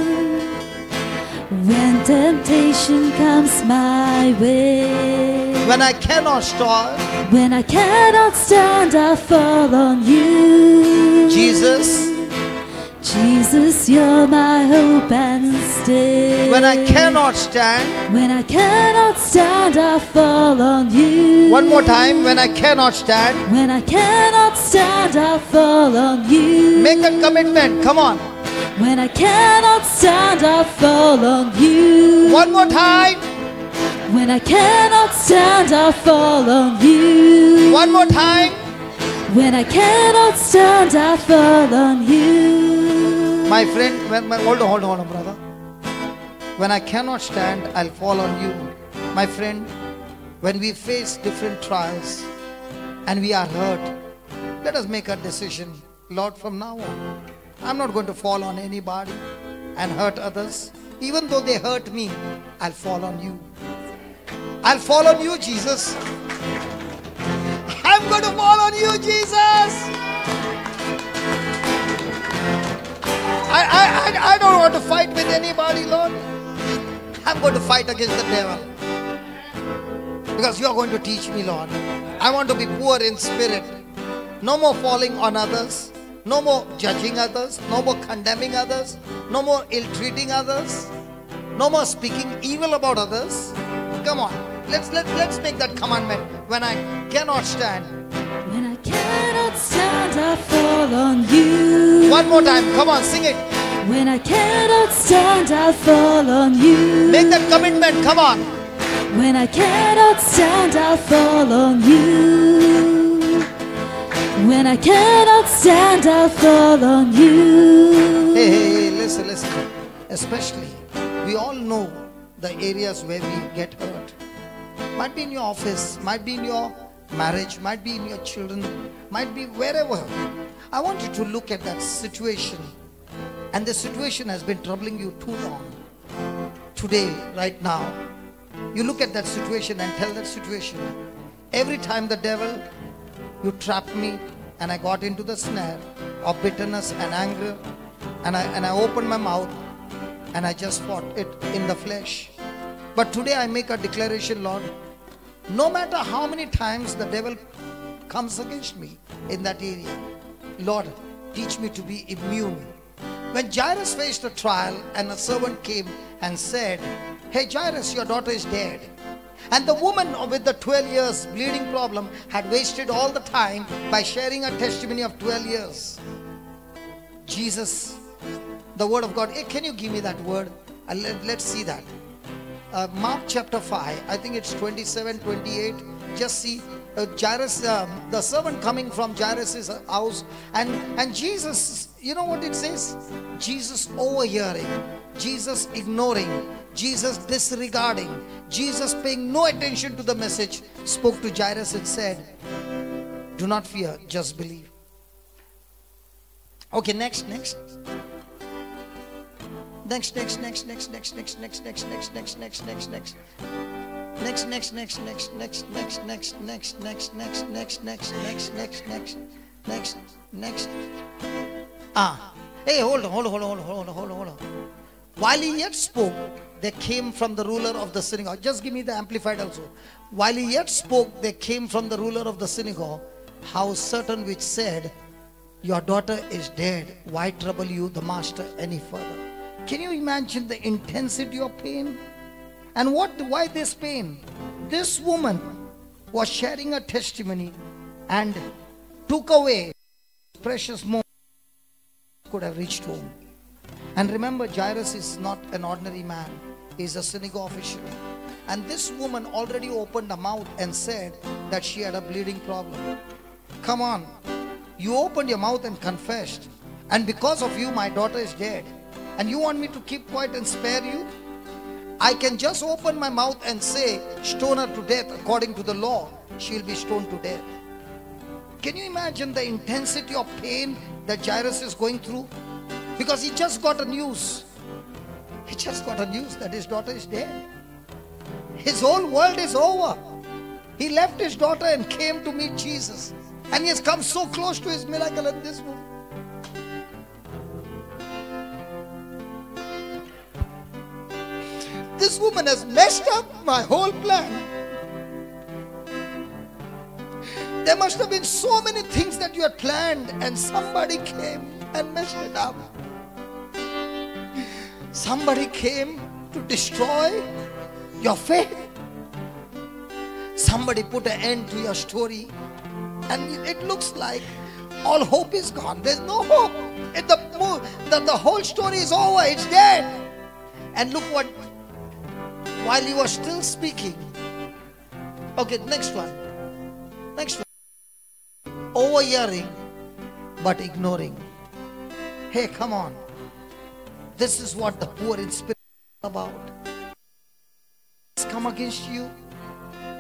when temptation comes my way. When I cannot start, When I cannot stand, I fall on you. Jesus. Jesus, you're my hope and stay. When I cannot stand, I fall on you. one more time. When I cannot stand, When I cannot stand, I fall on you. make a commitment. Come on. When I cannot stand, I fall on you. One more time. When I cannot stand, I fall on you. One more time. When I cannot stand, I fall on you. My friend, hold on, brother. When I cannot stand, I'll fall on you. My friend, when we face different trials and we are hurt, let us make a decision. Lord, from now on, I'm not going to fall on anybody and hurt others. Even though they hurt me, I'll fall on you. I'll fall on you, Jesus. I'm going to fall on you, Jesus. I don't want to fight with anybody, Lord. I'm going to fight against the devil. Because you are going to teach me, Lord. I want to be poor in spirit. No more falling on others. No more judging others. No more condemning others. No more ill-treating others. No more speaking evil about others. Come on. Let's make that commandment. When I cannot stand. When I cannot stand, I fall on you. One more time. Come on, sing it. When I cannot stand, I fall on you. Make that commitment. Come on. When I cannot stand, I fall on you. When I cannot stand, I fall on you. Hey, listen. Especially, we all know the areas where we get hurt. Might be in your office, might be in your marriage, might be in your children, might be wherever. I want you to look at that situation, and the situation has been troubling you too long. Today, right now, you look at that situation and tell that situation, every time the devil, you trapped me and I got into the snare of bitterness and anger, and I opened my mouth and I just fought it in the flesh. But today I make a declaration, Lord, no matter how many times the devil comes against me in that area, Lord, Teach me to be immune. When Jairus faced a trial and a servant came and said, "Hey Jairus, your daughter is dead." And the woman with the 12 years bleeding problem had wasted all the time by sharing a testimony of 12 years. Jesus, the word of God. Hey, can you give me that word? Let's see that. Mark chapter 5, I think it's 27, 28. Just see Jairus, the servant coming from Jairus' house, and Jesus, you know what it says? Jesus overhearing, Jesus ignoring, Jesus disregarding, Jesus paying no attention to the message, spoke to Jairus and said, "Do not fear, just believe." Okay, next. Hey, hold on. While he yet spoke, there came from the ruler of the synagogue. Just give me the amplified also. While he yet spoke, there came from the ruler of the synagogue, house certain which said, "Your daughter is dead. Why trouble you the master any further?" Can you imagine the intensity of pain? And why this pain? This woman was sharing a testimony and took away precious moment could have reached home. And remember, Jairus is not an ordinary man. He is a synagogue official. And this woman already opened her mouth and said that she had a bleeding problem. Come on. You opened your mouth and confessed. And because of you, my daughter is dead. And you want me to keep quiet and spare you? I can just open my mouth and say, stone her to death. According to the law, she will be stoned to death. Can you imagine the intensity of pain that Jairus is going through? Because he just got a news. He just got a news that his daughter is dead. His whole world is over. He left his daughter and came to meet Jesus. And he has come so close to his miracle in this woman. This woman has messed up my whole plan. There must have been so many things that you had planned and somebody came and messed it up. Somebody came to destroy your faith. Somebody put an end to your story. And it looks like all hope is gone. There's no hope. The whole story is over. It's dead. And look what, while he was still speaking. Okay, next one. Overhearing but ignoring. Hey, come on. This is what the poor in spirit is about. It's come against you.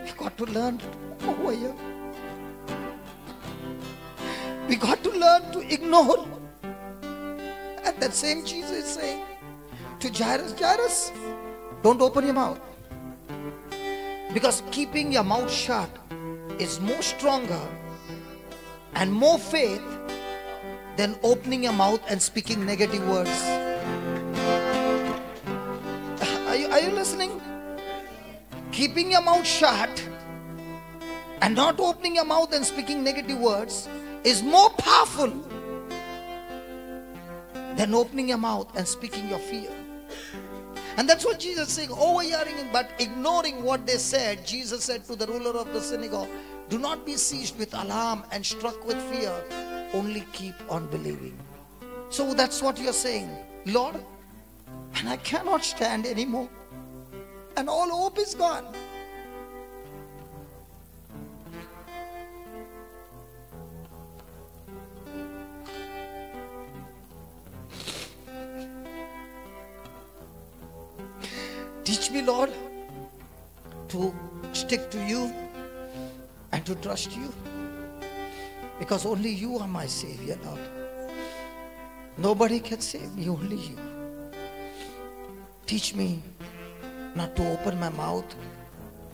You got to learn to overhear. We got to learn to ignore. And that same Jesus is saying to Jairus, Jairus, don't open your mouth. Because keeping your mouth shut is more stronger and more faith than opening your mouth and speaking negative words. Are you listening? Keeping your mouth shut and not opening your mouth and speaking negative words is more powerful than opening your mouth and speaking your fear. And that's what Jesus is saying, overhearing but ignoring what they said. Jesus said to the ruler of the synagogue, do not be seized with alarm and struck with fear, only keep on believing. So that's what you're saying, Lord, and I cannot stand anymore, and all hope is gone. Teach me, Lord, to stick to you and to trust you, because only you are my Savior, Lord. Nobody can save me, only you. Teach me not to open my mouth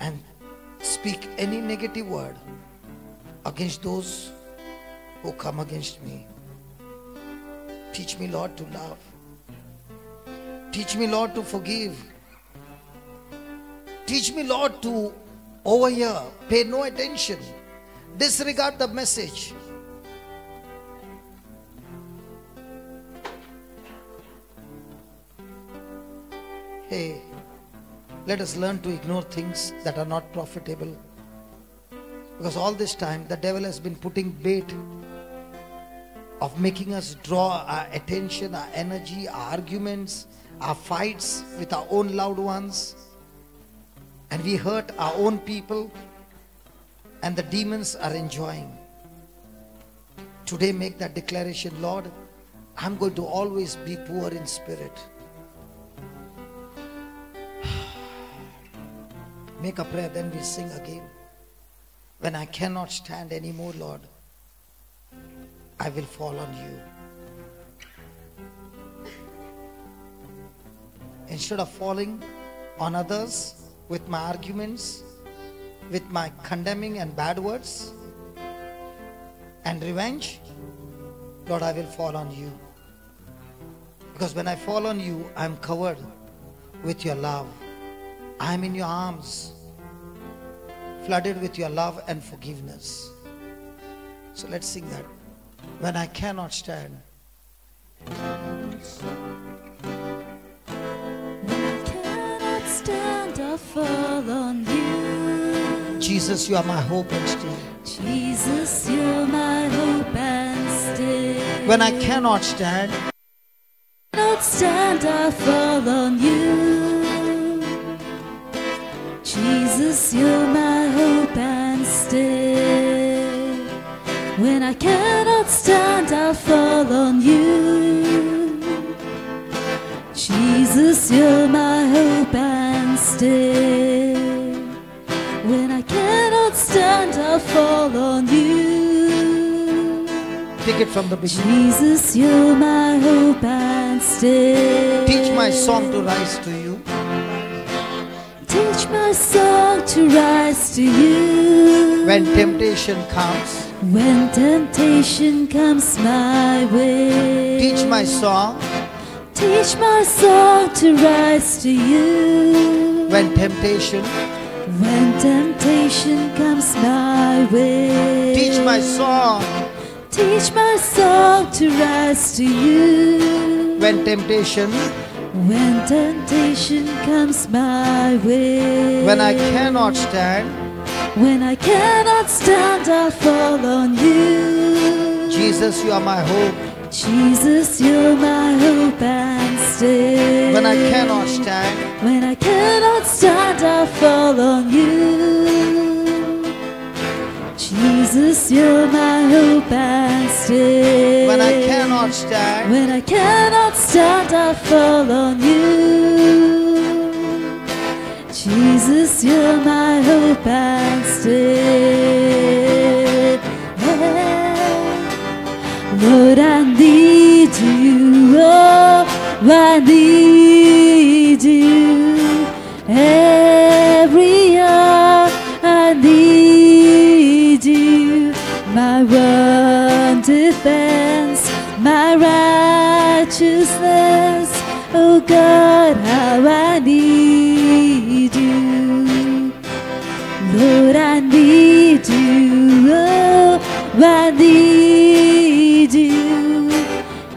and speak any negative word against those who come against me. Teach me, Lord, to love. Teach me, Lord, to forgive. Teach me, Lord, to overhear, pay no attention, disregard the message. Hey, let us learn to ignore things that are not profitable. Because all this time, the devil has been putting bait of making us draw our attention, our energy, our arguments, our fights with our own loved ones. And we hurt our own people. And the demons are enjoying. Today make that declaration, Lord, I'm going to always be poor in spirit. Make a prayer, then we sing again. When I cannot stand anymore, Lord, I will fall on you. Instead of falling on others with my arguments, with my condemning and bad words and revenge, Lord, I will fall on you. Because when I fall on you, I am covered with your love. I am in your arms, flooded with your love and forgiveness. So let's sing that. When I cannot stand. When I cannot stand, I fall on you. Jesus, you are my hope and stay. Jesus, you're my hope and stay. When I cannot stand, I fall on you. Jesus, you're my hope and stay. When I cannot stand, I'll fall on you. Jesus, you're my hope and stay. When I cannot stand, I'll fall on you. take it from the beginning. Jesus, you're my hope and stay. Teach my song to rise to you. Teach my song to rise to you. When temptation comes, When temptation comes my way. teach my song. Teach my song to rise to you. When temptation, comes my way. teach my song. Teach my song to rise to you. When temptation, comes my way. when I cannot stand, When I cannot stand, I'll fall on you. Jesus, you are my hope. Jesus, you're my hope and stay. When I cannot stand, I'll fall on you. Jesus, you're my hope and stay. when I cannot stand, I'll fall on you. Jesus, you're my hope and stay. Lord, I need you. Oh, I need you. Every hour I need you. My one defense, my righteousness. Oh God, how I need you. Lord, I need you. Oh, I need you.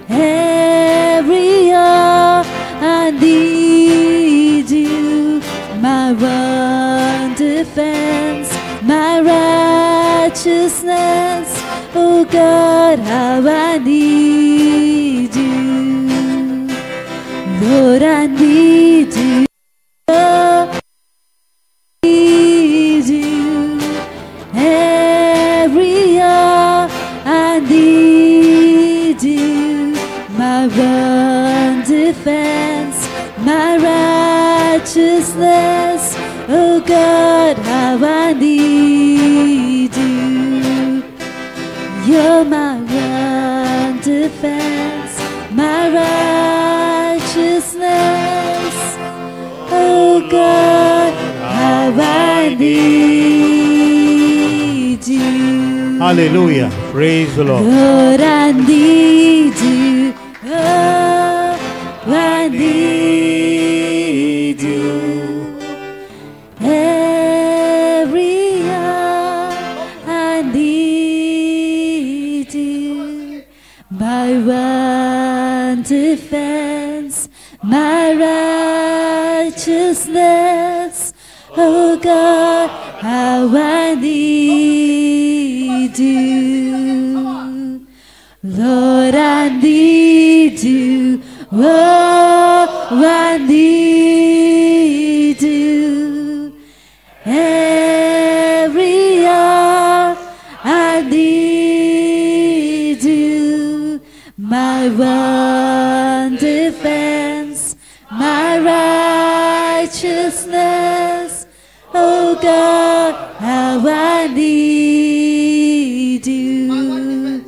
Every hour I need you. My one defense, my righteousness. Oh God, how I need you. Lord, I need you. Oh, I need you. Every hour I need you. My one defense, my righteousness. Oh God, how I need you. You're my one defense, my righteousness. Oh God, how I need you. Hallelujah. Praise the Lord. Lord, I need you. Oh, I need you. Every hour I need you. My one defense, my Oh God, how I need you. Lord, I need you. Oh, I need you. Every hour I need you. My one defense, my righteousness. Oh God, how I need you.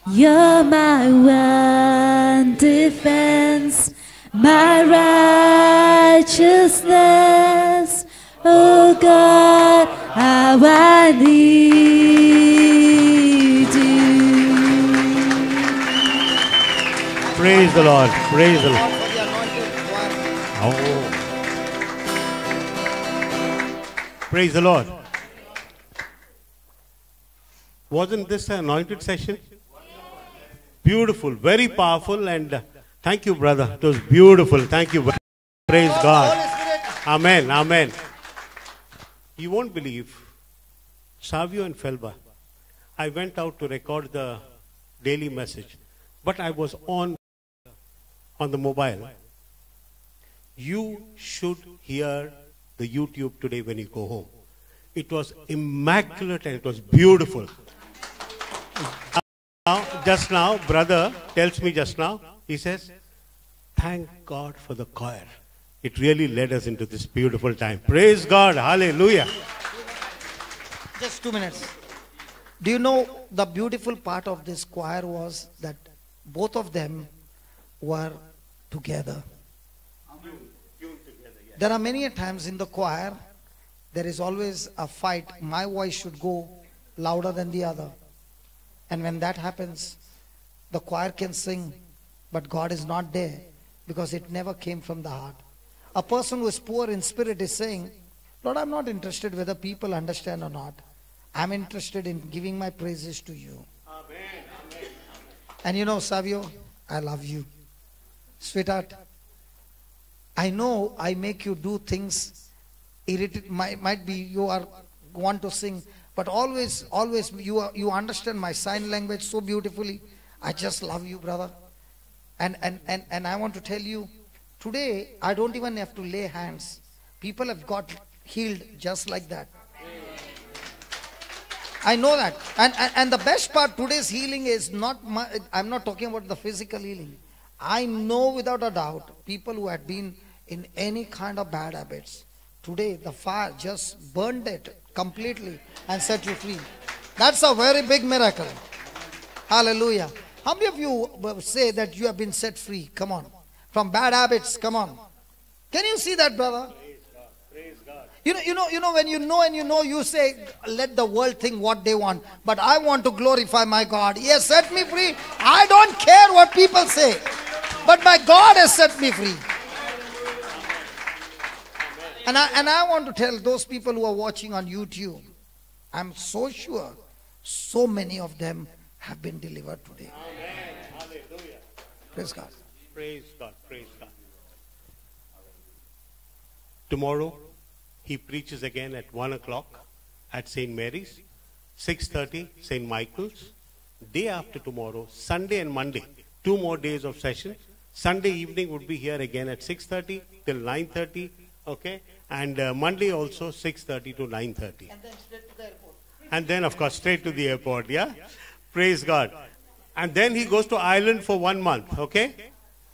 You're my one defense, my righteousness. Oh God, how I need you. Praise the Lord. Praise the Lord. Oh. Praise the Lord. Wasn't this an anointed session? Beautiful, very powerful, and thank you, brother. It was beautiful. Thank you. Praise God. Amen. Amen. You won't believe, Savio and Felba, I went out to record the daily message, but I was on the mobile. You should hear the YouTube today when you go home. It was immaculate and it was beautiful. Just now, brother tells me just now, he says, thank God for the choir. It really led us into this beautiful time. Praise God. Hallelujah. Just 2 minutes. Do you know the beautiful part of this choir was that both of them were together. There are many times in the choir, there is always a fight. My voice should go louder than the other. And when that happens, the choir can sing, but God is not there because it never came from the heart. A person who is poor in spirit is saying, Lord, I'm not interested whether people understand or not. I'm interested in giving my praises to you. Amen. And you know, Savio, I love you. Sweetheart, I know I make you do things, might be you are want to sing, but always you understand my sign language so beautifully. I just love you, brother. And I want to tell you, today I don't even have to lay hands. People have got healed just like that. I know that. And the best part, today's healing is not, I'm not talking about the physical healing. I know without a doubt, people who had been in any kind of bad habits, today the fire just burned it completely and set you free. That's a very big miracle. Hallelujah. How many of you say that you have been set free? Come on. From bad habits, come on. Can you see that, brother? Praise God. You know, when you know and you know, you say, let the world think what they want. But I want to glorify my God. He has set me free. I don't care what people say. But my God has set me free. And I want to tell those people who are watching on YouTube, I'm so sure so many of them have been delivered today. Amen. Hallelujah. Praise God. Praise God. Praise God. Tomorrow, he preaches again at 1 o'clock at St. Mary's, 6:30 St. Michael's. Day after tomorrow, Sunday and Monday, 2 more days of session. Sunday evening would be here again at 6:30 till 9:30, okay? And Monday also 6:30 to 9:30. And then straight to the airport. And then, of course, straight to the airport, yeah? Praise God. And then he goes to Ireland for 1 month, okay?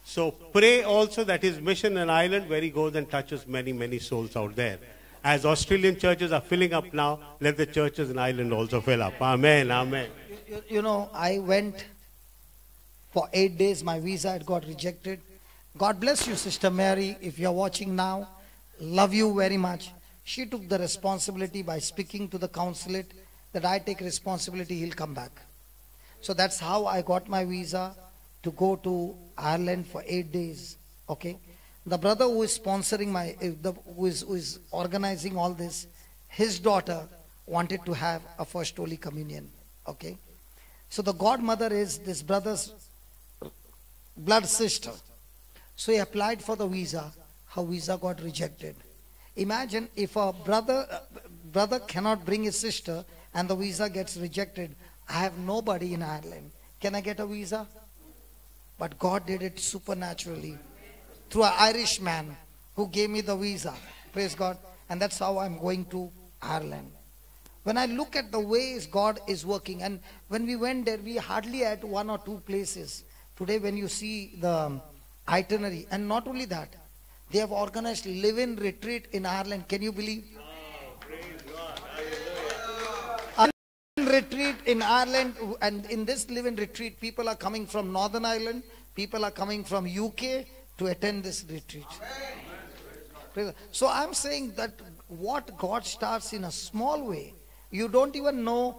So pray also that his mission in Ireland, where he goes and touches many, many souls out there. As Australian churches are filling up now, let the churches in Ireland also fill up. Amen, amen. You know, I went for 8 days. My visa had got rejected. God bless you, Sister Mary. If you're watching now, love you very much. She took the responsibility by speaking to the consulate that I take responsibility, he'll come back. So that's how I got my visa to go to Ireland for 8 days. Okay. The brother who is sponsoring who is organizing all this, his daughter wanted to have a first Holy Communion. Okay. So the godmother is this brother's blood sister. So he applied for the visa. Her visa got rejected. Imagine if a brother cannot bring his sister and the visa gets rejected. I have nobody in Ireland. Can I get a visa? But God did it supernaturally through an Irish man who gave me the visa. Praise God. And that's how I'm going to Ireland. When I look at the ways God is working, and when we went there, we hardly had 1 or 2 places. Today when you see the itinerary, and not only that, they have organized live-in retreat in Ireland. Can you believe? Retreat in Ireland, and in this live-in retreat, people are coming from Northern Ireland, people are coming from UK to attend this retreat. So I'm saying that what God starts in a small way, you don't even know.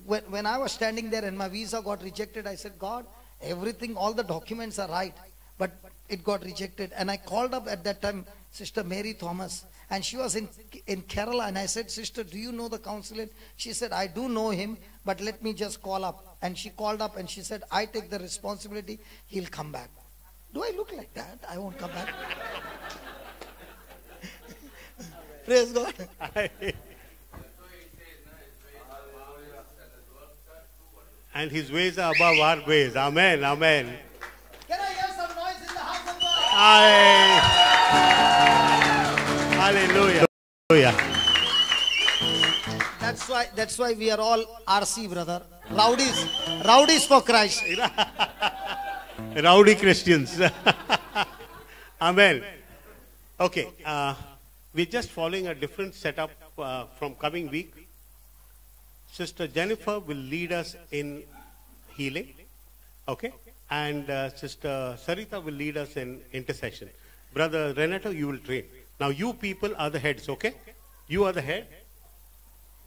When I was standing there and my visa got rejected, I said, God, everything, all the documents are right, but it got rejected. And I called up at that time Sister Mary Thomas, and she was in Kerala, and I said, Sister, do you know the consulate? She said, I do know him, but let me just call up. And she called up and she said, I take the responsibility, he'll come back. Do I look like that? I won't come back. Praise God. And his ways are above our ways. Amen. Amen. Can I hear some noise in the house of God? Hallelujah. Hallelujah. That's why we are all RC, brother. Rowdies for Christ. Rowdy Christians. Amen. Okay. We're just following a different setup from coming week. Sister Jennifer will lead us in healing. Okay. And Sister Sarita will lead us in intercession. Brother Renato, you will train. Now you people are the heads, okay? You are the head.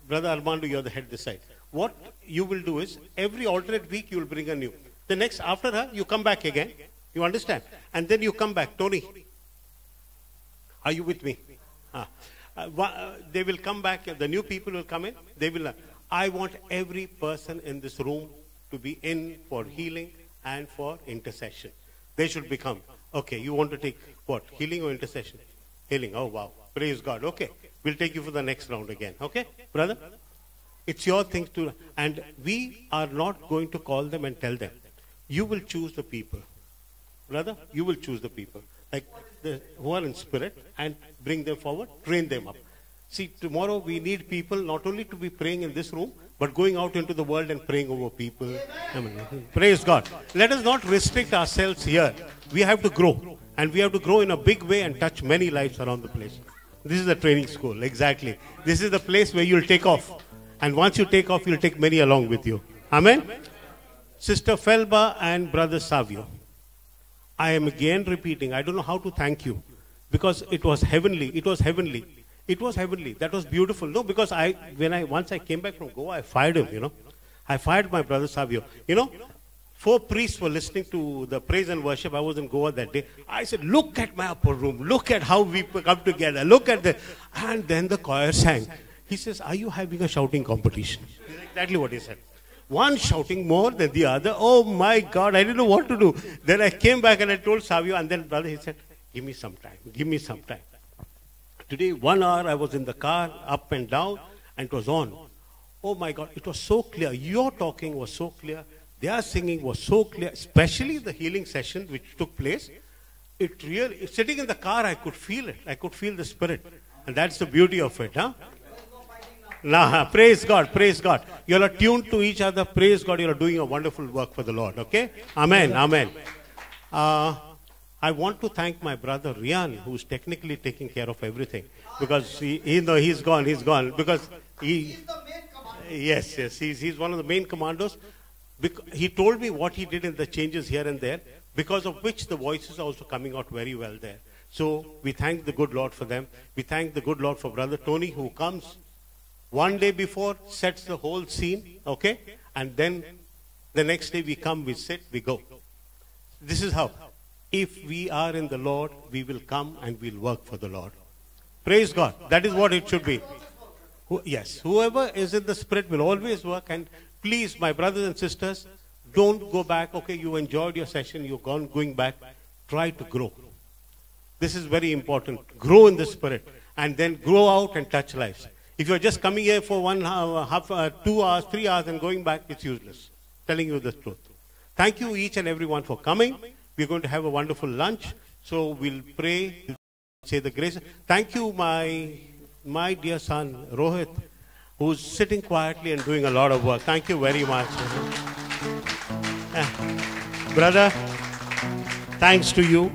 Brother Armando, you are the head this side. What you will do is, every alternate week you will bring a new. The next, after her, you come back again. You understand? And then you come back. Tony, are you with me? They will come back. The new people will come in. They will. I want every person in this room to be in for healing and for intercession. They should become. Okay, you want to take what? Healing or intercession? Healing. Oh, wow. Praise God. Okay. We'll take you for the next round again. Okay, brother? It's your thing to, and we are not going to call them and tell them. You will choose the people. Brother, you will choose the people. Like who are in spirit, and bring them forward, train them up. See, tomorrow we need people not only to be praying in this room, but going out into the world and praying over people. Praise God. Let us not restrict ourselves here. We have to grow. And we have to grow in a big way and touch many lives around the place. This is a training school, exactly. This is the place where you'll take off. And once you take off, you'll take many along with you. Amen? Sister Felba and Brother Savio, I am again repeating, I don't know how to thank you. Because it was heavenly. It was heavenly. It was heavenly. That was beautiful. No, because once I came back from Goa, I fired him, you know. I fired my Brother Savio. You know, 4 priests were listening to the praise and worship. I was in Goa that day. I said, look at my upper room. Look at how we come together. Look at the... And then the choir sang. He says, are you having a shouting competition? That's exactly what he said. One shouting more than the other. Oh my God, I didn't know what to do. Then I came back and I told Savio, and then brother, he said, give me some time. Give me some time. Today, 1 hour I was in the car, up and down, and it was on. Oh my God, it was so clear. Your talking was so clear. Their singing was so clear, especially the healing session which took place. It really, sitting in the car, I could feel it. I could feel the spirit. And that's the beauty of it, huh? Nah, praise God, praise God. You are tuned to each other. Praise God, you are doing a wonderful work for the Lord, okay? Amen, amen. I want to thank my brother Rian, who's technically taking care of everything. Because he's gone. Because he's the main commander. Yes, he's one of the main commandos. He told me what he did in the changes here and there, because of which the voices are also coming out very well there. So we thank the good Lord for them. We thank the good Lord for Brother Tony, who comes 1 day before, sets the whole scene, okay? And then the next day we come, we sit, we go. This is how. If we are in the Lord, we will come and we'll work for the Lord. Praise God. That is what it should be. Yes, whoever is in the Spirit will always work. And please, my brothers and sisters, don't go back. Okay, you enjoyed your session, you're going back. Try to grow. This is very important. Grow in the Spirit. and then grow out and touch lives. If you're just coming here for 1 hour, 2 hours, 3 hours and going back, it's useless. Telling you the truth. Thank you each and everyone for coming. We're going to have a wonderful lunch. So we'll pray, say the grace. Thank you, my dear son, Rohit, who's sitting quietly and doing a lot of work. Thank you very much. Brother, thanks to you.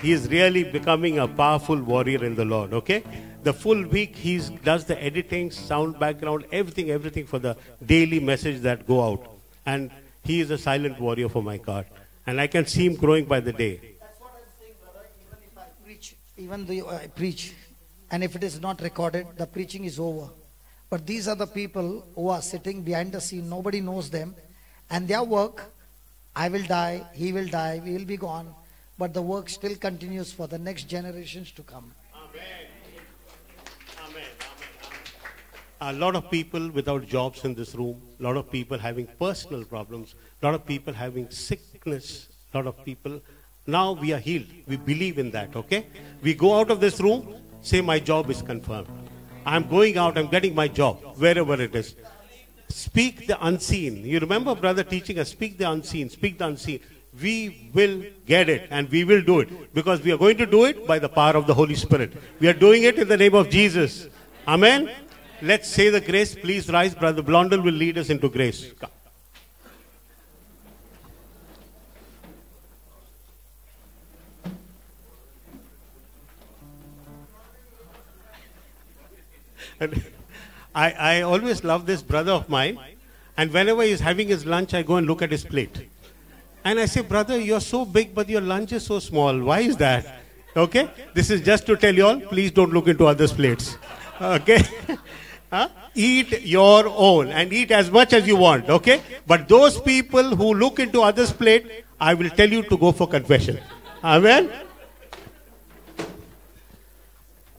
He is really becoming a powerful warrior in the Lord, okay? The full week he does the editing, sound background, everything for the daily message that go out. And he is a silent warrior for my God. And I can see him growing by the day. That's what I'm saying, brother. Even if I preach, even though I preach, and if it is not recorded, the preaching is over. But these are the people who are sitting behind the scene. Nobody knows them. And their work, I will die, he will die, we will be gone. But the work still continues for the next generations to come. Amen. Amen. A lot of people without jobs in this room, a lot of people having personal problems, a lot of people having sickness, a lot of people. Now we are healed. We believe in that, okay? We go out of this room, say my job is confirmed. I'm going out, I'm getting my job, wherever it is. Speak the unseen. You remember brother teaching us, speak the unseen, speak the unseen. We will get it and we will do it because we are going to do it by the power of the Holy Spirit. We are doing it in the name of Jesus. Amen. Let's say the grace. Please rise. Brother Blondel will lead us into grace. Come. I always love this brother of mine, and whenever he's having his lunch, I go and look at his plate. And I say, brother, you're so big, but your lunch is so small. Why is that? Okay? This is just to tell you all, please don't look into others' plates. Okay? Eat your own and eat as much as you want. Okay? But those people who look into others' plate, I will tell you to go for confession. Amen?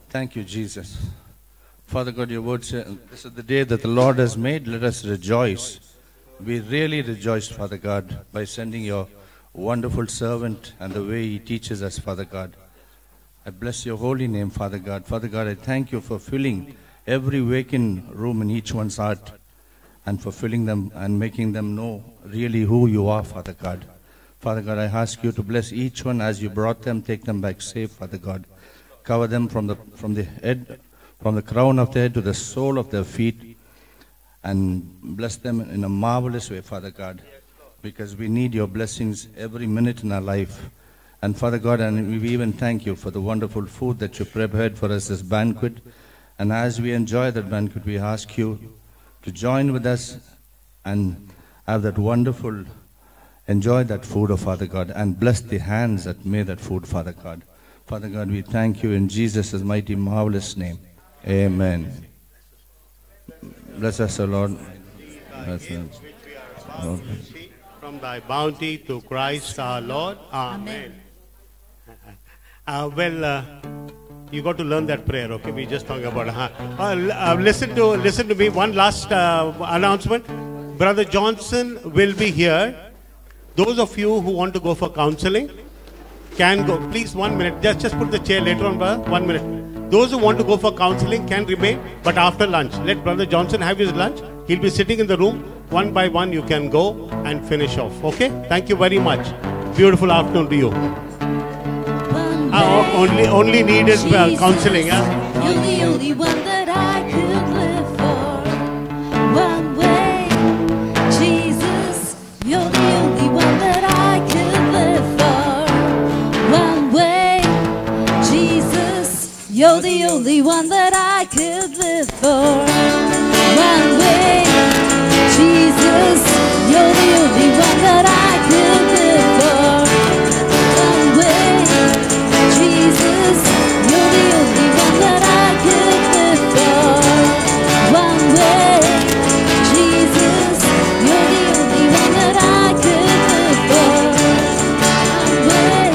Thank you, Jesus. Father God, your word says, this is the day that the Lord has made, let us rejoice. We really rejoiced, Father God, by sending your wonderful servant and the way he teaches us, Father God. I bless your holy name, Father God. Father God, I thank you for filling every vacant room in each one's heart and for filling them and making them know really who you are, Father God. Father God, I ask you to bless each one as you brought them, take them back safe, Father God. Cover them from the head, from the crown of their head to the sole of their feet, and bless them in a marvelous way, Father God, because we need your blessings every minute in our life. And Father God, and we even thank you for the wonderful food that you prepared for us, this banquet. And as we enjoy that banquet, we ask you to join with us and have that wonderful, enjoy that food, oh Father God, and bless the hands that made that food, Father God. Father God, we thank you in Jesus' mighty, marvelous name. Amen. Bless us, O Lord. Bless us. From thy bounty to Christ our Lord. Amen. You got to learn that prayer, okay? We just talking about listen to me. One last announcement. Brother Johnson will be here. Those of you who want to go for counseling can go. Please, 1 minute. Just put the chair later on, brother. 1 minute. Those who want to go for counseling can remain, but after lunch. Let Brother Johnson have his lunch. He'll be sitting in the room. One by one, you can go and finish off. Okay? Thank you very much. Beautiful afternoon to you. Only needed counseling. You're the only one that I could live for. One way, Jesus. You're the only one that I could live for. One way, Jesus. You're the only one that I could live for. One way, Jesus. You're the only one that I could live for. One way, Jesus. You're the only one that I could live for. One way, Jesus. You're the only one that I could live for. One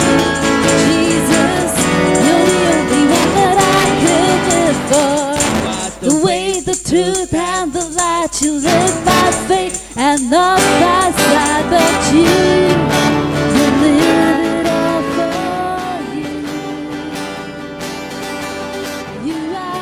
way, Jesus. You're the only one that I could live for. The way, the truth, and the light. You live by faith and not by sight, but you live it all for you. You are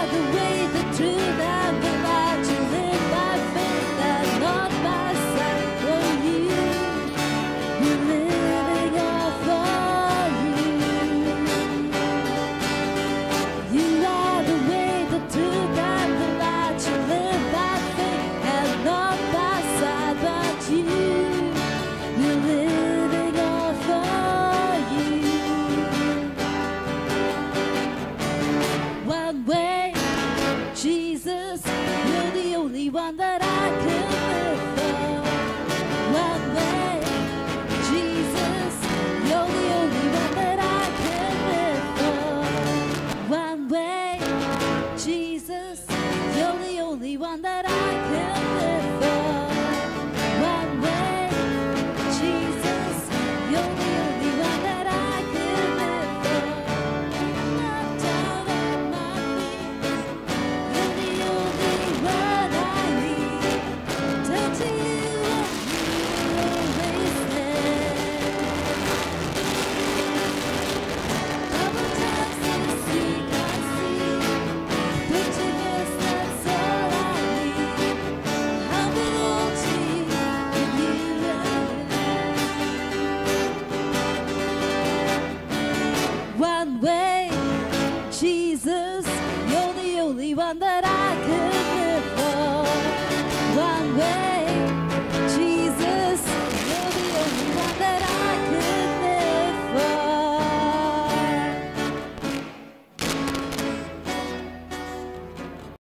one that I can live for. One way, Jesus, you're the only one that I can live for. One way, Jesus, you're the only one that I can